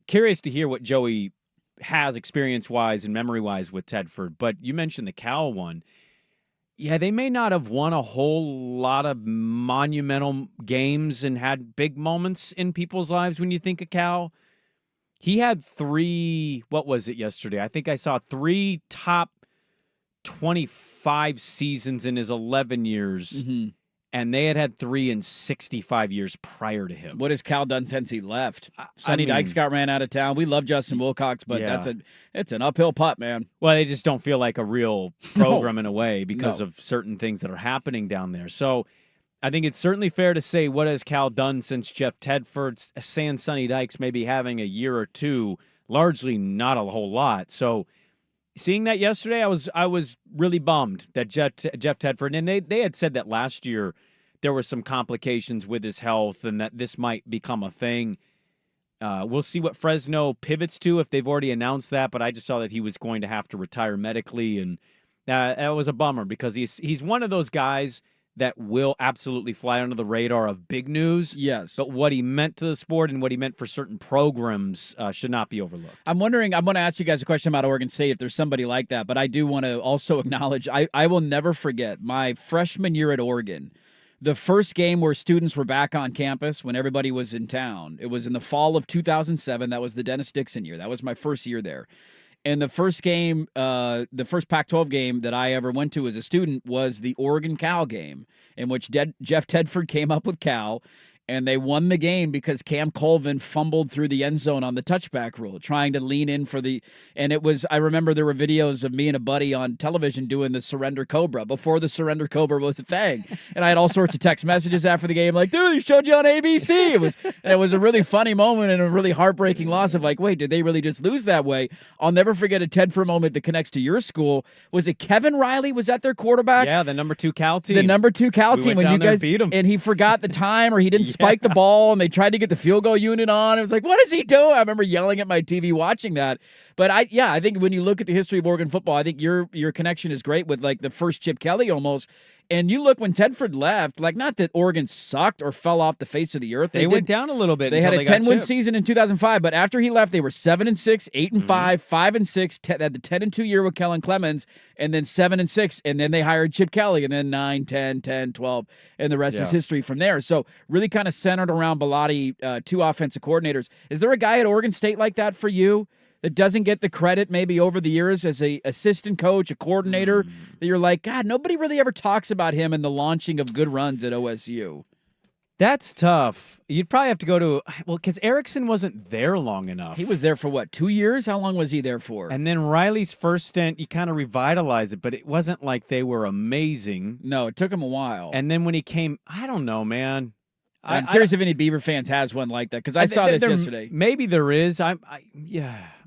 Curious to hear what Joey has experience-wise and memory-wise with Tedford. But you mentioned the Cal one. Yeah, they may not have won a whole lot of monumental games and had big moments in people's lives when you think of Cal. He had 3, what was it yesterday? I think I saw 3 top 25 seasons in his 11 years. Mm-hmm. And they had 3 in 65 years prior to him. What has Cal done since he left? Sonny Dykes got ran out of town. We love Justin Wilcox, but it's an uphill putt, man. Well, they just don't feel like a real program in a way because of certain things that are happening down there. So I think it's certainly fair to say, what has Cal done since Jeff Tedford? San Sonny Dykes maybe having a year or two, largely not a whole lot. So seeing that yesterday, I was really bummed that Jeff Tedford, and they had said that last year there were some complications with his health and that this might become a thing. We'll see what Fresno pivots to if they've already announced that, but I just saw that he was going to have to retire medically, and that was a bummer because he's one of those guys that will absolutely fly under the radar of big news. Yes. But what he meant to the sport and what he meant for certain programs should not be overlooked. I'm going to ask you guys a question about Oregon State if there's somebody like that, but I do want to also acknowledge I will never forget my freshman year at Oregon. The first game where students were back on campus when everybody was in town. It was in the fall of 2007. That was the Dennis Dixon year. That was my first year there. And the first game, the first Pac-12 game that I ever went to as a student was the Oregon-Cal game, in which Jeff Tedford came up with Cal, and they won the game because Cam Colvin fumbled through the end zone on the touchback rule, trying to lean in for the – and it was – I remember there were videos of me and a buddy on television doing the Surrender Cobra before the Surrender Cobra was a thing. And I had all sorts of text messages after the game like, dude, you showed you on ABC. It was a really funny moment and a really heartbreaking loss of like, wait, did they really just lose that way? I'll never forget a Tedford moment that connects to your school. Was it Kevin Riley? Was that their quarterback? Yeah, the number 2 Cal team. The number 2 Cal team. Went when down you there guys and beat 'em. And he forgot the time or he didn't spike the ball and they tried to get the field goal unit on. It was like, what is he doing? I remember yelling at my TV watching that. But I think when you look at the history of Oregon football, I think your connection is great with like the first Chip Kelly almost. And you look when Tedford left, like not that Oregon sucked or fell off the face of the earth. They went down a little bit. They had a 10-win Chip. season in 2005, but after he left, they were 7-6, 8-5, 5-6. Had the 10-2 year with Kellen Clemens, and then 7-6, and then they hired Chip Kelly, and then 9, 10, 10, 12, and the rest is history from there. So really kind of centered around Bellotti, 2 offensive coordinators. Is there a guy at Oregon State like that for you? That doesn't get the credit maybe over the years as a assistant coach, a coordinator, that you're like, God, nobody really ever talks about him in the launching of good runs at OSU. That's tough. You'd probably have to go to, because Erickson wasn't there long enough. He was there for what, 2 years? How long was he there for? And then Riley's first stint, you kind of revitalized it, but it wasn't like they were amazing. No, it took him a while. And then when he came, I don't know, man. I'm curious if any Beaver fans has one like that, because I saw this yesterday. Maybe there is. I'm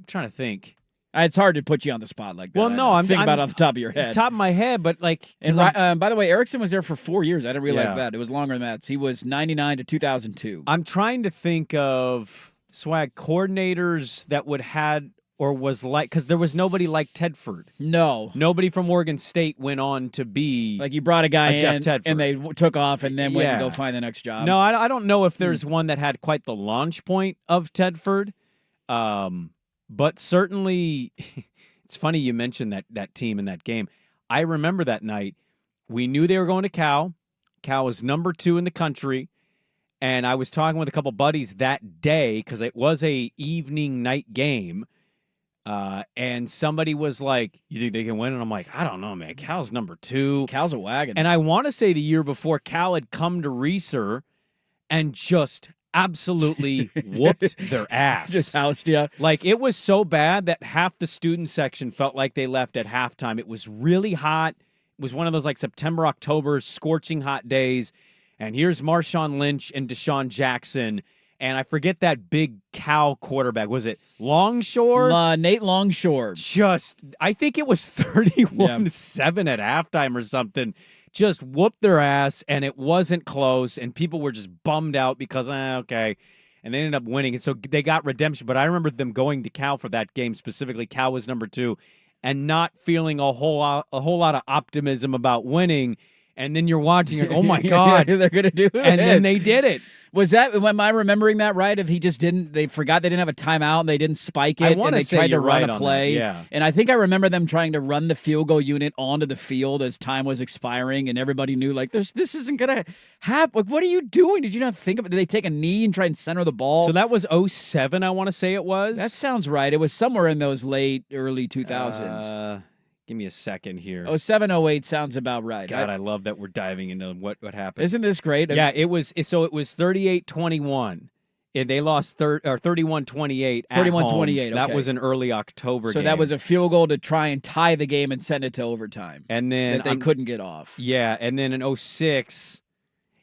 trying to think. It's hard to put you on the spot like that. Well, no, I'm thinking about it off the top of your head. Top of my head, but like. And by the way, Erickson was there for 4 years. I didn't realize that. It was longer than that. So he was 99 to 2002. I'm trying to think of swag coordinators that would had or was like, because there was nobody like Tedford. No. Nobody from Oregon State went on to be like you brought a guy Jeff in Tedford. and they took off and then went to go find the next job. No, I don't know if there's one that had quite the launch point of Tedford. But certainly, it's funny you mentioned that team in that game. I remember that night. We knew they were going to Cal. Cal was number 2 in the country. And I was talking with a couple buddies that day because it was a evening night game. And somebody was like, you think they can win? And I'm like, I don't know, man. Cal's number 2. Cal's a wagon. And I want to say the year before, Cal had come to Reeser and just absolutely whooped their ass. Just housed you. Like, it was so bad that half the student section felt like they left at halftime. It was really hot. It was one of those, like, September, October, scorching hot days. And here's Marshawn Lynch and Deshaun Jackson. And I forget that big Cal quarterback. Was it Longshore? Nate Longshore. I think it was 31-7 at halftime or something. Just whooped their ass, and it wasn't close, and people were just bummed out because, okay. And they ended up winning, and so they got redemption. But I remember them going to Cal for that game specifically. Cal was number 2, and not feeling a whole lot of optimism about winning. And then you're watching it, oh, my God. They're going to do it. And then they did it. Am I remembering that right? If they forgot they didn't have a timeout and they didn't spike it and they tried to run a play. Yeah. And I think I remember them trying to run the field goal unit onto the field as time was expiring and everybody knew like this isn't going to happen. Like, what are you doing? Did you not think of it? Did they take a knee and try and center the ball? So that was 07, I want to say it was. That sounds right. It was somewhere in those early 2000s. Give me a second here. 07, 08 sounds about right. God, I love that we're diving into what happened. Isn't this great? Yeah, it was 38-21. They lost 31-28 at 31-28, home. okay. That was an early October game. So that was a field goal to try and tie the game and send it to overtime. And then that they couldn't get off. Yeah, and then in 06,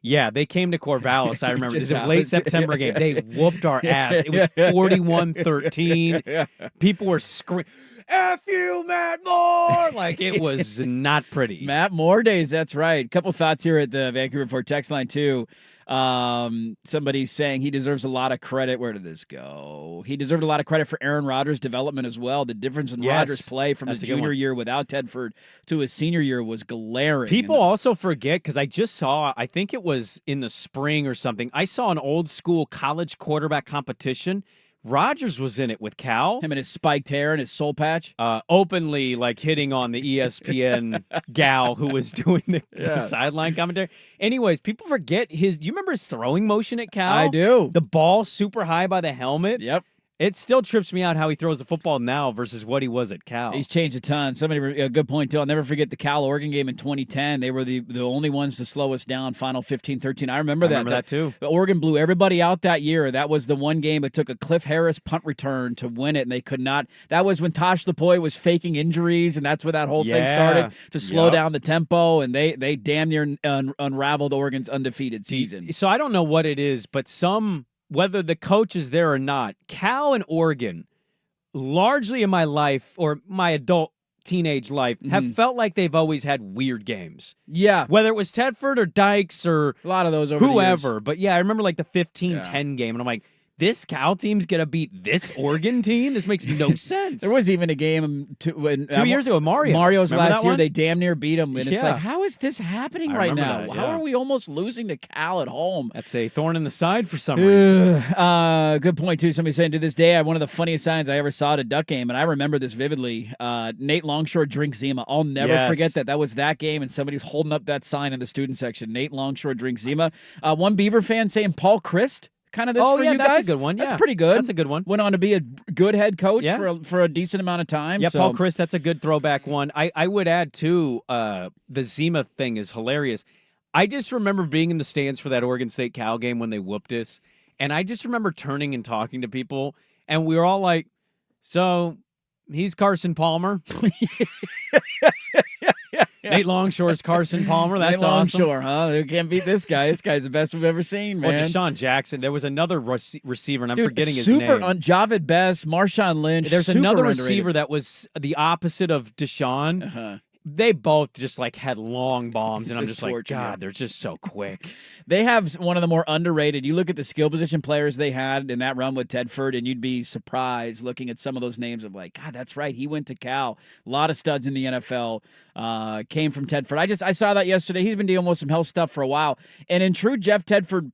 Yeah, they came to Corvallis. I remember this. Just A late housed- September game. They whooped our ass. It was 41-13. People were screaming, F you, Matt Moore! Like, it was not pretty. Matt Moore days, that's right. Couple thoughts here at the Vancouver Report text line, too. Somebody's saying he deserves a lot of credit. Where did this go? He deserved a lot of credit for Aaron Rodgers' development as well. The difference in Rodgers' play from his junior year without Tedford to his senior year was glaring. People also forget, because I just saw, I think it was in the spring or something, I saw an old school college quarterback competition. Rodgers was in it with Cal. Him and his spiked hair and his soul patch. Openly, like, hitting on the ESPN gal who was doing the sideline commentary. Anyways, people forget you remember his throwing motion at Cal? I do. The ball super high by the helmet. Yep. It still trips me out how he throws the football now versus what he was at Cal. He's changed a ton. Somebody, a good point, too. I'll never forget the Cal-Oregon game in 2010. They were the only ones to slow us down, final 15-13. I remember that too. Oregon blew everybody out that year. That was the one game it took a Cliff Harris punt return to win it, and they could not. That was when Tosh Lupoi was faking injuries, and that's where that whole thing started to slow down the tempo, and they damn near unraveled Oregon's undefeated season. So I don't know what it is, but whether the coach is there or not, Cal and Oregon, largely in my life or my adult teenage life, have felt like they've always had weird games. Yeah. Whether it was Tedford or Dykes or a lot of those over whoever. the years. But yeah, I remember like the 15-10 game, and I'm like, this Cal team's going to beat this Oregon team? This makes no sense. There was even a game 2 years ago, Mario's last that year, one? They damn near beat them. And it's Yeah. like, how is this happening I right remember now? that, How yeah. are we almost losing to Cal at home? That's a thorn in the side for some reason. Good point, too. Somebody saying, to this day, one of the funniest signs I ever saw at a Duck game, and I remember this vividly, Nate Longshore drinks Zima. I'll never forget that. That was that game, and somebody's holding up that sign in the student section. Nate Longshore drinks Zima. One Beaver fan saying Paul Christ. Kind of this for you guys. That's a good one. That's pretty good. That's a good one. Went on to be a good head coach for a decent amount of time. Yeah, so. Paul Christ, that's a good throwback one. I would add, too, the Zima thing is hilarious. I just remember being in the stands for that Oregon State Cal game when they whooped us, and I just remember turning and talking to people, and we were all like, so he's Carson Palmer. Nate Longshore's Carson Palmer. That's Nate awesome. Longshore, huh? They can't beat this guy. This guy's the best we've ever seen, man. Well, Deshaun Jackson. There was another receiver, and I'm forgetting his name. Javid Best, Marshawn Lynch. There's super another underrated. receiver that was the opposite of Deshaun. They both just like had long bombs, and I'm just like, God, they're just so quick. They have one of the more underrated. You look at the skill position players they had in that run with Tedford, and you'd be surprised looking at some of those names of like, God, that's right. He went to Cal. A lot of studs in the NFL came from Tedford. I saw that yesterday. He's been dealing with some health stuff for a while. And in true Jeff Tedford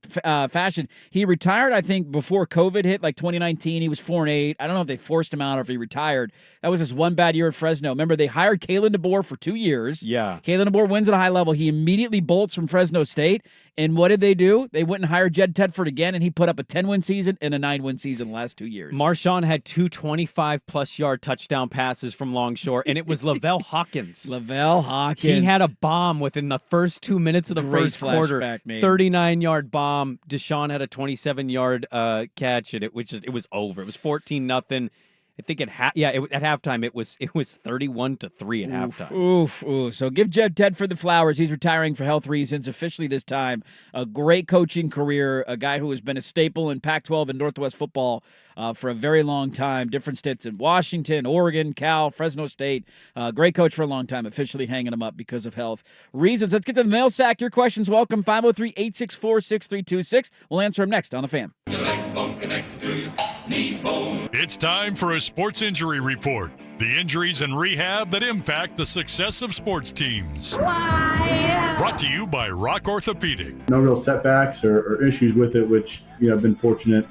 fashion, he retired, I think, before COVID hit, like 2019. He was 4-8. I don't know if they forced him out or if he retired. That was his one bad year at Fresno. Remember, they hired Kalen DeBoer for 2 years. Yeah. Kalen DeBoer wins at a high level. He immediately bolts from Fresno State. And what did they do? They went and hired Jed Tedford again, and he put up a 10-win season and a 9-win season the last 2 years. Marshawn had 2 25-plus yard touchdown passes from Longshore, and it was Lavelle Hawkins. Lavelle Hawkins. He had a bomb within the first 2 minutes of the first quarter. 39-yard bomb. Deshaun had a 27-yard catch, and it was over. It was 14-0. I think at halftime it was 31-3 at halftime. So give Jed Tedford the flowers. He's retiring for health reasons officially this time. A great coaching career, a guy who has been a staple in Pac-12 and Northwest football for a very long time. Different stints in Washington, Oregon, Cal, Fresno State. Great coach for a long time. Officially hanging him up because of health reasons. Let's get to the mail sack. Your questions welcome. 503-864-6326. We'll answer them next on The Fan. It's time for a sports injury report. The injuries and rehab that impact the success of sports teams. Brought to you by Rock Orthopedic. No real setbacks or issues with it, which I've been fortunate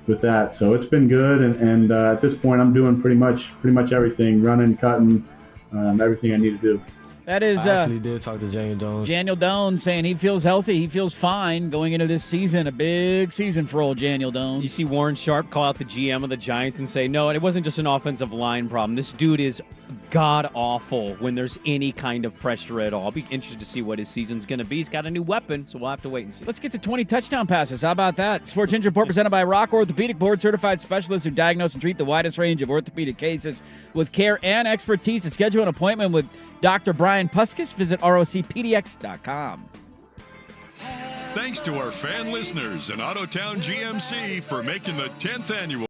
with that. So it's been good, and at this point I'm doing pretty much everything, running, cutting, everything I need to do. That is, I actually did talk to Daniel Jones. Daniel Jones saying he feels healthy. He feels fine going into this season. A big season for old Daniel Jones. You see Warren Sharp call out the GM of the Giants and say, no, it wasn't just an offensive line problem. This dude is god-awful when there's any kind of pressure at all. I'll be interested to see what his season's going to be. He's got a new weapon, so we'll have to wait and see. Let's get to 20 touchdown passes. How about that? Sports Injury Report presented by Rock Orthopedic, board-certified specialists who diagnose and treat the widest range of orthopedic cases with care and expertise. To schedule an appointment with Dr. Brian Puskis, visit rocpdx.com. thanks to our fan listeners and Autotown GMC for making the 10th annual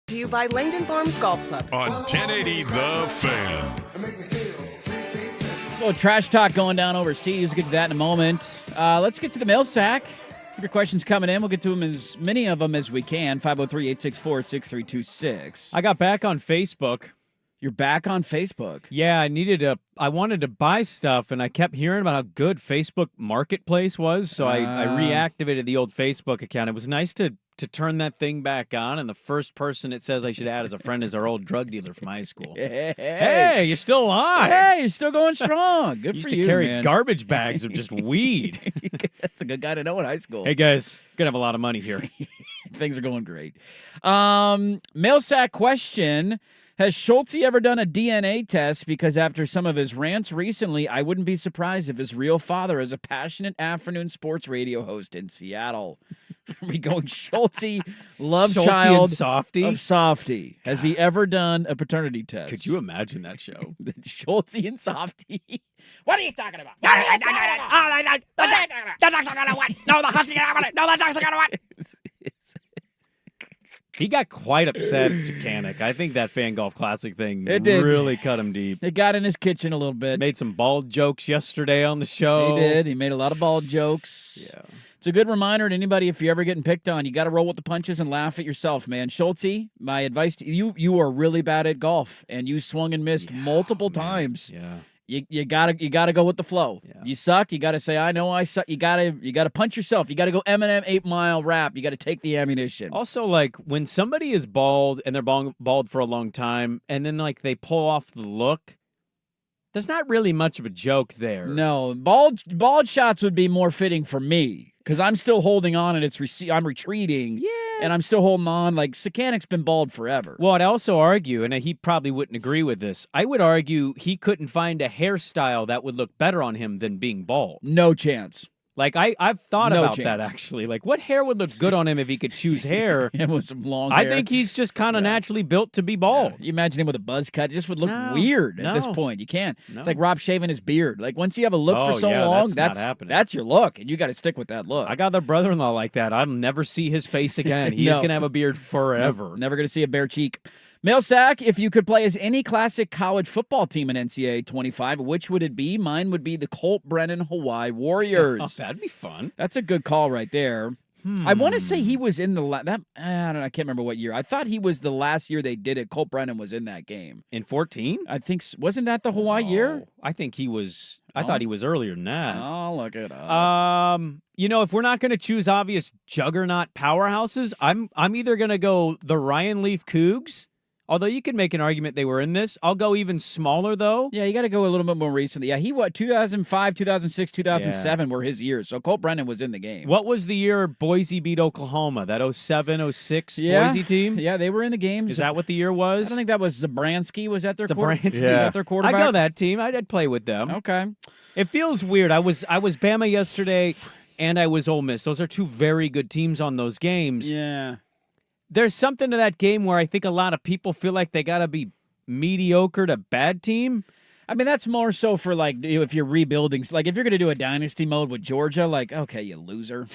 To you by Langdon Farms Golf Club. on 1080 The Fan. A little trash talk going down overseas. We'll get to that in a moment. Let's get to the mail sack. Keep your questions coming in. We'll get to them, as many of them as we can. 503-864-6326. I got back on Facebook. You're back on Facebook? Yeah, I wanted to buy stuff, and I kept hearing about how good Facebook Marketplace was, so I reactivated the old Facebook account. It was nice to turn that thing back on, and the first person it says I should add as a friend is our old drug dealer from high school. Hey, you're still alive. Hey, you're still going strong. Good used for to you, carry man. garbage bags of just weed. That's a good guy to know in high school. Hey, guys, gonna have a lot of money here. Things are going great. Mail sack question. Has Schulte ever done a DNA test? Because after some of his rants recently, I wouldn't be surprised if his real father is a passionate afternoon sports radio host in Seattle. Are we going Schulte, love Schulte child and Softy? of Softy? Has he ever done a paternity test? Could you imagine that show? Schulte and Softy. What are you talking about? What are you talking about? The doctor's gonna what? No, the hussy gonna what? No, the doctor's gonna what? He got quite upset at Secanic. I think that Fan Golf Classic thing It did. really cut him deep. It got in his kitchen a little bit. Made some bald jokes yesterday on the show. He did. He made a lot of bald jokes. Yeah. It's a good reminder to anybody, if you're ever getting picked on, you got to roll with the punches and laugh at yourself, man. Schulte, my advice to you, you are really bad at golf, and you swung and missed multiple times. Yeah. You gotta go with the flow. Yeah. You suck. You gotta say, I know I suck. You gotta punch yourself. You gotta go Eminem 8 Mile rap. You gotta take the ammunition. Also, like when somebody is bald and they're bald for a long time, and then like they pull off the look, there's not really much of a joke there. No, bald shots would be more fitting for me. Because I'm still holding on and I'm retreating. Yeah. And I'm still holding on. Like, Sakanic's been bald forever. Well, I'd also argue, and he probably wouldn't agree with this, I would argue he couldn't find a hairstyle that would look better on him than being bald. No chance. Like, I've thought No about chance. that, actually. Like, what hair would look good on him if he could choose hair? Him with some long hair. I think he's just kind of naturally built to be bald. You imagine him with a buzz cut. It just would look No, weird at this no. point. You can't. No. It's like Rob shaving his beard. Like, once you have a look for Oh, so yeah, long, that's not happening. that's your look, and you got to stick with that look. I got a brother-in-law like that. I'll never see his face again. He's No. going to have a beard forever. Never going to see a bare cheek. Millsack, if you could play as any classic college football team in NCAA 25, which would it be? Mine would be the Colt Brennan Hawaii Warriors. Oh, that'd be fun. That's a good call right there. I want to say he was in the I don't know. I can't remember what year. I thought he was the last year they did it. Colt Brennan was in that game in 14. I think wasn't that the Hawaii year? I think he was. I thought he was earlier than that. I'll look it up. If we're not going to choose obvious juggernaut powerhouses, I'm either going to go the Ryan Leaf Cougs. Although you could make an argument they were in this. I'll go even smaller, though. Yeah, you got to go a little bit more recently. Yeah, 2005, 2006, 2007 were his years. So Colt Brennan was in the game. What was the year Boise beat Oklahoma? That 07, 06 Boise team? Yeah, they were in the game. Is that what the year was? I don't think that was Zabransky. Was that their Zabransky? Was that their quarterback? I go that team. I'd play with them. Okay. It feels weird. I was Bama yesterday, and I was Ole Miss. Those are two very good teams on those games. Yeah. There's something to that game where I think a lot of people feel like they got to be mediocre to bad team. I mean, that's more so for, like, if you're rebuilding. Like, if you're going to do a dynasty mode with Georgia, like, okay, you loser.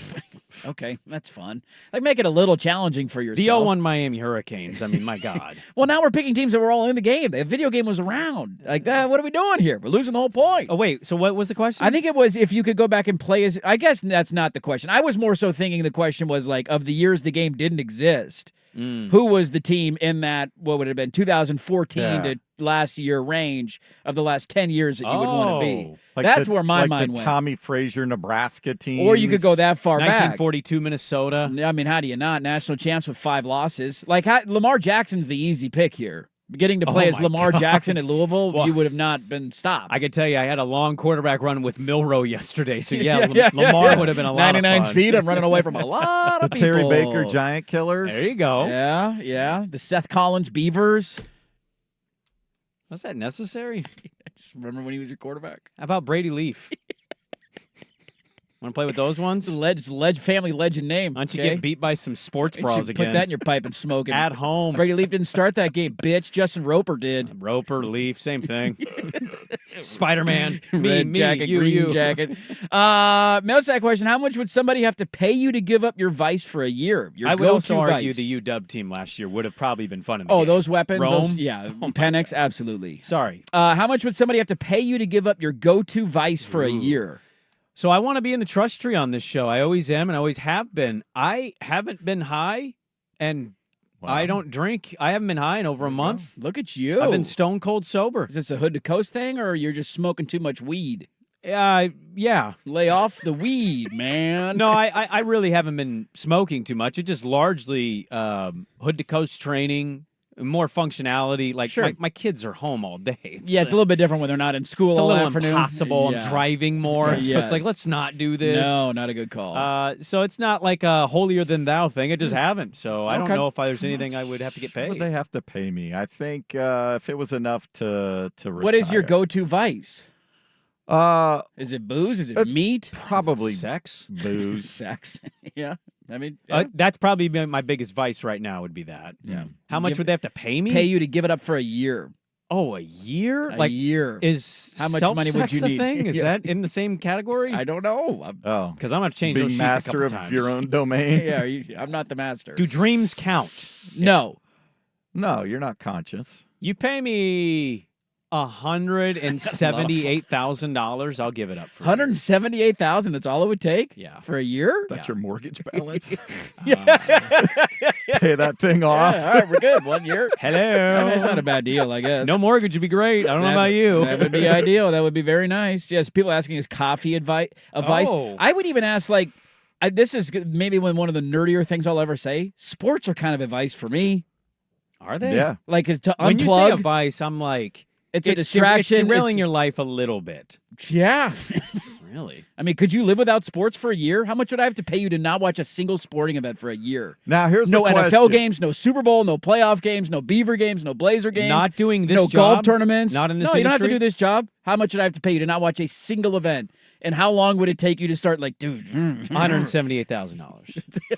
Okay, that's fun. Like, make it a little challenging for yourself. The 0-1 Miami Hurricanes. I mean, my God. Well, now we're picking teams that were all in the game. The video game was around. Like, that. What are we doing here? We're losing the whole point. Oh, wait. So what was the question? I think it was if you could go back and play as. I guess that's not the question. I was more so thinking the question was, like, of the years the game didn't exist, who was the team in that, what would it have been, 2014 to last year range of the last 10 years that you would want to be. Like That's where my like mind the went. Tommy Frazier Nebraska team. Or you could go that far back. 1942 Minnesota. I mean, how do you not? National champs with 5 losses. Like, Lamar Jackson's the easy pick here. Getting to play as Lamar Jackson at Louisville, you would have not been stopped. I could tell you I had a long quarterback run with Milroe yesterday, so Lamar would have been a lot of fun. 99 speed, I'm running away from a lot of the people. Terry Baker Giant Killers. There you go. Yeah. The Seth Collins Beavers. Was that necessary? I just remember when he was your quarterback. How about Brady Leaf? Want to play with those ones? Family legend name. Why don't you get beat by some sports bras again? Put that in your pipe and smoke it. At home. Brady Leaf didn't start that game, bitch. Justin Roper did. Roper, Leaf, same thing. Spider-Man. Red jacket, green jacket. Millsack question, how much would somebody have to pay you to give up your vice for a year? Your I would also go-to argue vice? the UW team last year would have probably been fun in the Oh, game. those weapons? Rome? Penix, absolutely. Sorry. How much would somebody have to pay you to give up your go-to vice for a year? So I want to be in the trust tree on this show. I always am and I always have been. I haven't been high, and I don't drink. I haven't been high in over a month. Look at you. I've been stone cold sober. Is this a hood to coast thing, or you're just smoking too much weed? Yeah. Lay off the weed, man. No, I really haven't been smoking too much. It's just largely hood to coast training. More functionality. Like, my kids are home all day. It's a little bit different when they're not in school It's a all little afternoon. impossible. Yeah. I'm driving more. So it's like, let's not do this. No, not a good call. So it's not like a holier than thou thing. I just haven't. So I don't know if there's anything I would have to get paid. Would they have to pay me? I think if it was enough to retire. What is your go-to vice? Is it booze? Is it meat? Probably sex. Booze. Sex. Yeah. I mean, that's probably my biggest vice right now would be that. Yeah. How much would they have to pay me? Pay you to give it up for a year. Oh, a year? A year. Is how much money would you a need? thing? Is that in the same category? I don't know. Because I'm going to change Being those sheets a master couple of times. your own domain. Yeah, I'm not the master. Do dreams count? No. No, you're not conscious. You pay me $178,000, I'll give it up for $178,000. That's all it would take. Yeah, for a year. That's your mortgage balance. Pay that thing off. Yeah, all right, we're good. 1 year. Hello. That's not a bad deal, I guess. No mortgage would be great. I don't know about you. That would be ideal. That would be very nice. Yes, people asking is coffee advice. Oh. I would even ask this is maybe one of the nerdier things I'll ever say. Sports are kind of advice for me. Are they? Yeah. Like is to unplug. When you say advice, I'm like. It's a distraction. It's derailing your life a little bit. Yeah. Really? I mean, could you live without sports for a year? How much would I have to pay you to not watch a single sporting event for a year? Now, here's no the question. NFL games, no Super Bowl, no playoff games, no Beaver games, no Blazer games. Not doing this no job? golf tournaments. Not in this No, you don't have to industry? do this job. How much would I have to pay you to not watch a single event? And how long would it take you to start like, dude? $178,000.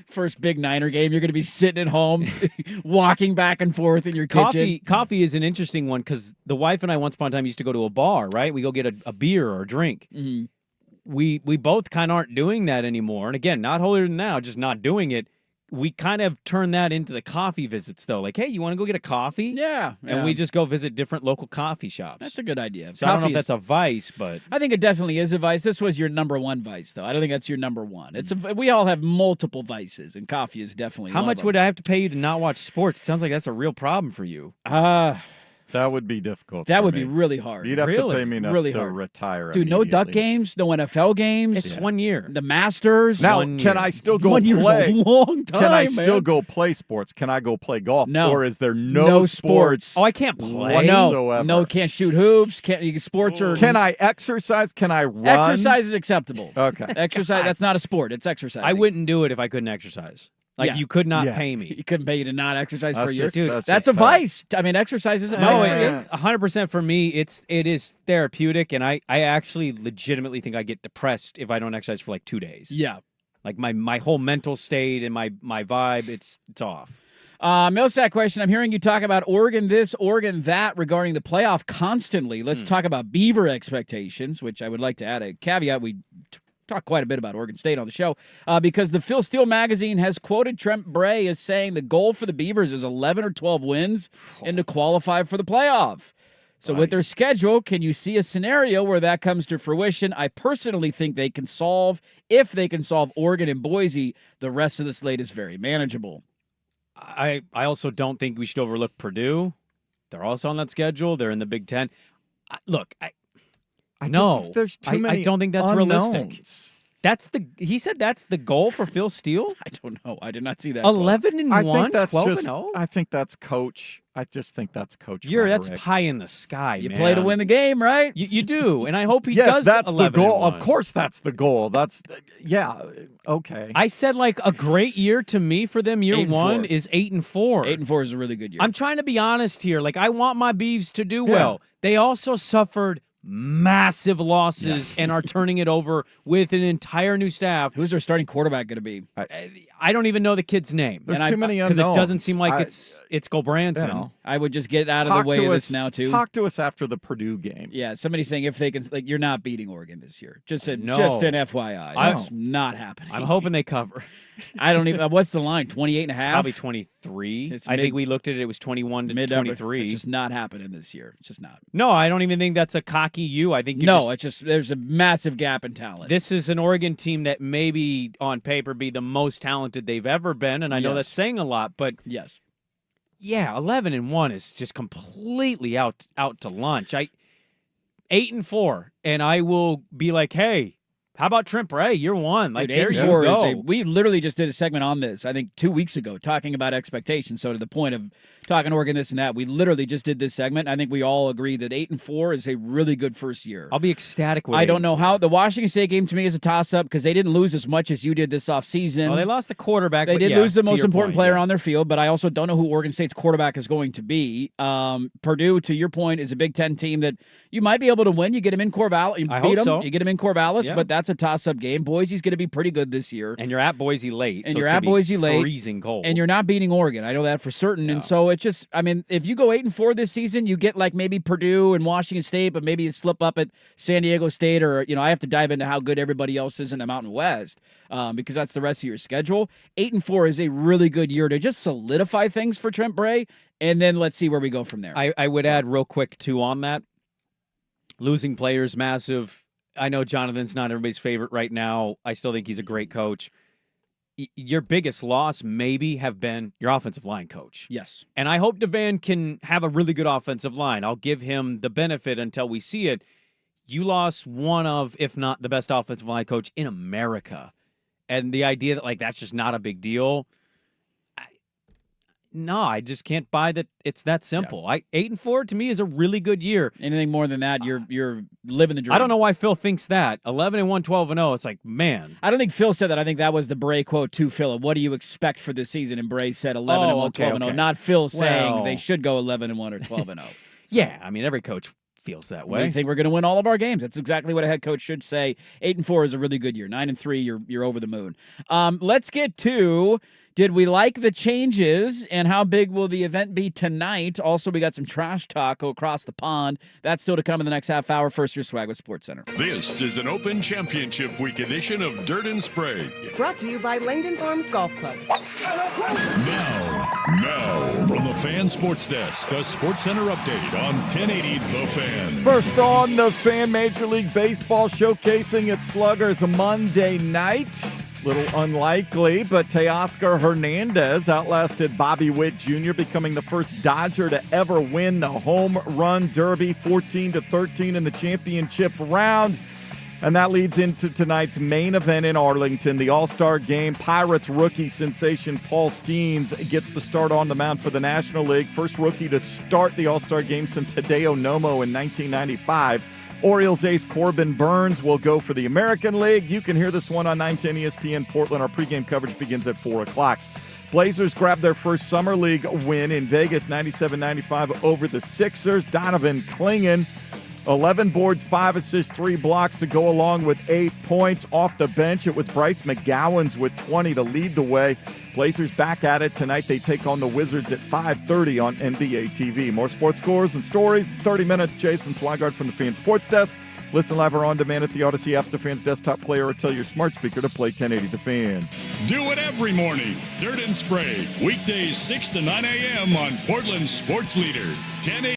First big Niner game, you're going to be sitting at home, walking back and forth in your kitchen. Coffee is an interesting one because the wife and I once upon a time used to go to a bar, right? We go get a beer or a drink. Mm-hmm. We both kind of aren't doing that anymore. And again, not holier than now, just not doing it. We kind of turned that into the coffee visits, though. Like, hey, you want to go get a coffee? Yeah. And we just go visit different local coffee shops. That's a good idea. So I don't know if that's a vice, but I think it definitely is a vice. This was your number one vice, though. I don't think that's your number one. We all have multiple vices, and coffee is definitely how one much of them. would I have to pay you to not watch sports? It sounds like that's a real problem for you. That would be difficult. That for would me. be really hard. You'd have to pay me enough really to hard. retire. Dude, no duck immediately. games, no NFL games. It's 1 year. The Masters. Now, 1 can year. I still go 1 year's play? a long time, Can I man. still go play sports? Can I go play golf? No. Or is there No sports? Oh, I can't play. whatsoever? No, can't shoot hoops. Can't sports or Can I exercise? Can I run? exercise is acceptable. Okay. Exercise, that's not a sport. It's exercise. I wouldn't do it if I couldn't exercise. Like, Yeah. you could not Yeah. pay me. He couldn't pay you to not exercise for a That's year. just- Dude, that's that's just a bad. vice. I mean, exercise is a No, vice for you. 100% for me, it is therapeutic, and I actually legitimately think I get depressed if I don't exercise for like 2 days. Yeah. Like my whole mental state and my vibe, it's off. Millsack question. I'm hearing you talk about Oregon this, Oregon that regarding the playoff constantly. Let's talk about Beaver expectations, which I would like to add a caveat. We talk quite a bit about Oregon State on the show because the Phil Steele magazine has quoted Trent Bray as saying the goal for the Beavers is 11 or 12 wins and to qualify for the playoff. So with their schedule, can you see a scenario where that comes to fruition? I personally think they can solve, if they can solve Oregon and Boise, the rest of the slate is very manageable. I also don't think we should overlook Purdue. They're also on that schedule. They're in the Big Ten. Look, I no, just think there's too many I don't think that's unknowns. realistic. He said that's the goal for Phil Steele? I don't know. I did not see that. 11-1, I think that's 12-0? I think that's coach. I just think that's coach. That's rhetoric. pie in the sky, You man. play to win the game, right? You do, and I hope he Yes, does. that's the 11-1. goal. Of course, that's the goal. That's okay. I said like a great year to me for them. Year 8-4. one is 8-4. 8-4 is a really good year. I'm trying to be honest here. Like, I want my Beavs to do well. They also suffered massive losses and are turning it over with an entire new staff. Who's their starting quarterback going to be? I don't even know the kid's name. There's too many unknowns. Because it doesn't seem like it's Gulbranson. You know. I would just get out of the way of this now, too. Talk to us after the Purdue game. Yeah, somebody's saying if they can, like, you're not beating Oregon this year. Just an No. FYI. That's not happening. I'm hoping they cover. I don't even. What's the line? 28.5? Probably 23. It's I think we looked at it. It was 21 to 23. It's just not happening this year. It's just not. No, I don't even think that's a cocky you. I think it's just there's a massive gap in talent. This is an Oregon team that maybe on paper be the most talented they've ever been, and I know that's saying a lot, but yes. Yeah, 11-1 is just completely out to lunch. 8-4, and I will be like, hey, how about Trent Bray? You're one. Like, Dude, there you 8-4 go. is we literally just did a segment on this, I think 2 weeks ago, talking about expectations. So to the point of talking Oregon this and that, we literally just did this segment. I think we all agree that 8-4 is a really good first year. I'll be ecstatic with it. I don't know how. The Washington State game to me is a toss-up because they didn't lose as much as you did this offseason. Well, they lost the quarterback. They but did yeah, lose the to most your important point, player yeah. on their field, but I also don't know who Oregon State's quarterback is going to be. Purdue, to your point, is a Big Ten team that you might be able to win. You get them in Corvallis. You I beat hope them. so. You get them in Corvallis, Yeah. but that's a toss-up game. Boise's going to be pretty good this year. And you're at Boise late. And so you're it's gonna at be Boise late. freezing cold. And you're not beating Oregon. I know that for certain. And so it's just, I mean, if you go 8-4 this season, you get like maybe Purdue and Washington State, but maybe you slip up at San Diego State, or, I have to dive into how good everybody else is in the Mountain West because that's the rest of your schedule. 8-4 is a really good year to just solidify things for Trent Bray, and then let's see where we go from there. I would add real quick, too, on that. Losing players, massive. I know Jonathan's not everybody's favorite right now. I still think he's a great coach. Your biggest loss maybe have been your offensive line coach. Yes. And I hope Devan can have a really good offensive line. I'll give him the benefit until we see it. You lost one of, if not the best offensive line coach in America. And the idea that, like, that's just not a big deal. No, I just can't buy that it's that simple. 8-4 to me is a really good year. Anything more than that, you're living the dream. I don't know why Phil thinks that. 11-1, 12-0. It's like, man. I don't think Phil said that. I think that was the Bray quote to Phil. What do you expect for this season? And Bray said 11-1, 12-0. Not Phil saying they should go 11-1 or 12-0. Yeah, I mean, every coach feels that way. We think we're going to win all of our games. That's exactly what a head coach should say. 8-4 is a really good year. 9-3, you're over the moon. Let's get to, did we like the changes, and how big will the event be tonight? Also, we got some trash talk across the pond. That's still to come in the next half hour. First, your Swag with SportsCenter. This is an Open Championship Week edition of Dirt and Sprague. Brought to you by Langdon Farms Golf Club. Now, from the Fan Sports Desk, a SportsCenter update on 1080 The Fan. First on the Fan, Major League Baseball showcasing its sluggers Monday night. Little unlikely, but Teoscar Hernandez outlasted Bobby Witt Jr., becoming the first Dodger to ever win the Home Run Derby, 14-13 in the championship round. And that leads into tonight's main event in Arlington, the All-Star Game. Pirates rookie sensation Paul Skeens gets the start on the mound for the National League. First rookie to start the All-Star Game since Hideo Nomo in 1995. Orioles ace Corbin Burns will go for the American League. You can hear this one on 910 ESPN Portland. Our pregame coverage begins at 4 o'clock. Blazers grabbed their first Summer League win in Vegas, 97-95 over the Sixers. Donovan Clingan, 11 boards, 5 assists, 3 blocks to go along with 8 points. Off the bench, it was Bryce McGowan's with 20 to lead the way. Blazers back at it tonight. They take on the Wizards at 5:30 on NBA TV. More sports scores and stories in 30 minutes. Jason Swigard from the Fan Sports Desk. Listen live or on demand at the Odyssey app, the Fan's desktop player, or tell your smart speaker to play 1080 The Fan. Do it every morning. Dirt and Sprague. Weekdays 6 to 9 a.m. on Portland's Sports Leader. 1080.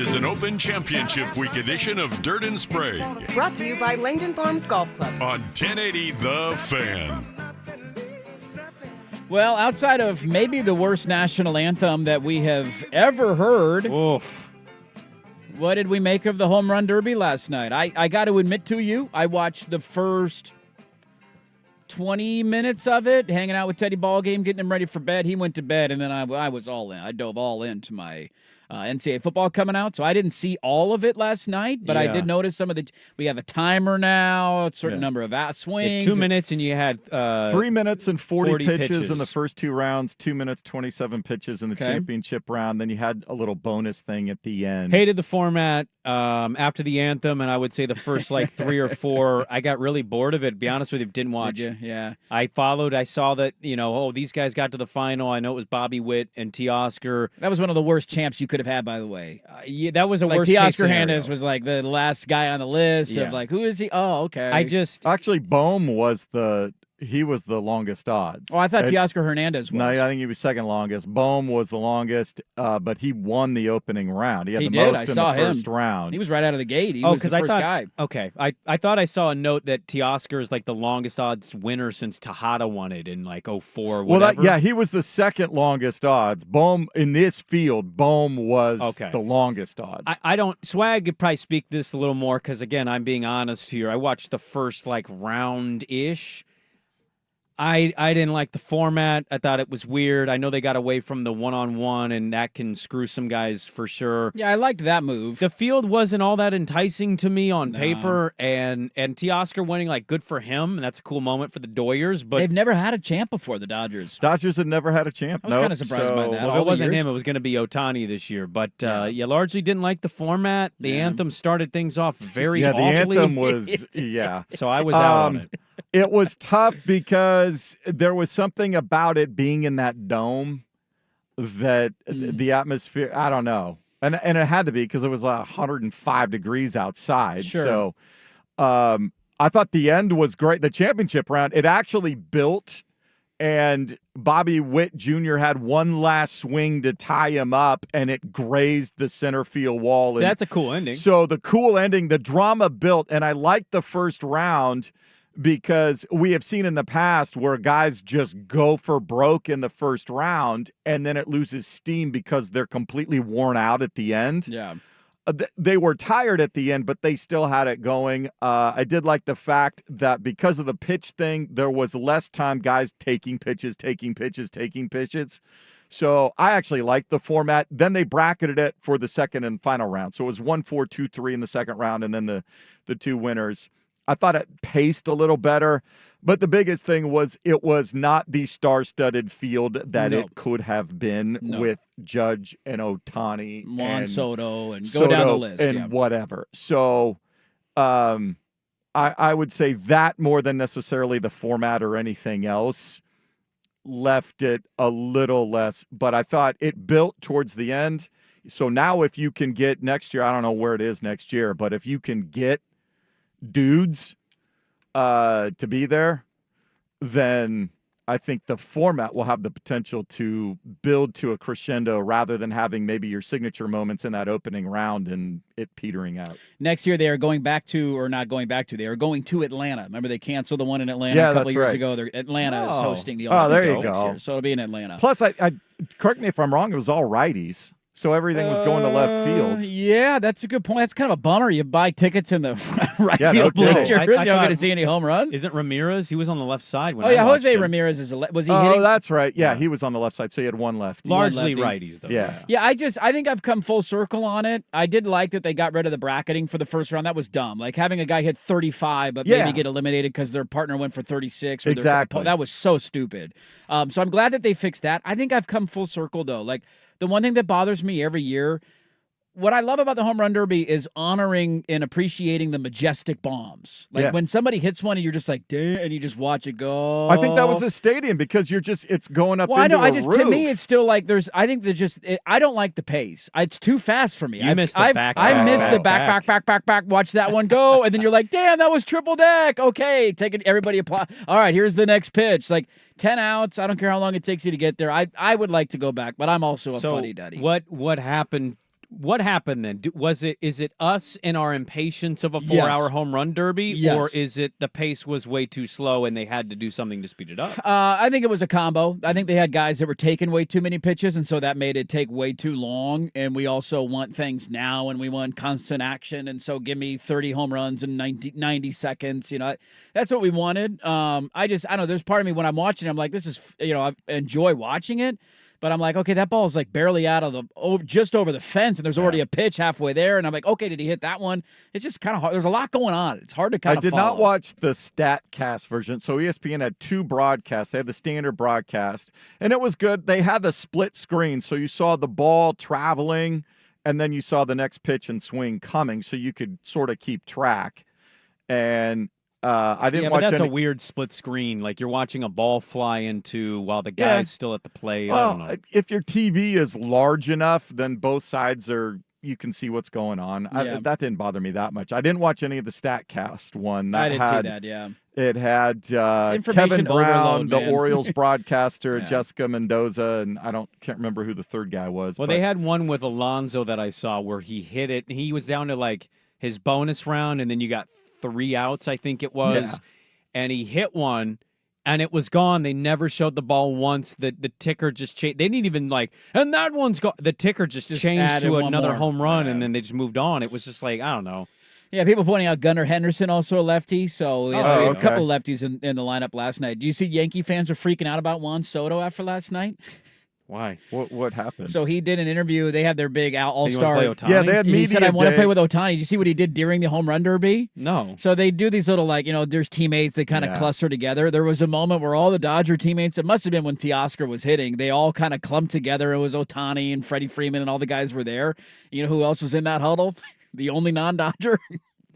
is an Open Championship Week edition of Dirt and Sprague. Brought to you by Langdon Farms Golf Club. On 1080 The Fan. Well, outside of maybe the worst national anthem that we have ever heard, what did we make of the home run derby last night? I got to admit to you, I watched the first 20 minutes of it, hanging out with Teddy Ballgame, getting him ready for bed. He went to bed, and then I was all in. I dove all into my NCAA football coming out, so I didn't see all of it last night, but I did notice some of the. We have a timer now, a certain number of swings. 2 minutes, and you had 3 minutes and 40 pitches in the first 2 rounds. 2 minutes 27 pitches in the championship round. Then you had a little bonus thing at the end. Hated the format after the anthem, and I would say the first 3 or 4. I got really bored of it. To be honest with you, didn't watch. Did you? Yeah. I followed. I saw that these guys got to the final. I know it was Bobby Witt and Teoscar. That was one of the worst champs you could have had, by the way. Yeah, that was a worst Teoscar case scenario. Hernandez was the last guy on the list of who is he? Oh, okay. Actually Bohm was the longest odds. Oh, I thought Teoscar Hernandez was. No, I think he was second longest. Bohm was the longest, but he won the opening round. He had the did. most I in saw the first round. He was right out of the gate. He was the first guy. Okay. I thought I saw a note that Teoscar is the longest odds winner since Tejada won it in 04 whatever. Well, he was the second longest odds. Bohm, in this field, Bohm was the longest odds. I don't, Swag could probably speak this a little more because, again, I'm being honest here. I watched the first round-ish. I didn't like the format. I thought it was weird. I know they got away from the one-on-one, and that can screw some guys for sure. Yeah, I liked that move. The field wasn't all that enticing to me on paper, and Teoscar winning, good for him, and that's a cool moment for the Doyers. But they've never had a champ before, the Dodgers. Dodgers had never had a champ. I was kind of surprised by that. Well, if it wasn't him, it was going to be Ohtani this year. But you largely didn't like the format. The anthem started things off very awfully. Yeah, the anthem was, So I was out on it. It was tough because there was something about it being in that dome that the atmosphere, I don't know. And it had to be because it was 105 degrees outside. Sure. So I thought the end was great. The championship round, it actually built, and Bobby Witt Jr. had one last swing to tie him up, and it grazed the center field wall. So that's a cool ending. So the cool ending, the drama built, and I liked the first round because we have seen in the past where guys just go for broke in the first round and then it loses steam because they're completely worn out at the end. Yeah. They were tired at the end, but they still had it going. I did like the fact that because of the pitch thing, there was less time guys taking pitches. So I actually liked the format. Then they bracketed it for the second and final round. So it was 1-4, 2-3 in the second round, and then the 2 winners. I thought it paced a little better, but the biggest thing was it was not the star-studded field that it could have been with Judge and Ohtani Juan Soto and go down the list. And whatever. So I would say that more than necessarily the format or anything else left it a little less, but I thought it built towards the end. So now if you can get next year, I don't know where it is next year, but if you can get dudes to be there, then I think the format will have the potential to build to a crescendo rather than having maybe your signature moments in that opening round and it petering out. Next year they are going back to, or not going back to, they are going to Atlanta. Remember they canceled the one in Atlanta a couple of years ago. Atlanta is hosting the All-Star there you next go. year, so it'll be in Atlanta. Plus, I correct me if I'm wrong, it was all righties. So everything was going to left field. Yeah, that's a good point. That's kind of a bummer. You buy tickets in the right Yeah, field no kidding. bleachers. You're not going to see any home runs. Isn't Ramirez? He was on the left side when Oh, yeah, I watched Jose him. Ramirez was he hitting? Oh, that's right. Yeah, he was on the left side, so he had one left. Largely lefty. righties, though. Yeah. Yeah, I think I've come full circle on it. I did like that they got rid of the bracketing for the first round. That was dumb. Like having a guy hit 35 but maybe get eliminated because their partner went for 36. Exactly. That was so stupid. So I'm glad that they fixed that. I think I've come full circle, though. Like, the one thing that bothers me every year, what I love about the Home Run Derby is honoring and appreciating the majestic bombs. Like when somebody hits one and you're just like, damn, and you just watch it go. I think that was a stadium because it's going up into I know. a roof. To me, it's still like I think I don't like the pace. It's too fast for me. You missed the back. I missed the back. Watch that one go. And then you're like, damn, that was triple deck. Okay, taking everybody apply. All right, here's the next pitch. Like 10 outs. I don't care how long it takes you to get there. I would like to go back, but I'm also a funny duddy. What happened What happened then? Is it us and our impatience of a 4-hour home run derby, or is it the pace was way too slow and they had to do something to speed it up? I think it was a combo. I think they had guys that were taking way too many pitches, and so that made it take way too long. And we also want things now, and we want constant action. And so give me 30 home runs in 90 seconds. You know, that's what we wanted. I don't know. There's part of me when I'm watching, I'm like, this is, I enjoy watching it. But I'm like, okay, that ball's like barely out of just over the fence, and there's already a pitch halfway there. And I'm like, okay, did he hit that one? It's just kind of hard. There's a lot going on. It's hard to kind of I did follow. not watch the StatCast version. So ESPN had 2 broadcasts. They had the standard broadcast, and it was good. They had the split screen, so you saw the ball traveling, and then you saw the next pitch and swing coming, so you could sort of keep track. And I didn't watch. But that's any... a weird split screen. Like you're watching a ball fly into while the guy's still at the plate. Well, I don't know. If your TV is large enough, then both sides you can see what's going on. That didn't bother me that much. I didn't watch any of the StatCast one. I didn't see that. Yeah. It had information Kevin Brown, overload, the man. Orioles broadcaster, Jessica Mendoza, and can't remember who the third guy was. Well, they had one with Alonso that I saw where he hit it. And he was down to like his bonus round, and then you got 3 outs, I think it was. Yeah. And he hit one, and it was gone. They never showed the ball once. The ticker just changed. They didn't even and that one's gone. The ticker just changed to another home run, and then they just moved on. It was just like, I don't know. Yeah, people pointing out Gunnar Henderson, also a lefty. So we had a couple lefties in the lineup last night. Do you see Yankee fans are freaking out about Juan Soto after last night? Why? What happened? So he did an interview. They have their big all-star. Yeah, they had media He said, I want to day. play with Ohtani. Did you see what he did during the home run derby? No. So they do these little, there's teammates that kind of cluster together. There was a moment where all the Dodger teammates, it must have been when Teoscar was hitting, they all kind of clumped together. It was Ohtani and Freddie Freeman and all the guys were there. You know who else was in that huddle? The only non-Dodger?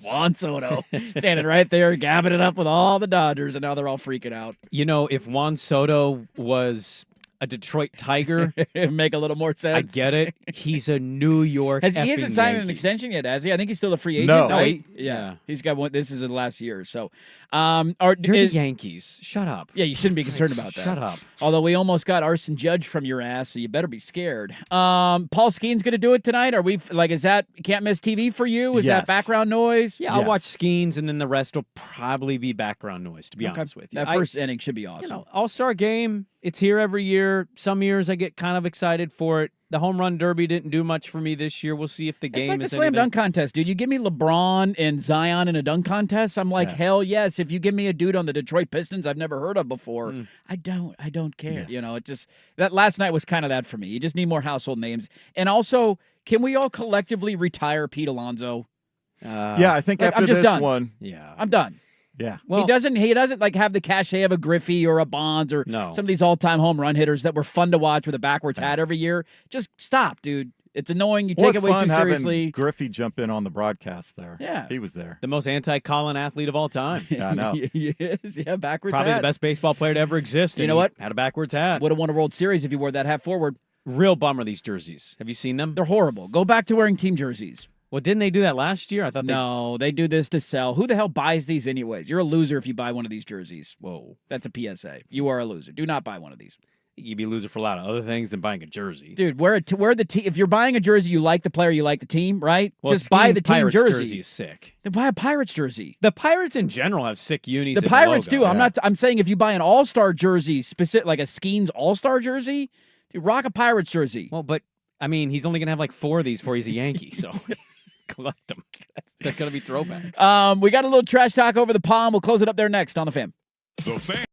Juan Soto. Standing right there, gabbing it up with all the Dodgers, and now they're all freaking out. If Juan Soto was a Detroit Tiger, make a little more sense. I get it. He's a New York. He hasn't signed an Yankee. extension yet, has he? I think he's still a free agent. No. Right? Yeah. He's got one. This is the last year. So, You're the Yankees. Shut up. Yeah, you shouldn't be concerned about that. Shut up. Although we almost got Arson Judge from your ass, so you better be scared. Paul Skeen's going to do it tonight. Are we is that can't miss TV for you? Is that background noise? Yeah, I'll watch Skeens, and then the rest will probably be background noise, to be honest with you. That first inning should be awesome. All-Star game, it's here every year. Some years I get kind of excited for it. The home run derby didn't do much for me this year. We'll see if the game It's like the is slam dunk contest, dude. You give me LeBron and Zion in a dunk contest, I'm like, hell yes. If you give me a dude on the Detroit Pistons I've never heard of before, I don't care. It just that last night was kind of that for me. You just need more household names. And also, can we all collectively retire Pete Alonso? Yeah, I think after I'm just this done. one. Yeah. I'm done. Yeah. Well, he doesn't have the cachet of a Griffey or a Bonds or some of these all-time home run hitters that were fun to watch with a backwards hat every year. Just stop, dude. It's annoying. You take it way too seriously. Griffey jump in on the broadcast there. Yeah. He was there. The most anti-Colin athlete of all time. Yeah, I know. Yes, yeah, backwards Probably hat. the best baseball player to ever exist. You know what? Had a backwards hat. Would have won a World Series if he wore that hat forward. Real bummer, these jerseys. Have you seen them? They're horrible. Go back to wearing team jerseys. Well, didn't they do that last year? I thought No, they do this to sell. Who the hell buys these anyways? You're a loser if you buy one of these jerseys. Whoa. That's a PSA. You are a loser. Do not buy one of these. You'd be a loser for a lot of other things than buying a jersey. Dude, wear the team. If you're buying a jersey, you like the player, you like the team, right? Well, just buy the team Pirates jersey. is sick. Then buy a Pirates jersey. The Pirates in general have sick unis. The Pirates do. I'm saying if you buy an All-Star jersey, specific like a Skeens All-Star jersey, dude, rock a Pirates jersey. Well, but I mean, he's only gonna have like 4 of these before he's a Yankee, so collect them. That's gonna be throwbacks. We got a little trash talk over the pond. We'll close it up there next on the Fan. The Fan.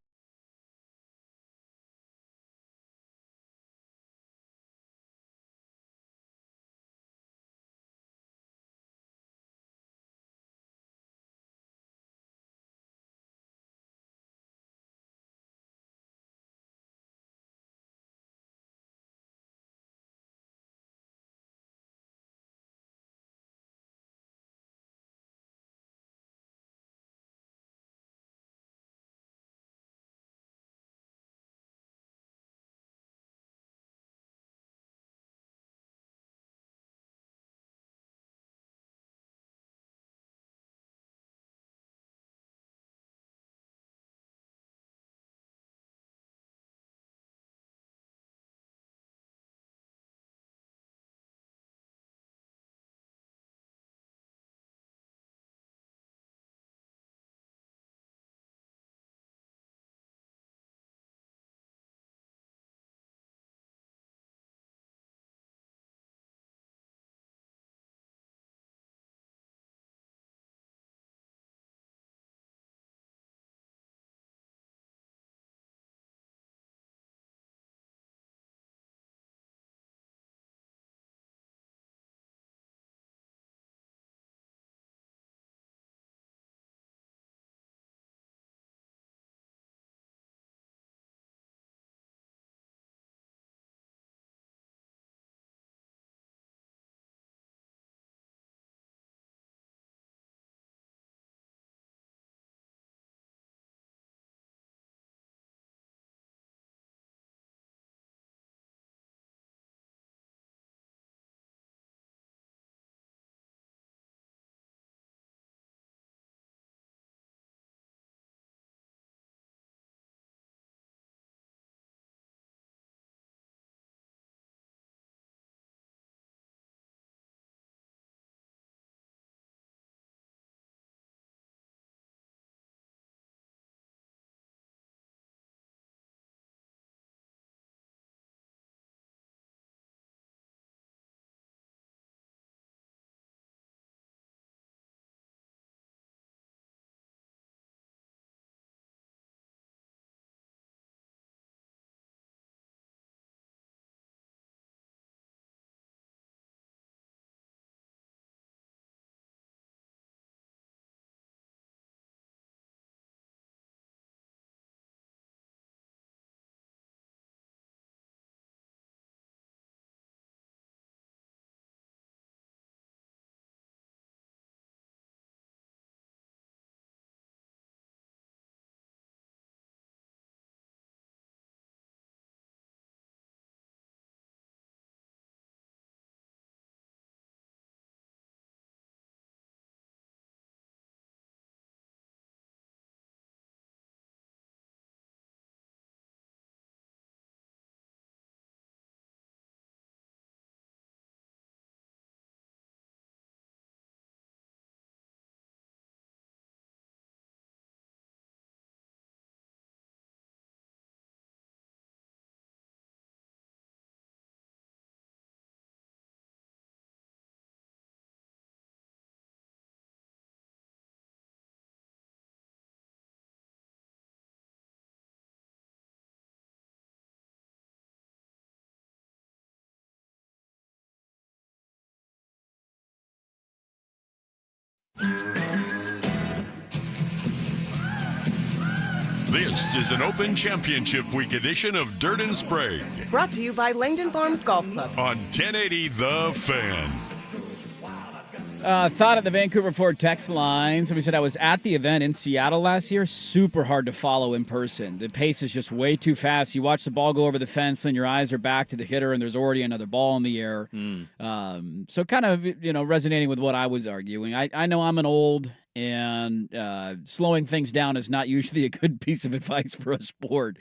This is an Open Championship Week edition of Dirt and Sprague Brought to you by Langdon Farms Golf Club. on 1080 The Fan. Thought at the Vancouver Ford text line. Somebody said, I was at the event in Seattle last year. Super hard to follow in person. The pace is just way too fast. You watch the ball go over the fence, then your eyes are back to the hitter, and there's already another ball in the air. So kind of, resonating with what I was arguing. I know I'm an old, and slowing things down is not usually a good piece of advice for a sport.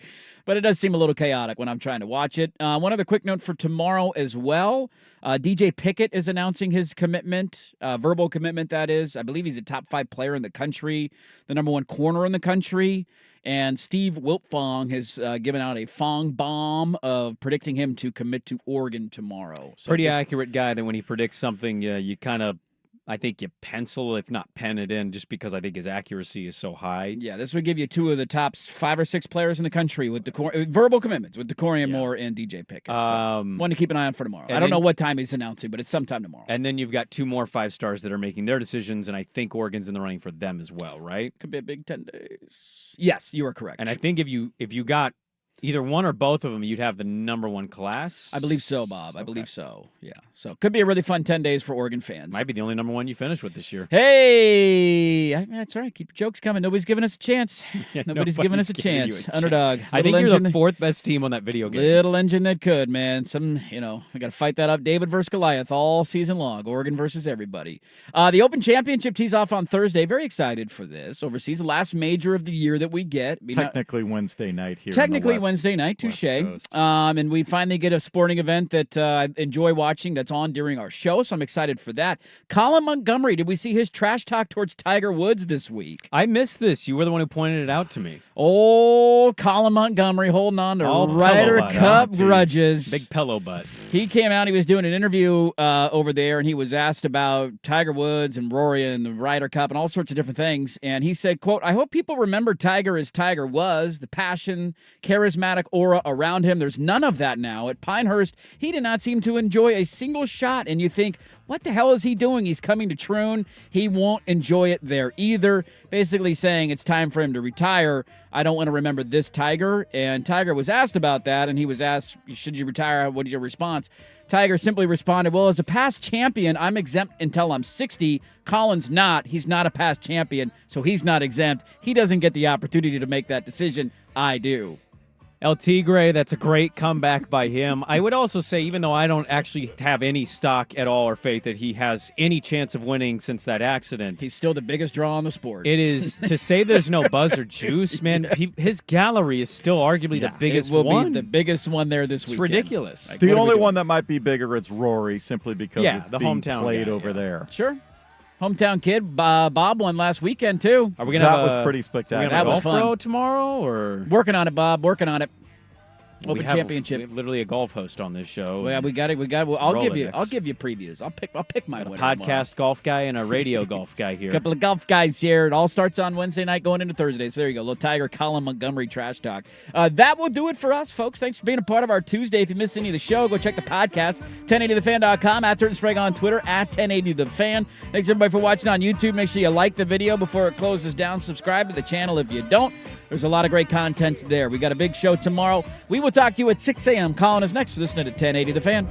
But it does seem a little chaotic when I'm trying to watch it. One other quick note for tomorrow as well. DJ Pickett is announcing his commitment, verbal commitment, that is. I believe he's a top 5 player in the country, the number 1 corner in the country. And Steve Wiltfong has given out a Fong bomb of predicting him to commit to Oregon tomorrow. So Pretty accurate guy that when he predicts something, you kind of, I think you pencil, if not pen it in, just because I think his accuracy is so high. Yeah, this would give you 2 of the top 5 or 6 players in the country with verbal commitments with Decorian Moore and DJ Pickett. So one to keep an eye on for tomorrow. I don't know what time he's announcing, but it's sometime tomorrow. And then you've got 2 more 5 stars that are making their decisions, and I think Oregon's in the running for them as well, right? Could be a big 10 days. Yes, you are correct. And I think if you got either one or both of them, you'd have the number 1 class. I believe so, Bob. I believe so. Yeah. So could be a really fun 10 days for Oregon fans. Might be the only number 1 you finish with this year. Hey, that's right. Keep your jokes coming. Nobody's giving us a chance. Nobody's giving us a chance. Underdog. I think you're the 4th best team on that video game. Little engine that could, man. We got to fight that up. David versus Goliath all season long. Oregon versus everybody. The Open Championship tees off on Thursday. Very excited for this. Overseas, the last major of the year that we get. Technically Wednesday night here. Technically Wednesday night. Touche. And we finally get a sporting event that I enjoy watching that's on during our show, so I'm excited for that. Colin Montgomery, did we see his trash talk towards Tiger Woods this week? I missed this. You were the one who pointed it out to me. Oh, Colin Montgomery holding on to Ryder Cup grudges. Big pillow butt. He came out, he was doing an interview over there, and he was asked about Tiger Woods and Rory and the Ryder Cup and all sorts of different things. And he said, quote, I hope people remember Tiger as Tiger was, the passion, charismatic aura around him. There's none of that now. At Pinehurst, he did not seem to enjoy a single shot. And you think, what the hell is he doing? He's coming to Troon. He won't enjoy it there either. Basically saying it's time for him to retire. I don't want to remember this Tiger. And Tiger was asked about that, and he was asked, should you retire? What is your response? Tiger simply responded, well, as a past champion, I'm exempt until I'm 60. Colin's not. He's not a past champion, so he's not exempt. He doesn't get the opportunity to make that decision. I do. El Tigre, that's a great comeback by him. I would also say, even though I don't actually have any stock at all or faith that he has any chance of winning since that accident, he's still the biggest draw on the sport. It is to say there's no buzz or juice, man. His gallery is still arguably the biggest one. It will be the biggest one there this weekend. It's ridiculous. The only one that might be bigger is Rory, simply because it's the being hometown played guy, over there. Sure. Hometown kid, Bob won last weekend too. Are we gonna that was pretty spectacular. That was fun. Pro tomorrow, or working on it, Bob. Working on it. Open Championship. We have literally a golf host on this show. Well, we got it. I'll give you previews. I'll pick my winner. A podcast golf guy and a radio golf guy here. A couple of golf guys here. It all starts on Wednesday night going into Thursday. So there you go. Little Tiger, Colin Montgomery trash talk. That will do it for us, folks. Thanks for being a part of our Tuesday. If you missed any of the show, go check the podcast. 1080thefan.com, at Dirt and Sprague on Twitter, at 1080thefan. Thanks everybody for watching on YouTube. Make sure you like the video before it closes down. Subscribe to the channel if you don't. There's a lot of great content there. We got a big show tomorrow. We will talk to you at 6 a.m. Colin is next for listening to 1080 The Fan.